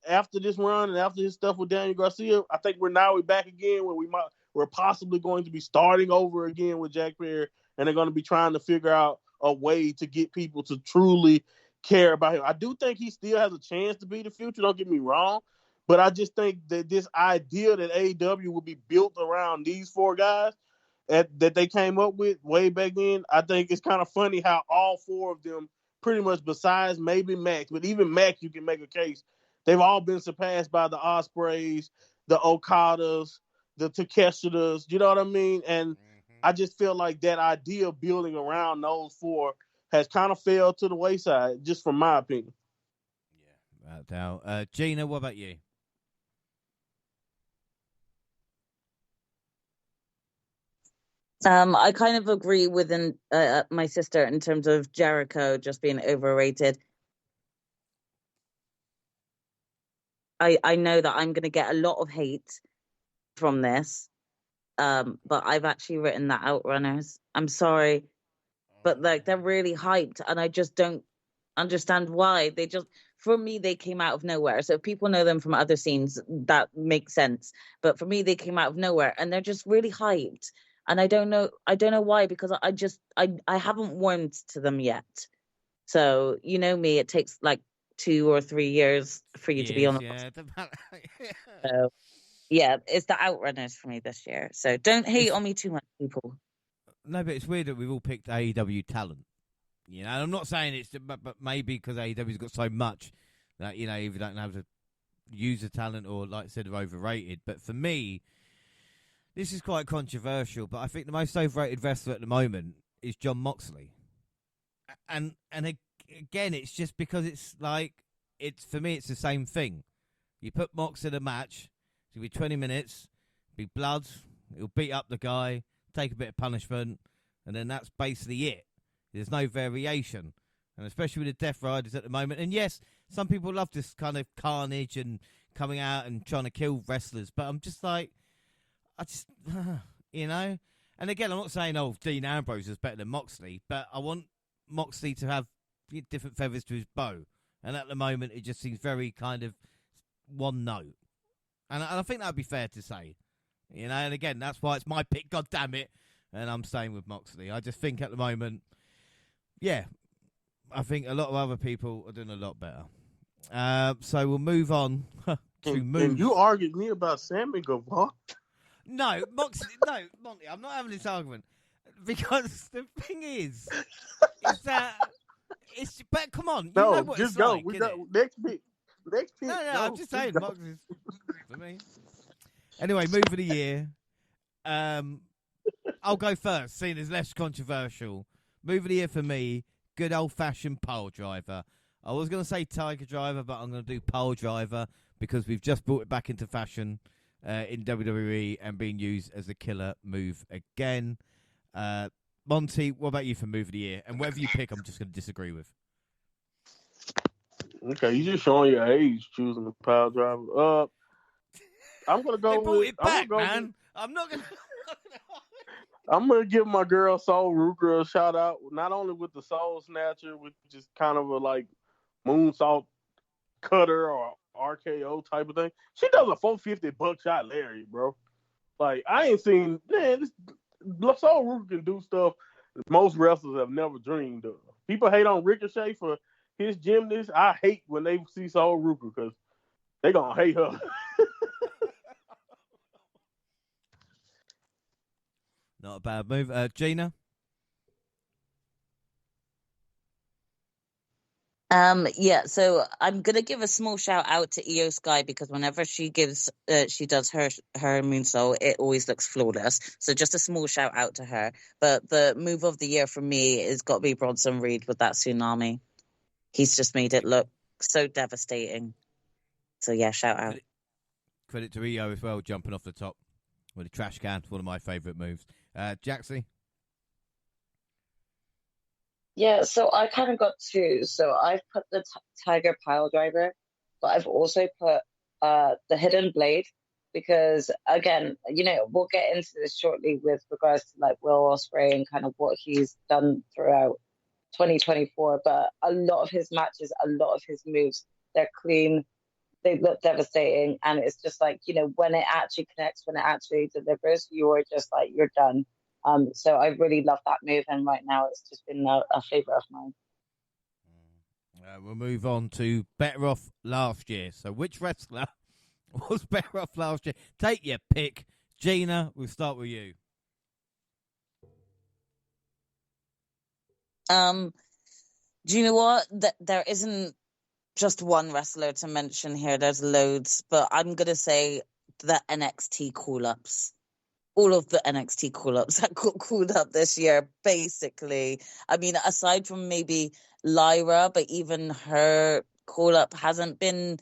after this run and after his stuff with Daniel Garcia, I think we're back again where we're possibly going to be starting over again with Jack Perry, and they're going to be trying to figure out a way to get people to truly care about him. I do think he still has a chance to be the future, don't get me wrong, but I just think that this idea that AEW will be built around these 4 guys that they came up with way back then, I think it's kind of funny how all 4 of them, pretty much besides maybe Max, but even Max, you can make a case, they've all been surpassed by the Ospreys, the Okadas, the Takeshitas, you know what I mean? And I just feel like that idea of building around those 4 has kind of fell to the wayside, just from my opinion. Yeah, without doubt. Gina, what about you? I kind of agree with my sister in terms of Jericho just being overrated. I know that I'm going to get a lot of hate from this, but I've actually written that Outrunners. I'm sorry, but like they're really hyped, and I just don't understand why. For me, they came out of nowhere. So if people know them from other scenes, that makes sense. But for me, they came out of nowhere, and they're just really hyped. And I don't know why, because I haven't warmed to them yet. So you know me, it takes like 2 or 3 years for you to be on. Yeah. So Yeah, it's the outrunners for me this year. So don't hate on me too much, people. No, but it's weird that we've all picked AEW talent. You know, and I'm not saying it's, but maybe because AEW's got so much that, you know, if you don't have to use the talent or, like I said, are overrated. But for me, this is quite controversial, but I think the most overrated wrestler at the moment is Jon Moxley. And again, it's just because it's like, for me, it's the same thing. You put Mox in a match, it's going to be 20 minutes, be blood, he'll beat up the guy, take a bit of punishment, and then that's basically it. There's no variation. And especially with the Death Riders at the moment. And yes, some people love this kind of carnage and coming out and trying to kill wrestlers, but I'm just like, you know? And again, I'm not saying, Dean Ambrose is better than Moxley, but I want Moxley to have different feathers to his bow. And at the moment, it just seems very kind of one note. And I think that would be fair to say. You know, and again, that's why it's my pick, God damn it. And I'm staying with Moxley. I just think at the moment, yeah, I think a lot of other people are doing a lot better. So we'll move on to moves. And you argued me about Sammy Guevara? No, Moxley, no, Monty, I'm not having this argument. Because the thing is that it's, but come on, you know what just it's go. like, We innit? got next pick. Next pick. No, go. I'm just saying, Moxley's for me. Anyway, move of the year. I'll go first, seeing as less controversial. Move of the year for me, good old-fashioned pole driver. I was going to say Tiger Driver, but I'm going to do pole driver because we've just brought it back into fashion in WWE and being used as a killer move again. Monty, what about you for move of the year? And whatever you pick, I'm just going to disagree with. Okay, you just showing your age choosing the pile driver. I'm gonna go They brought with. it back, man. I'm not gonna. I'm gonna give my girl Soul Ruger a shout out. Not only with the Soul Snatcher, which is kind of a like moonsault cutter or RKO type of thing. She does a 450 buckshot lariat, bro. Like I ain't seen. Man, Soul Ruger can do stuff that most wrestlers have never dreamed of. People hate on Ricochet for his gymnast. I hate when they see Soul Ruger because they gonna hate her. Not a bad move. Gina? Yeah, so I'm gonna give a small shout out to Io Sky because whenever she does her moonsault, it always looks flawless. So just a small shout out to her. But the move of the year for me is got to be Bronson Reed with that tsunami. He's just made it look so devastating. So yeah, shout out. Credit to Io as well, jumping off the top with a trash can. One of my favourite moves. Jaxie? Yeah, so I kind of got two. So I've put the Tiger Pile Driver, but I've also put the Hidden Blade because, again, you know, we'll get into this shortly with regards to like Will Ospreay and kind of what he's done throughout 2024. But a lot of his matches, a lot of his moves, they're clean, they look devastating, and it's just like, you know, when it actually connects, when it actually delivers, you're just like, you're done. So I really love that move, and right now it's just been a favourite of mine. We'll move on to better off last year. So which wrestler was better off last year? Take your pick. Gina, we'll start with you. Do you know what? There isn't just one wrestler to mention here. There's loads, but I'm going to say the NXT call-ups. All of the NXT call-ups that got called up this year, basically. I mean, aside from maybe Lyra, but even her call-up hasn't been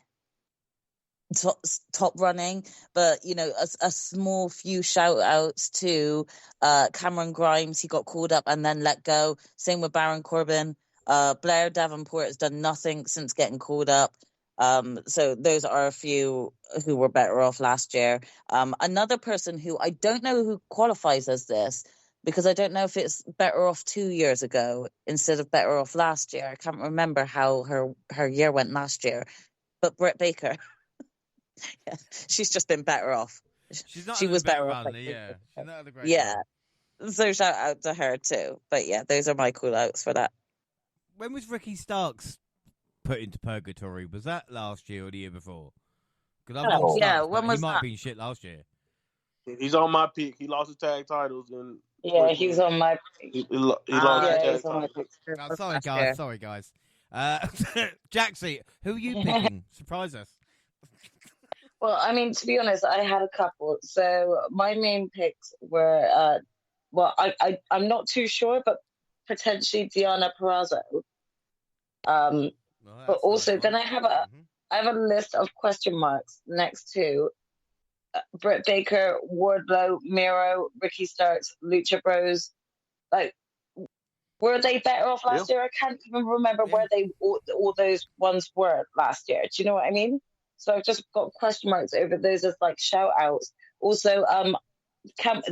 top running. But, you know, a small few shout-outs to Cameron Grimes. He got called up and then let go. Same with Baron Corbin. Blair Davenport has done nothing since getting called up. So those are a few who were better off last year. Another person who I don't know who qualifies as this, because I don't know if it's better off 2 years ago instead of better off last year. I can't remember how her year went last year. But Britt Baker, yeah, she's just been better off. She was better off. Yeah, she's not had a great run. So shout out to her too. But yeah, those are my call outs for that. When was Ricky Starks put into purgatory? Was that last year or the year before? Because I've long Yeah, starts, when but he was might that? have been shit last year. He's on my pick. He lost his tag titles and Yeah, he's on my. he lost his Yeah, tag he's on my titles. pick. Oh, Was sorry, last guys. year. Sorry, guys. Jaxie, who are you picking? Surprise us. Well, I mean, to be honest, I had a couple. So my main picks were, well, I'm not too sure, but potentially Diana Perazzo. Um, Well, but that's a nice also one. then I have a list of question marks next to Britt Baker, Wardlow, Miro, Ricky Starks, Lucha Bros. Like, were they better off last year? I can't even remember where they all those ones were last year. Do you know what I mean? So I've just got question marks over those as like shout outs. Also,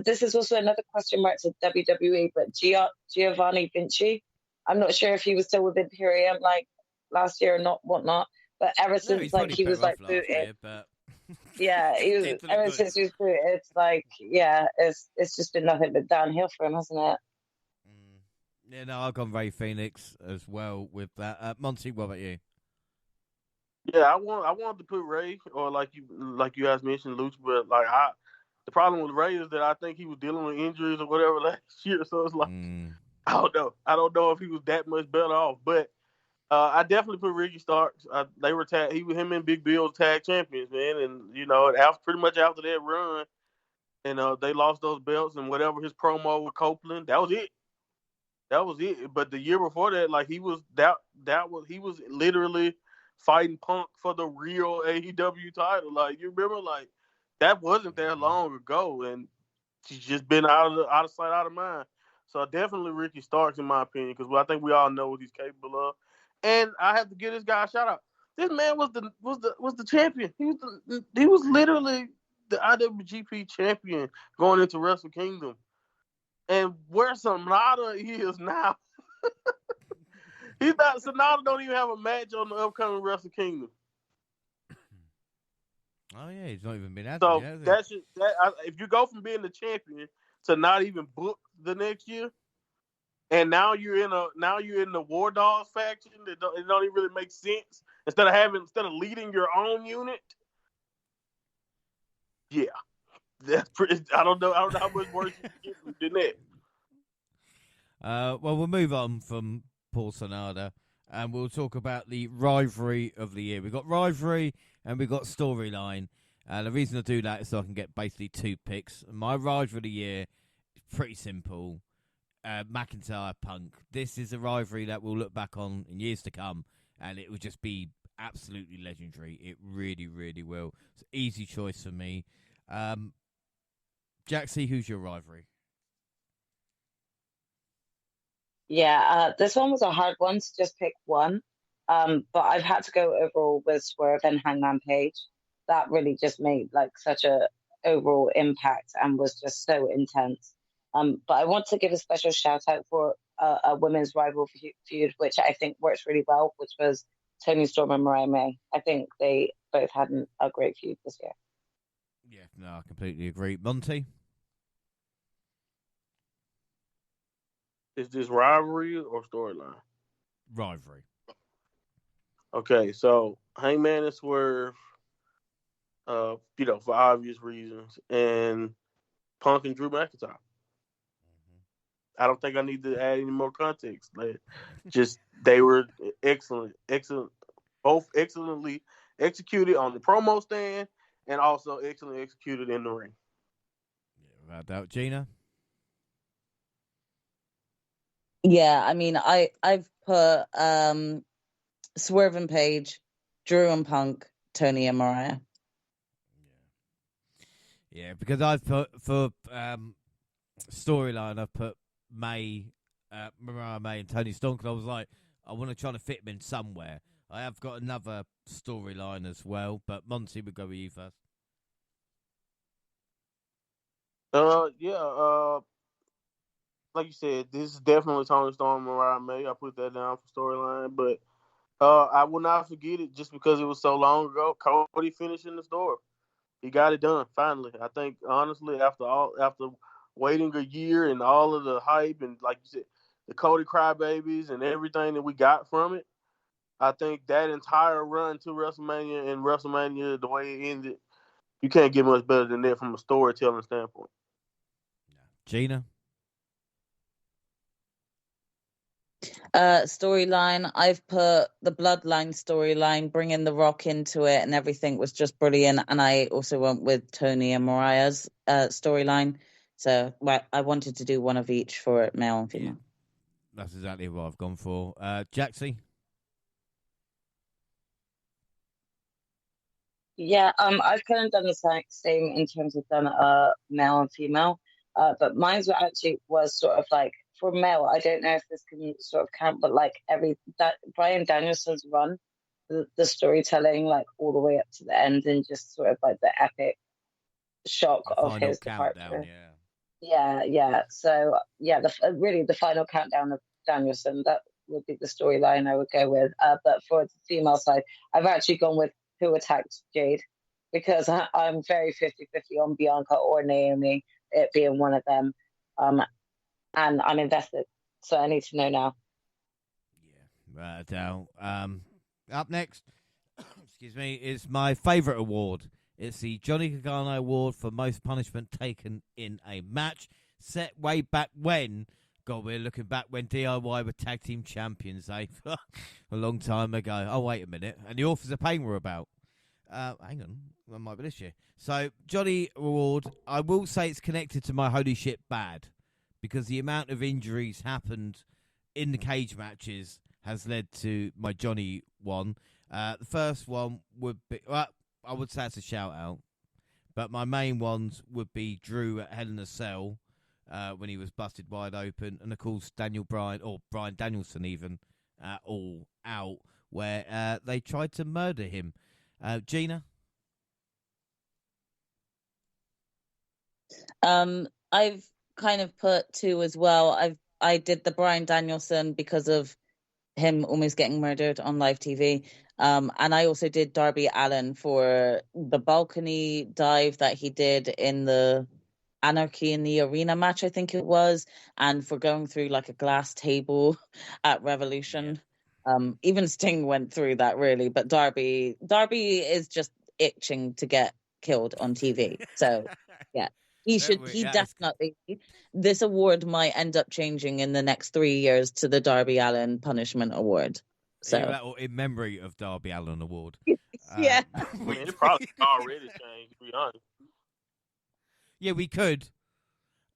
this is also another question mark to WWE, but Giovanni Vinci. I'm not sure if he was still with Imperium like last year or not, whatnot. But ever No, since he's like probably he was better like off last booted, year, but yeah, he was Definitely ever good. since he was booted. It's like it's just been nothing but downhill for him, hasn't it? Yeah, no, I've gone Ray Phoenix as well with that. Monty, what about you? Yeah, I wanted to put Ray or like you guys mentioned Luch, but the problem with Ray is that I think he was dealing with injuries or whatever last year, so it's like I don't know. I don't know if he was that much better off, but I definitely put Ricky Starks. They were him and Big Bill tag champions, man, and pretty much after that run, and they lost those belts and whatever his promo with Copeland, that was it. That was it. But the year before that, like he was literally fighting Punk for the real AEW title. Like you remember, like that wasn't that long ago, and she's just been out of sight, out of mind. So definitely Ricky Starks, in my opinion, because I think we all know what he's capable of. And I have to give this guy a shout out. This man was the champion. He was literally the IWGP champion going into Wrestle Kingdom. And where Sonata is now, Sonata don't even have a match on the upcoming Wrestle Kingdom. Oh yeah, he's not even been out So yet, if you go from being the champion to not even book the next year, and now you're in the War Dogs faction, it don't even really make sense. Instead of leading your own unit, yeah, that's pretty. I don't know how much worse you can get than that. Well, we'll move on from Paul Sonata, and we'll talk about the rivalry of the year. We've got rivalry and we've got storyline. And the reason I do that is so I can get basically two picks. My rivalry of the year is pretty simple. McIntyre Punk. This is a rivalry that we'll look back on in years to come, and it will just be absolutely legendary. It really, really will. It's an easy choice for me. Jaxie, who's your rivalry? Yeah, this one was a hard one to just pick one. But I've had to go overall with Swerve and Hangman Page. That really just made like such a overall impact and was just so intense. But I want to give a special shout out for a women's rival feud, which I think works really well, which was Toni Storm and Mariah May. I think they both had a great feud this year. Yeah, no, I completely agree. Monty? Is this rivalry or storyline? Rivalry. Okay, so Hangman and Swerve, for obvious reasons, and Punk and Drew McIntyre. I don't think I need to add any more context. They were excellent, both excellently executed on the promo stand and also excellently executed in the ring. Yeah, without doubt. Gina? Yeah, I mean, I've put Swerve and Page, Drew and Punk, Tony and Mariah. Yeah, because I've put for storyline, I've put Mariah May and Tony Storm, because I was like, I want to try to fit them in somewhere. I have got another storyline as well, but Monty, we'll go with you first. Like you said, this is definitely Tony Storm and Mariah May. I put that down for storyline, but I will not forget it just because it was so long ago. Cody finishing the story. He got it done finally. I think honestly, after waiting a year and all of the hype and like you said, the Cody crybabies and everything that we got from it, I think that entire run to WrestleMania and WrestleMania, the way it ended, you can't get much better than that from a storytelling standpoint. Gina? Storyline, I've put the Bloodline storyline, bringing The Rock into it, and everything was just brilliant. And I also went with Tony and Mariah's storyline. So I wanted to do one of each for male and female. Yeah, that's exactly what I've gone for. Jaxie? Yeah, I've kind of done the same in terms of done male and female, but mine's was sort of like for male. I don't know if this can sort of count, but like that Brian Danielson's run, the storytelling like all the way up to the end, and just sort of like the epic shock The of final his countdown, departure. yeah. Yeah. So yeah, really the final countdown of Danielson, that would be the storyline I would go with. But for the female side, I've actually gone with Who Attacked Jade, because I'm very 50-50 on Bianca or Naomi, it being one of them. And I'm invested, so I need to know now. Yeah, right, Adele. Up next, excuse me, is my favourite award. It's the Johnny Gargano Award for most punishment taken in a match, set way back when. God, we're looking back when DIY were tag team champions, eh? A long time ago. Oh, wait a minute. And the Authors of Pain were about. Hang on. That might be this year. So, Johnny Award, I will say it's connected to my holy shit bad, because the amount of injuries happened in the cage matches has led to my Johnny one. The first one would be, well, I would say it's a shout out, but my main ones would be Drew at Hell in a Cell when he was busted wide open, and of course Brian Danielson even all out, where they tried to murder him. Gina? I've kind of put two as well. I did the Brian Danielson because of him almost getting murdered on live TV. And I also did Darby Allin for the balcony dive that he did in the Anarchy in the Arena match, I think it was, and for going through like a glass table at Revolution. Yeah. Even Sting went through that, really, but Darby is just itching to get killed on TV. So yeah. He definitely, this award might end up changing in the next 3 years to the Darby Allin Punishment Award. So in memory of Darby Allin Award. Yeah. It probably already changed, to be honest. Yeah, we could.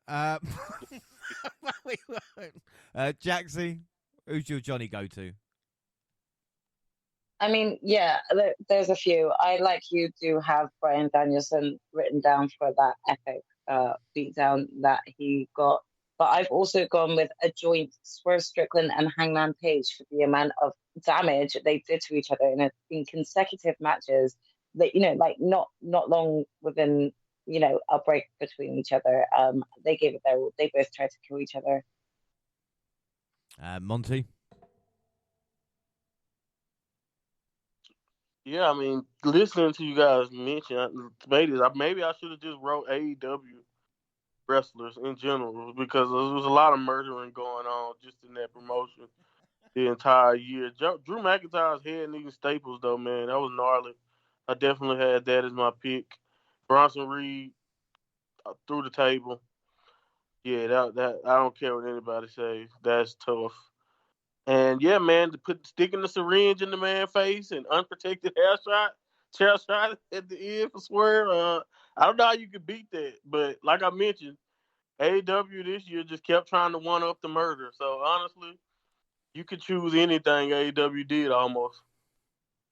We won't. Jaxie, who's your Johnny go-to? I mean, yeah, there's a few. I, like you, do have Brian Danielson written down for that epic beatdown that he got. But I've also gone with a joint Swerve Strickland and Hangman Page for the amount of damage they did to each other in consecutive matches that, like not long within, a break between each other. They gave it they both tried to kill each other. Monty? Yeah, I mean, listening to you guys mention, maybe I should have just wrote AEW wrestlers in general, because there was a lot of murdering going on just in that promotion the entire year. Drew McIntyre's head needing staples, though, man. That was gnarly. I definitely had that as my pick. Bronson Reed through the table. Yeah, that I don't care what anybody says. That's tough. And yeah, man, to sticking the syringe in the man's face and unprotected chair shot at the end for Swerve. I don't know how you could beat that, but like I mentioned, AEW this year just kept trying to one up the murder. So honestly, you could choose anything AEW did almost.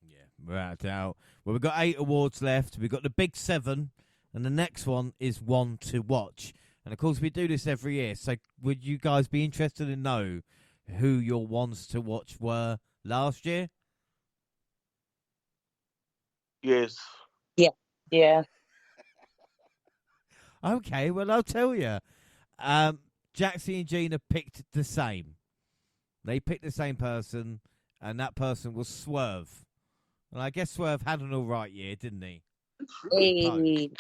Yeah, right out. Well, we've got 8 awards left. We've got the big 7, and the next one is one to watch. And of course, we do this every year. So would you guys be interested in know who your ones to watch were last year? Yes. Yeah. Okay, well, I'll tell you. Jaxie and Gina picked the same. They picked the same person, and that person was Swerve. And I guess Swerve had an all right year, didn't he? Hey.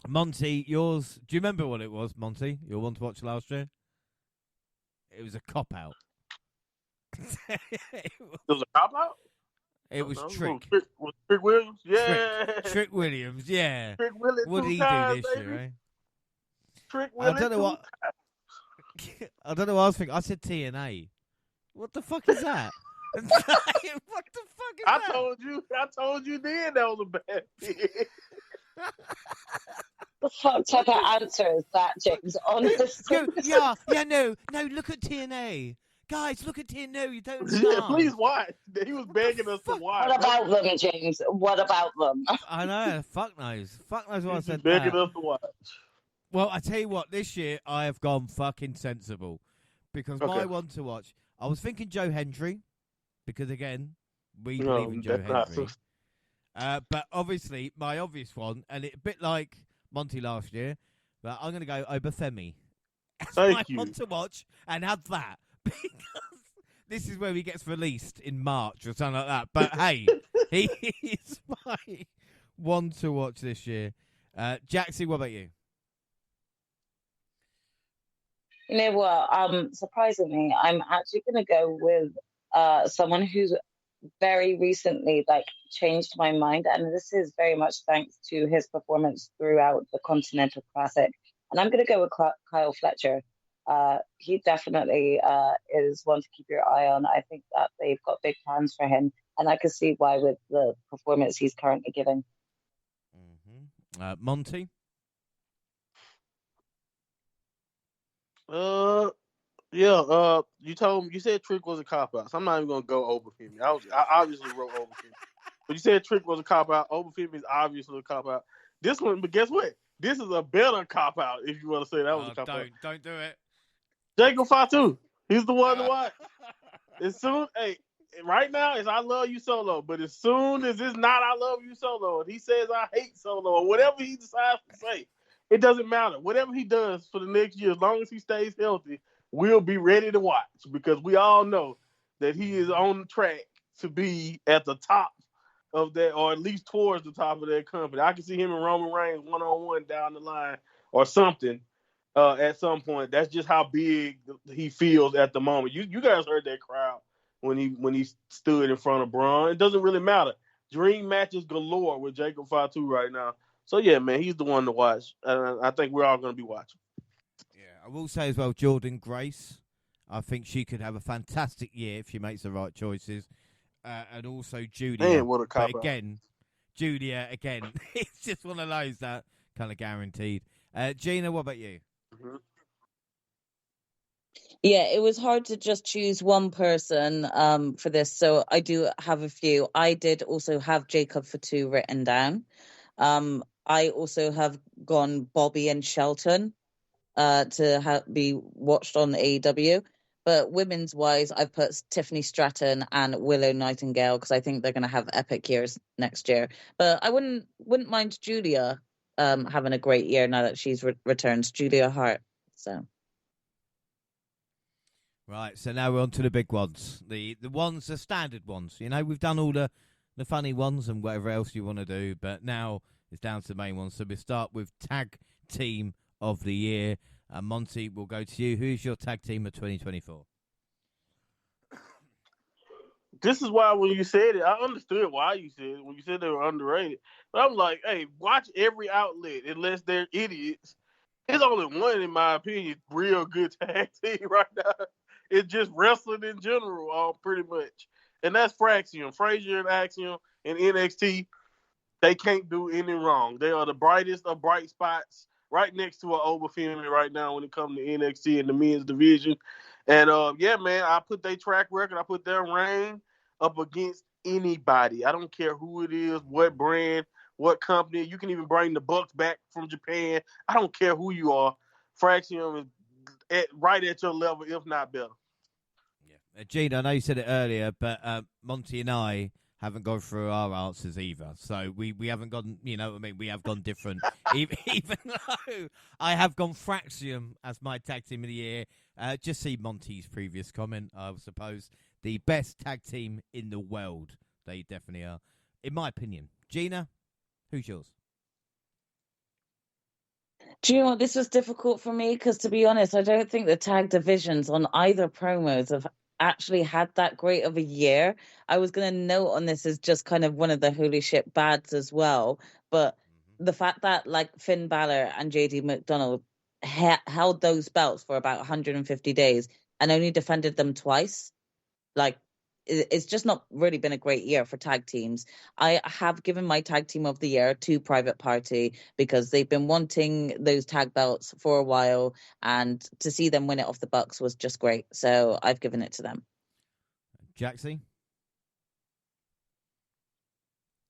Monty, yours. Do you remember what it was, Monty? Your one to watch last year? It was a cop-out. it was a cop out. was No, Trick. Was Trick Williams? Yeah. Trick Williams, yeah. Trick Williams. What did he do this year, eh? Trick I Williams. don't know what. I don't know what I was thinking. I said TNA. What the fuck is that? What the fuck is that? I told you then that was a bad pick. The fuck type of answer is that, James? Honestly. Yeah, no. Look at TNA, guys. Look at TNA. You don't understand. Yeah, please watch. He was begging us to watch. What about them, James? What about them? I know. Fuck knows what I said. Begging us to watch. Well, I tell you what. This year I have gone fucking sensible because my one to watch. I was thinking Joe Hendry because again we believe in Joe Hendry. But obviously, my obvious one, and it a bit like Monty last year, but I'm going to go Obafemi. Thank you. One to watch and have that because this is where he gets released in March or something like that. But hey, he is my one to watch this year. Jaxie, what about you? You know what? Surprisingly, I'm actually going to go with someone who's very recently changed my mind, and this is very much thanks to his performance throughout the Continental Classic. And I'm going to go with Kyle Fletcher. He definitely is one to keep your eye on. I think that they've got big plans for him, and I can see why with the performance he's currently giving. Mm-hmm. Monty? You said Trick was a cop out, so I'm not even gonna go Obafemi. I obviously wrote Obafemi, but you said Trick was a cop out. Obafemi is obviously a cop out. This one, but guess what? This is a better cop out. If you want to say that was a cop out, don't do it. Jacob Fatu, he's the one to watch. Right now it's I love you solo, but as soon as it's not I love you solo, and he says I hate solo, or whatever he decides to say, it doesn't matter. Whatever he does for the next year, as long as he stays healthy, we'll be ready to watch because we all know that he is on the track to be at the top of that, or at least towards the top of that company. I can see him and Roman Reigns one-on-one down the line or something at some point. That's just how big he feels at the moment. You guys heard that crowd when he stood in front of Braun. It doesn't really matter. Dream matches galore with Jacob Fatu right now. So, yeah, man, he's the one to watch. I think we're all going to be watching. I will say as well, Jordan Grace. I think she could have a fantastic year if she makes the right choices. And also Julia. Man, what a cop but again, Julia, it's just one of those that kind of guaranteed. Gina, what about you? Mm-hmm. Yeah, it was hard to just choose one person for this, so I do have a few. I did also have Jacob Fatu written down. I also have gone Bobby and Shelton to be watched on AEW. But women's wise, I've put Tiffany Stratton and Willow Nightingale because I think they're going to have epic years next year. But I wouldn't mind Julia having a great year now that she's returned, Julia Hart. So. Right, so now we're on to the big ones. The standard ones. You know, we've done all the funny ones and whatever else you want to do, but now it's down to the main ones. So we start with Tag Team of the Year. Monty, we'll go to you. Who's your tag team of 2024? This is why when you said it, I understood why you said it. When you said they were underrated. But I'm like, hey, watch every outlet unless they're idiots. There's only one, in my opinion, real good tag team right now. It's just wrestling in general, pretty much. And that's Fraxium. Frazier and Axiom and NXT, they can't do any wrong. They are the brightest of bright spots, right next to an Obafemi right now when it comes to NXT and the men's division. And, yeah, man, I put their track record, I put their reign up against anybody. I don't care who it is, what brand, what company. You can even bring the Bucks back from Japan. I don't care who you are. Fraxium is right at your level, if not better. Yeah, Gina, I know you said it earlier, but Monty and I haven't gone through our answers either. So we haven't gone, you know what I mean? We have gone different. even though I have gone Fraxium as my tag team of the year. Just see Monty's previous comment, I suppose. The best tag team in the world. They definitely are, in my opinion. Gina, who's yours? Do you know what? This was difficult for me because, to be honest, I don't think the tag divisions on either promos have actually had that great of a year. I was going to note on this as just kind of one of the holy shit bads as well, but the fact that like Finn Balor and JD McDonald held those belts for about 150 days and only defended them twice, like it's just not really been a great year for tag teams. I have given my tag team of the year to Private Party because they've been wanting those tag belts for a while, and to see them win it off the Bucks was just great. So I've given it to them. Jaxie?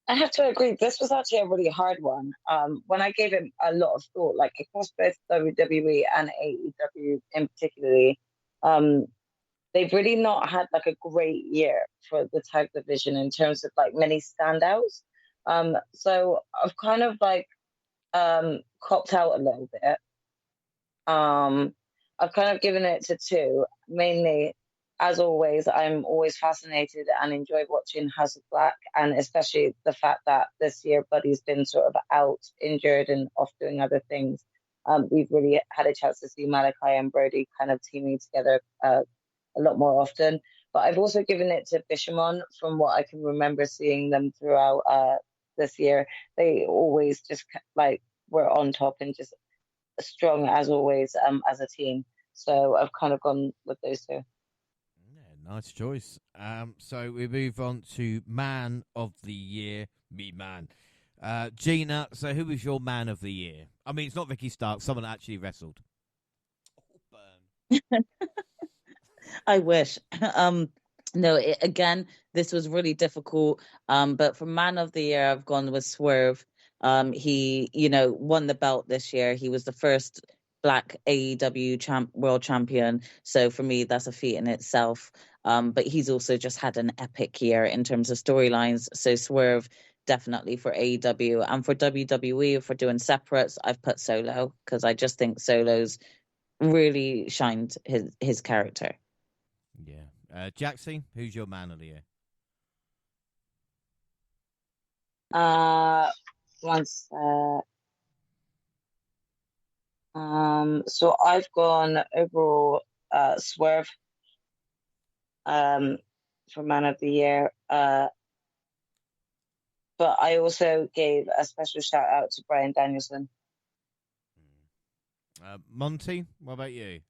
I have to agree. This was actually a really hard one. When I gave it a lot of thought, like across both WWE and AEW in particularly, they've really not had like a great year for the tag division in terms of like many standouts. So I've kind of like copped out a little bit. I've kind of given it to two, mainly. As always, I'm always fascinated and enjoy watching House of Black, and especially the fact that this year Buddy's been sort of out, injured, and off doing other things. We've really had a chance to see Malachi and Brody kind of teaming together a lot more often. But I've also given it to Bishamon from what I can remember seeing them throughout this year. They always just like were on top and just strong as always as a team. So I've kind of gone with those two. Nice choice. So we move on to Man of the Year. Me man. Gina, so who was your Man of the Year? I mean, it's not Ricky Starks. Someone actually wrestled. Oh, burn. I wish. No, again, this was really difficult. But for Man of the Year, I've gone with Swerve. He, won the belt this year. He was the first Black AEW world champion. So for me, that's a feat in itself. But he's also just had an epic year in terms of storylines. So Swerve, definitely for AEW. And for WWE, if we're doing separates, I've put Solo because I just think Solo's really shined his character. Yeah. Jaxie, who's your Man of the Year? One sec. So I've gone overall Swerve for Man of the Year. But I also gave a special shout out to Bryan Danielson. Monty, what about you?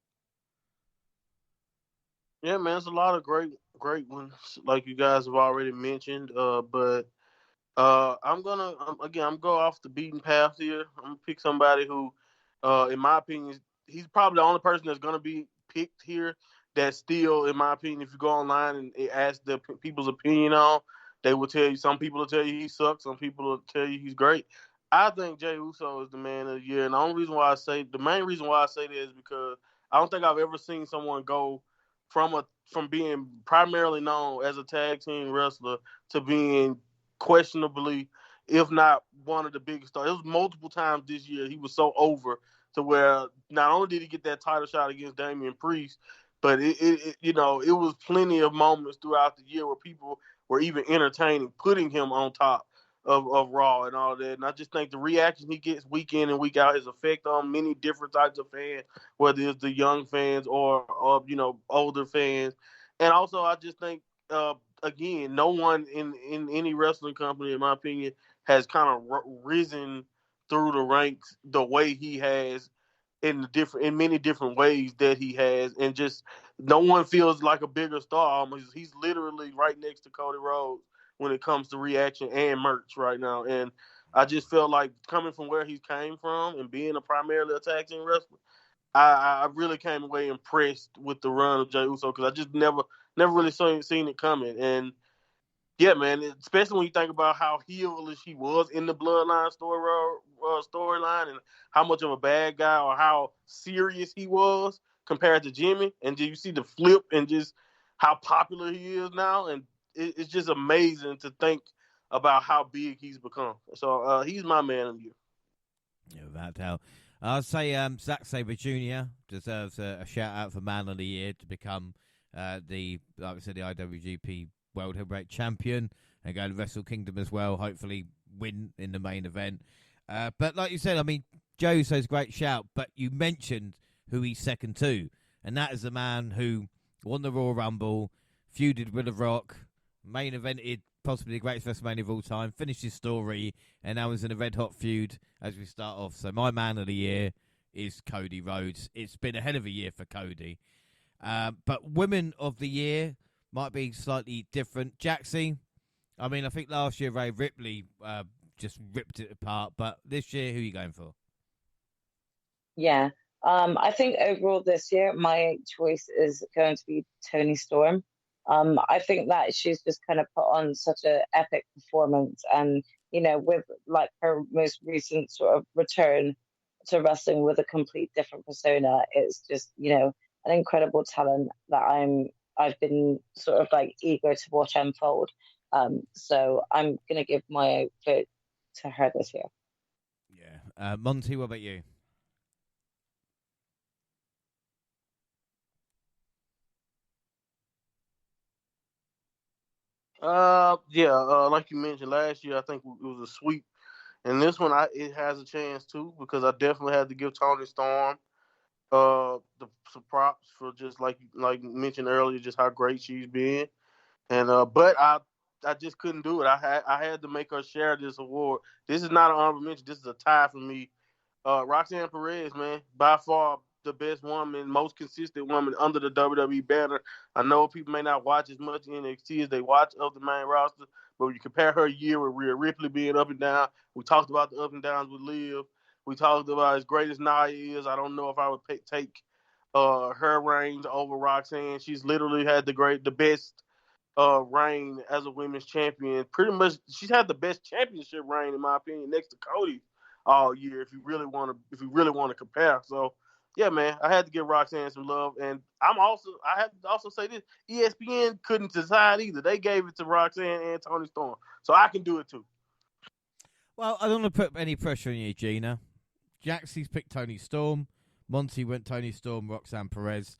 Yeah, man, it's a lot of great ones, like you guys have already mentioned. But I'm gonna I'm go off the beaten path here. I'm gonna pick somebody who, in my opinion, he's probably the only person that's gonna be picked here. That still, in my opinion, if you go online and ask the people's opinion on, they will tell you. Some people will tell you he sucks. Some people will tell you he's great. I think Jey Uso is the Man of the Year, and the main reason why I say that is because I don't think I've ever seen someone go from being primarily known as a tag team wrestler to being questionably, if not one of the biggest stars. It was multiple times this year he was so over to where not only did he get that title shot against Damian Priest, but it was plenty of moments throughout the year where people were even entertaining putting him on top of Raw and all that. And I just think the reaction he gets week in and week out, his effect on many different types of fans, whether it's the young fans or older fans. And also I just think again, no one in any wrestling company, in my opinion, has kind of risen through the ranks the way he has in many different ways that he has, and just no one feels like a bigger star. He's literally right next to Cody Rhodes when it comes to reaction and merch right now. And I just feel like coming from where he came from and being primarily a tag team wrestler, I really came away impressed with the run of Jey Uso because I just never really seen it coming. And yeah, man, especially when you think about how heelish he was in the Bloodline storyline and how much of a bad guy or how serious he was compared to Jimmy. And do you see the flip and just how popular he is now? And it's just amazing to think about how big he's become. So he's my Man of the Year. Yeah, without doubt. I'll say Zack Sabre Jr. deserves a shout out for Man of the Year to become the IWGP World Heavyweight Champion and go to Wrestle Kingdom as well. Hopefully win in the main event. But like you said, I mean, Joe says great shout, but you mentioned who he's second to, and that is the man who won the Royal Rumble, feuded with The Rock, main evented possibly the greatest WrestleMania of all time, finished his story, and now is in a red-hot feud as we start off. So my man of the year is Cody Rhodes. It's been a hell of a year for Cody. But women of the year might be slightly different. Jaxie, I mean, I think last year Rhea Ripley just ripped it apart, but this year, who are you going for? Yeah. I think overall this year, my choice is going to be Toni Storm. I think that she's just kind of put on such an epic performance, and with like her most recent sort of return to wrestling with a complete different persona, it's just an incredible talent that I've been sort of like eager to watch unfold. So I'm gonna give my vote to her this year. Yeah, Monty, what about you? Like you mentioned last year, I think it was a sweep, and this one it has a chance too because I definitely had to give Toni Storm some props for just like mentioned earlier, just how great she's been, and but I just couldn't do it. I had to make her share this award. This is not an honorable mention. This is a tie for me. Roxanne Perez, man, by far the best woman, most consistent woman under the WWE banner. I know people may not watch as much NXT as they watch of the main roster, but when you compare her year with Rhea Ripley being up and down, we talked about the up and downs with Liv. We talked about as great as Nia is. I don't know if I would take her reigns over Roxanne. She's literally had the best reign as a women's champion. Pretty much, she's had the best championship reign in my opinion, next to Cody all year. If you really want to compare, so yeah, man, I had to give Roxanne some love, and I had to also say this: ESPN couldn't decide either. They gave it to Roxanne and Toni Storm, so I can do it too. Well, I don't want to put any pressure on you, Gina. Jaxie's picked Toni Storm. Monty went Toni Storm, Roxanne Perez.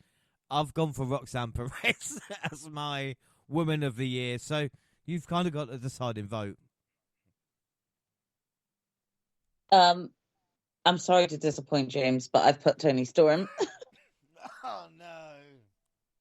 I've gone for Roxanne Perez as my woman of the year. So you've kind of got the deciding vote. I'm sorry to disappoint James, but I've put Toni Storm. Oh no.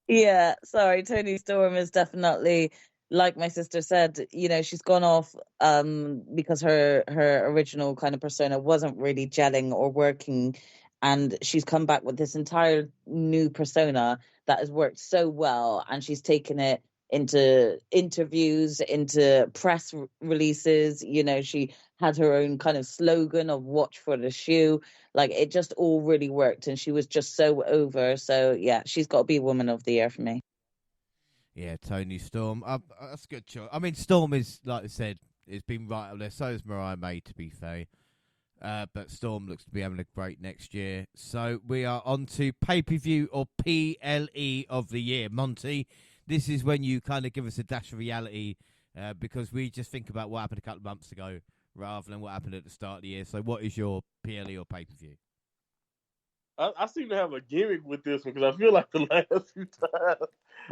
Yeah, sorry. Toni Storm is definitely, like my sister said, she's gone off because her original kind of persona wasn't really gelling or working, and she's come back with this entire new persona that has worked so well, and she's taken it into interviews, into press releases. She had her own kind of slogan of "Watch for the shoe." Like, it just all really worked, and she was just so over. So yeah, she's got to be Woman of the Year for me. Yeah, Toni Storm. That's a good choice. I mean, Storm is, like I said, it's been right up there. So is Mariah May, to be fair. But Storm looks to be having a great next year. So we are on to pay-per-view or PLE of the year. Monty, this is when you kind of give us a dash of reality because we just think about what happened a couple of months ago rather than what happened at the start of the year. So what is your PLE or pay-per-view? I seem to have a gimmick with this one because I feel like the last few times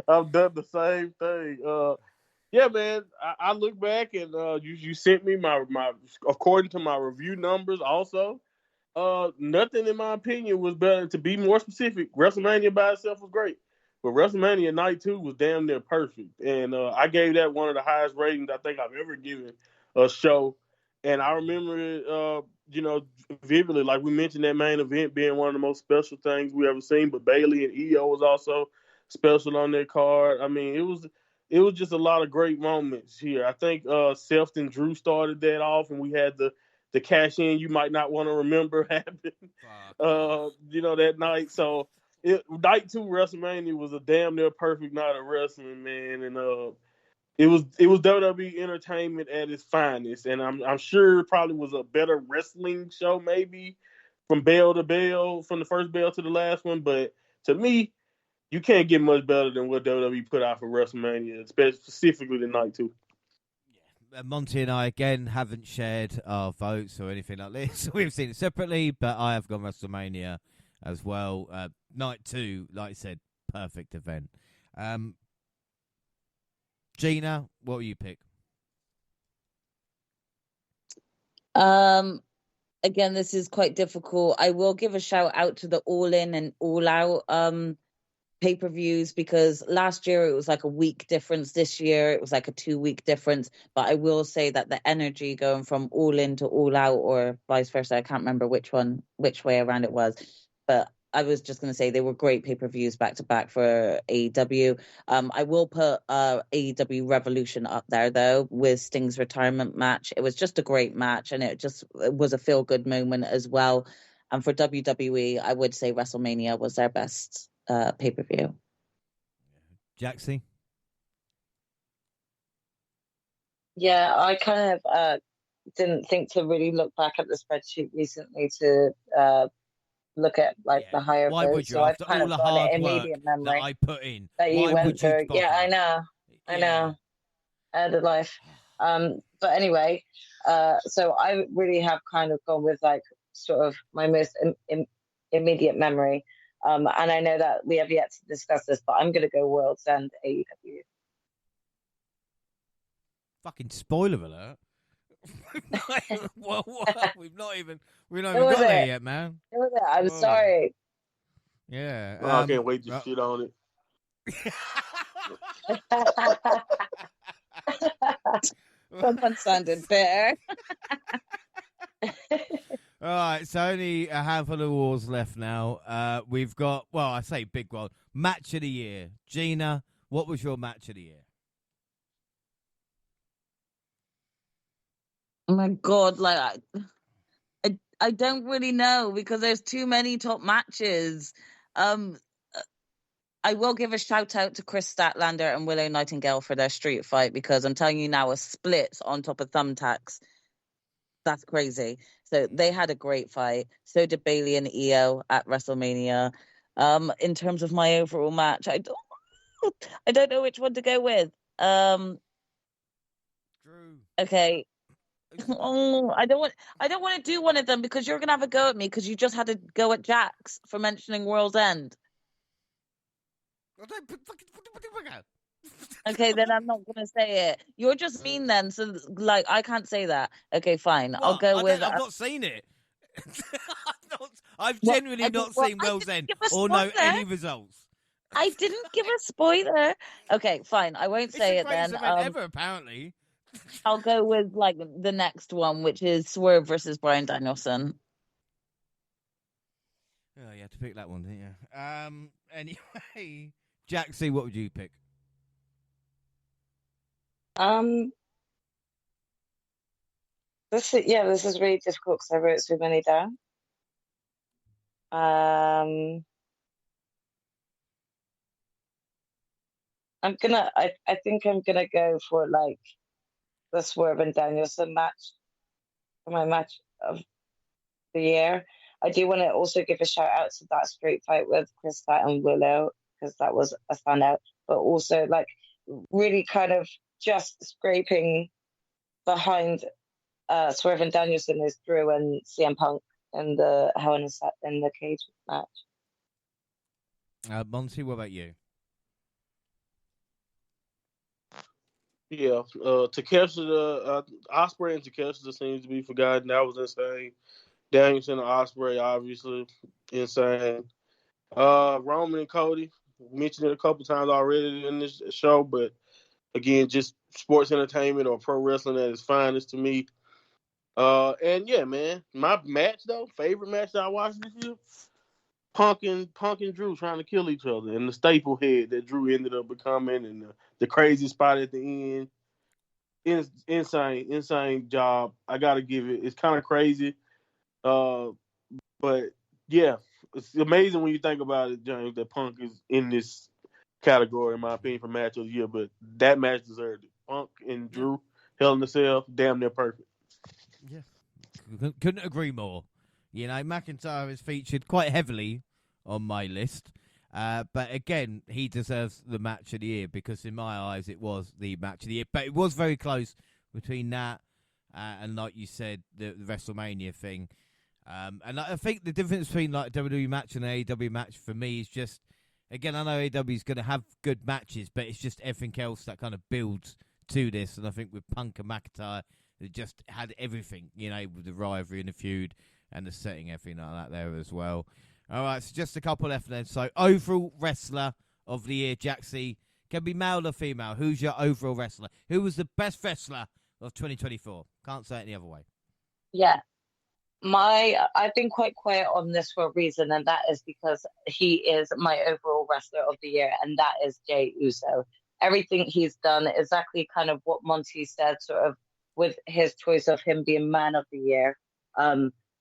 I've done the same thing. Yeah, man. I look back and you sent me my according to my review numbers. Also, nothing in my opinion was better. To be more specific, WrestleMania by itself was great, but WrestleMania Night 2 was damn near perfect, and I gave that one of the highest ratings I think I've ever given a show. And I remember it, vividly. Like we mentioned, that main event being one of the most special things we ever seen. But Bayley and Io was also special on their card. I mean, it was just a lot of great moments here. I think Seth and Drew started that off, and we had the cash in you might not want to remember happen. That night. So night 2 WrestleMania was a damn near perfect night of wrestling, man, and it was WWE entertainment at its finest, and I'm sure it probably was a better wrestling show, maybe from bell to bell, from the first bell to the last one. But to me, you can't get much better than what WWE put out for WrestleMania, specifically the night 2. Yeah. Monty and I again haven't shared our votes or anything like this. We've seen it separately, but I have gone WrestleMania as well. Night 2, like I said, perfect event. Gina, what will you pick? Again, this is quite difficult. I will give a shout out to the All In and All Out pay-per-views, because last year it was like a week difference. This year it was like a 2-week difference. But I will say that the energy going from All In to All Out, or vice versa, I can't remember which way around it was. But I was just going to say they were great pay-per-views back to back for AEW. I will put AEW Revolution up there though, with Sting's retirement match. It was just a great match, and it was a feel-good moment as well. And for WWE, I would say WrestleMania was their best pay-per-view. Jaxie? Yeah, I kind of didn't think to really look back at the spreadsheet recently to look at like the higher Why votes. would you? So I've After kind all of the got hard it work immediate that memory I put in, that you why went would you through. bother? Yeah, I know. End of life. But anyway, so I really have kind of gone with like sort of my most immediate memory. And I know that we have yet to discuss this, but I'm going to go World's End AEW. Fucking spoiler alert. We've not even got there yet, man. It was it. I'm sorry. Yeah. Well, I can't wait to shit on it. Someone sounded bitter. All right, so only a handful of awards left now. We've got, well, I say big one, match of the year. Gina, what was your match of the year? Oh my God, like I don't really know, because there's too many top matches. I will give a shout out to Chris Statlander and Willow Nightingale for their street fight, because I'm telling you now, a split on top of thumbtacks, that's crazy. So they had a great fight. So did Bailey and Io at WrestleMania. In terms of my overall match, I don't know which one to go with. Drew. Okay. Oh, I don't want to do one of them, because you're gonna have a go at me, because you just had a go at Jax for mentioning World's End. Okay, then I'm not gonna say it. You're just mean then, so like I can't say that. Okay, fine. What? I'll go with. I've not seen it. I've genuinely not seen World's End or know any results. I didn't give a spoiler. Okay, fine. I won't say it then. It's the greatest event ever, apparently. I'll go with like the next one, which is Swerve versus Bryan Danielson. Oh, you had to pick that one, didn't you? Anyway, Jaxie, what would you pick? This is really difficult because I wrote so many down. I think I'm gonna go for like the Swerve and Danielson match for my match of the year. I do want to also give a shout out to that street fight with Chris Pratt and Willow, because that was a standout. But also like really kind of just scraping behind Swerve and Danielson is Drew and CM Punk in the Hell in the Cage match. Monty, what about you? Yeah, Takeshita, Ospreay and Takeshita seems to be forgotten. That was insane. Danielson and Ospreay, obviously, insane. Roman and Cody, mentioned it a couple times already in this show, but again, just sports entertainment or pro wrestling at its finest to me. And yeah, man, my match though, favorite match that I watched this year, Punk and Drew trying to kill each other, and the staple head that Drew ended up becoming, and the crazy spot at the end. Insane job. I gotta give it. It's kind of crazy, but yeah, it's amazing when you think about it, James, that Punk is in this category, in my opinion, for match of the year. But that match deserved it. Punk and Drew, Hell in a Cell, damn near perfect. Yeah, couldn't agree more. You know, McIntyre is featured quite heavily on my list. But again, he deserves the match of the year, because in my eyes it was the match of the year. But it was very close between that and, like you said, the WrestleMania thing. And I think the difference between like a WWE match and an AEW match for me is just, again, I know AEW is going to have good matches, but it's just everything else that kind of builds to this. And I think with Punk and McIntyre, they just had everything, you know, with the rivalry and the feud and the setting, everything like that there as well. All right, so just a couple left then. So overall wrestler of the year, Jaxie? Can be male or female. Who's your overall wrestler? Who was the best wrestler of 2024? Can't say it any other way. Yeah. I've been quite quiet on this for a reason, and that is because he is my overall wrestler of the year, and that is Jey Uso. Everything he's done, exactly kind of what Monty said, sort of with his choice of him being man of the year.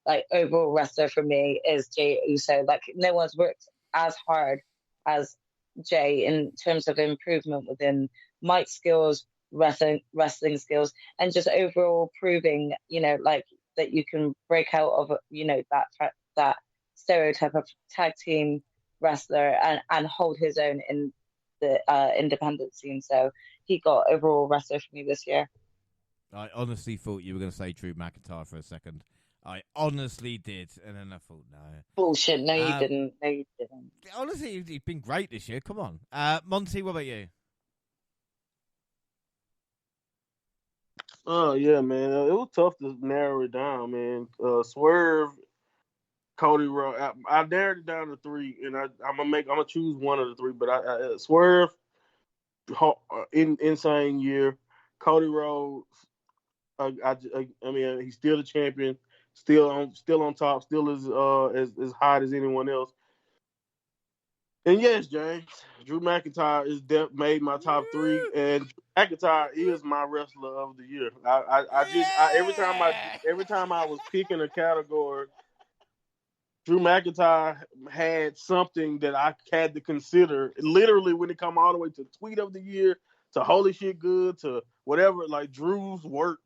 Like overall wrestler for me is Jey Uso. Like no one's worked as hard as Jey in terms of improvement within mic skills, wrestling skills, and just overall proving, like that you can break out of, that stereotype of tag team wrestler and hold his own in the independent scene. So he got overall wrestler for me this year. I honestly thought you were going to say Drew McIntyre for a second. I honestly did, and then I thought, no. Bullshit. No, you didn't. No, you didn't. Honestly, he's been great this year. Come on. Monty, what about you? Oh, yeah, man. It was tough to narrow it down, man. Swerve, Cody Rhodes. I narrowed it down to 3, and I'm gonna choose one of the 3. But I Swerve, insane year. Cody Rhodes. I mean, he's still the champion, still on top, still as hot as anyone else. And yes, James, Drew McIntyre made my top 3, and McIntyre is my wrestler of the year. Every time I was picking a category, Drew McIntyre had something that I had to consider. Literally, when it come all the way to tweet of the year, to holy shit good, to whatever, like Drew's work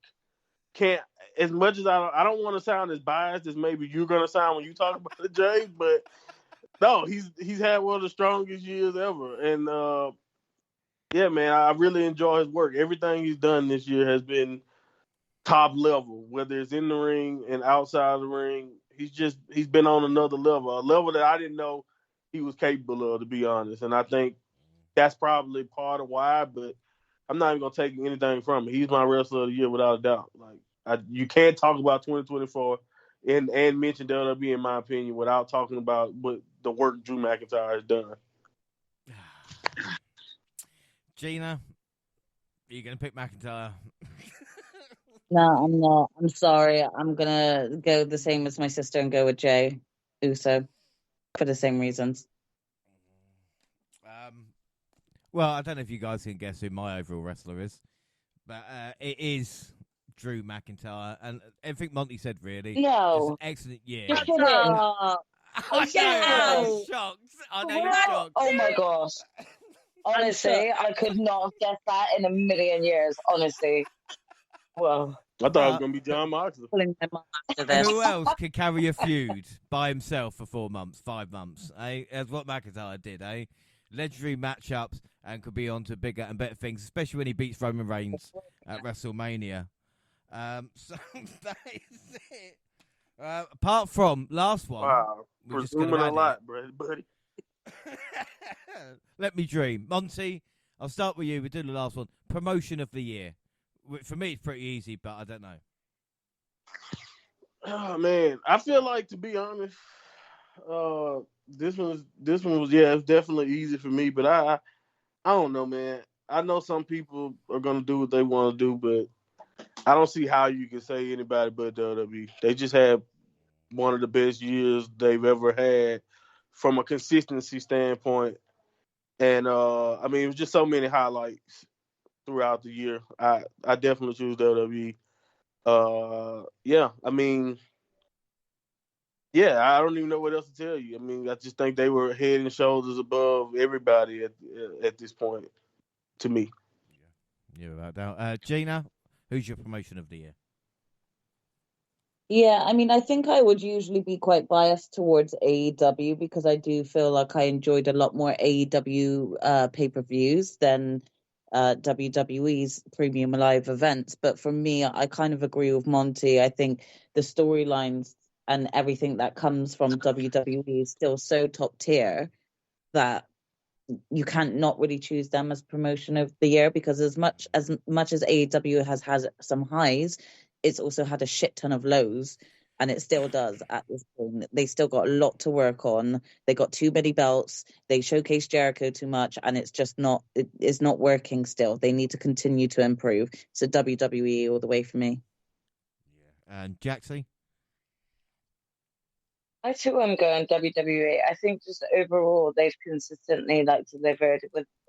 can't. As much as I don't want to sound as biased as maybe you're gonna sound when you talk about it, James, but no, he's had one of the strongest years ever, and yeah, man, I really enjoy his work. Everything he's done this year has been top level, whether it's in the ring and outside the ring. He's been on another level, a level that I didn't know he was capable of, to be honest. And I think that's probably part of why, but I'm not even gonna take anything from him. He's my wrestler of the year without a doubt. Like you can't talk about 2024 and mention WWE in my opinion without talking about what the work Drew McIntyre has done. Gina, are you going to pick McIntyre? No, I'm not. I'm sorry. I'm going to go the same as my sister and go with Jey Uso for the same reasons. Well, I don't know if you guys can guess who my overall wrestler is, but it is Drew McIntyre. And everything Monty said, really. No. It's an excellent year. You're kidding. I know, I'm shocked. Oh, my gosh. Honestly, I could not have guessed that in a million years, honestly. Well, I thought it was going to be John Moxley. Who else could carry a feud by himself for 4 months, 5 months? As what McIntyre did, legendary matchups and could be on to bigger and better things, especially when he beats Roman Reigns at WrestleMania. So that is it. Apart from last one, wow, we're just presuming a lot, buddy. Let me dream. Monty, I'll start with you. We'll do the last one. Promotion of the year. For me, it's pretty easy, but I don't know. Oh man, I feel like, to be honest, this one was it's definitely easy for me, but I don't know, man. I know some people are gonna do what they want to do, but I don't see how you can say anybody but WWE. They just had one of the best years they've ever had from a consistency standpoint, and I mean, it was just so many highlights throughout the year. I definitely choose WWE. Yeah, I mean, yeah, I don't even know what else to tell you. I mean, I just think they were head and shoulders above everybody at this point, to me. Yeah, without doubt. Gina, who's your promotion of the year? Yeah, I mean, I think I would usually be quite biased towards AEW because I do feel like I enjoyed a lot more AEW pay-per-views than WWE's premium live events. But for me, I kind of agree with Monty. I think the storylines and everything that comes from WWE is still so top tier that you can't not really choose them as promotion of the year, because as much as AEW has some highs, it's also had a shit ton of lows. And it still does at this point. They still got a lot to work on. They got too many belts. They showcase Jericho too much, and it's just not. It is not working. Still, they need to continue to improve. So WWE all the way for me. Yeah. And Jaxie? I too am going WWE. I think just overall they've consistently like delivered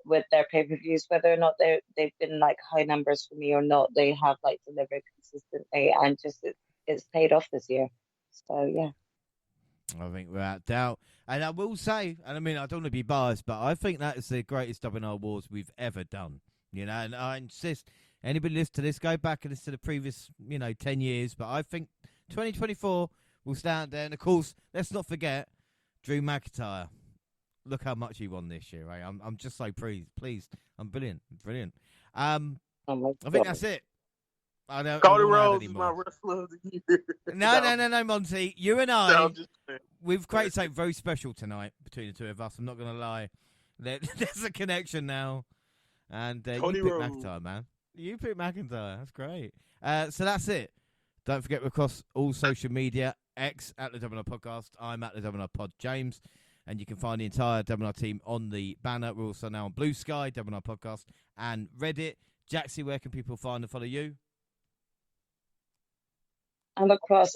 with their pay-per-views, whether or not they've been like high numbers for me or not. They have like delivered consistently, and just it's paid off this year. So yeah. I think without doubt. And I will say, and I mean, I don't want to be biased, but I think that is the greatest WNR Awards we've ever done. You know, and I insist, anybody listen to this, go back and listen to the previous, 10 years. But I think 2024 will stand there. And, of course, let's not forget Drew McIntyre. Look how much he won this year, right? I'm just so pleased. I'm brilliant. I think that's it. I don't. Cody Rhodes is my wrestler of the year. No, Monty. You and I, we've created something very special tonight between the two of us. I'm not going to lie. There's a connection now. And you pick McIntyre, man. You pick McIntyre. That's great. So that's it. Don't forget, we're across all social media. X at the WNR Podcast. I'm at the WNR Pod James. And you can find the entire WNR team on the banner. We're also now on Blue Sky, WNR Podcast, and Reddit. Jaxie, where can people find and follow you? I'm across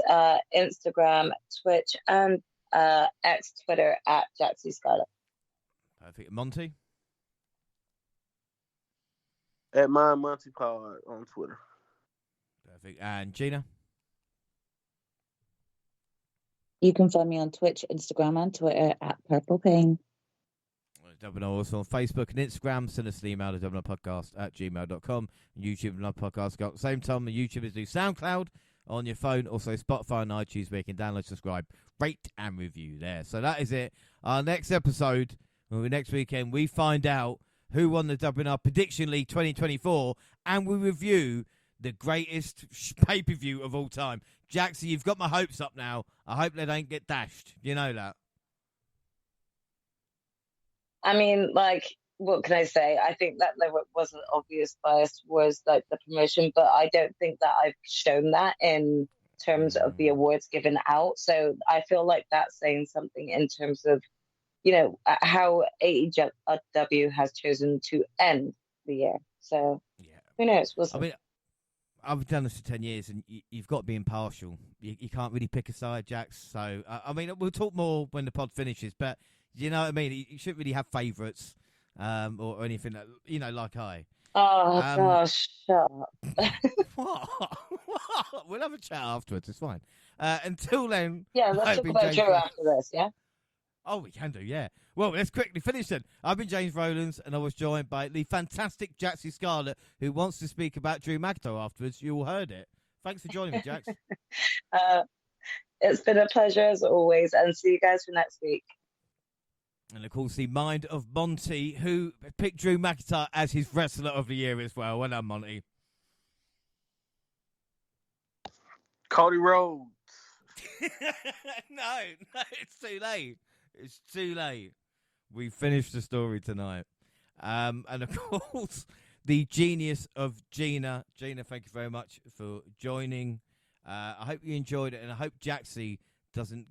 Instagram, Twitch, and X, Twitter at Jaxie Scarlett. Perfect. Monty? At Monty Pod on Twitter. Perfect. And Gina? You can find me on Twitch, Instagram, and Twitter at Purple Pain. WNR also on Facebook and Instagram. Send us an email to WNRpodcast@gmail.com. YouTube and podcast go at the same time. The YouTubers do SoundCloud on your phone, also Spotify and iTunes, where you can download, subscribe, rate, and review there. So that is it. Our next episode, next weekend, we find out who won the WNR Prediction League 2024, and we review the greatest pay-per-view of all time. Jaxie, you've got my hopes up now. I hope they don't get dashed. You know that. I mean, like, what can I say? I think that there was an obvious bias towards like the promotion, but I don't think that I've shown that in terms of the awards given out. So I feel like that's saying something in terms of, how AEW has chosen to end the year. So who knows? We'll see. I mean, I've done this for 10 years, and you've got to be impartial. You can't really pick a side, Jax. So, I mean, we'll talk more when the pod finishes, but you know what I mean? You shouldn't really have favourites or anything, like I. Oh, gosh, shut up. What? We'll have a chat afterwards. It's fine. Until then. Yeah, let's talk about Joe after this, yeah? Oh, we can do, yeah. Well, let's quickly finish then. I've been James Rowlands, and I was joined by the fantastic Jaxie Scarlett, who wants to speak about Drew McIntyre afterwards. You all heard it. Thanks for joining me, Jax. It's been a pleasure, as always, and see you guys for next week. And, of course, the mind of Monty, who picked Drew McIntyre as his wrestler of the year as well. Well done, Monty. Cody Rhodes. No, it's too late. It's too late. We finished the story tonight. And, of course, the genius of Gina. Gina, thank you very much for joining. I hope you enjoyed it, and I hope Jaxie doesn't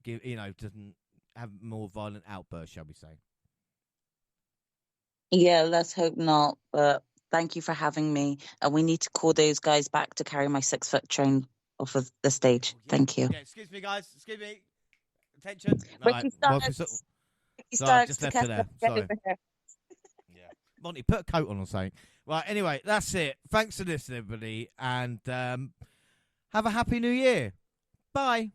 have more violent outbursts, shall we say. Yeah, let's hope not. But thank you for having me. And we need to call those guys back to carry my 6-foot train off of the stage. Thank you. Yeah, excuse me, guys. Excuse me. Attention. Ricky Starks. Just left her there. Sorry. Yeah. Monty, put a coat on or something. Right, anyway, that's it. Thanks for listening, everybody. And have a happy new year. Bye.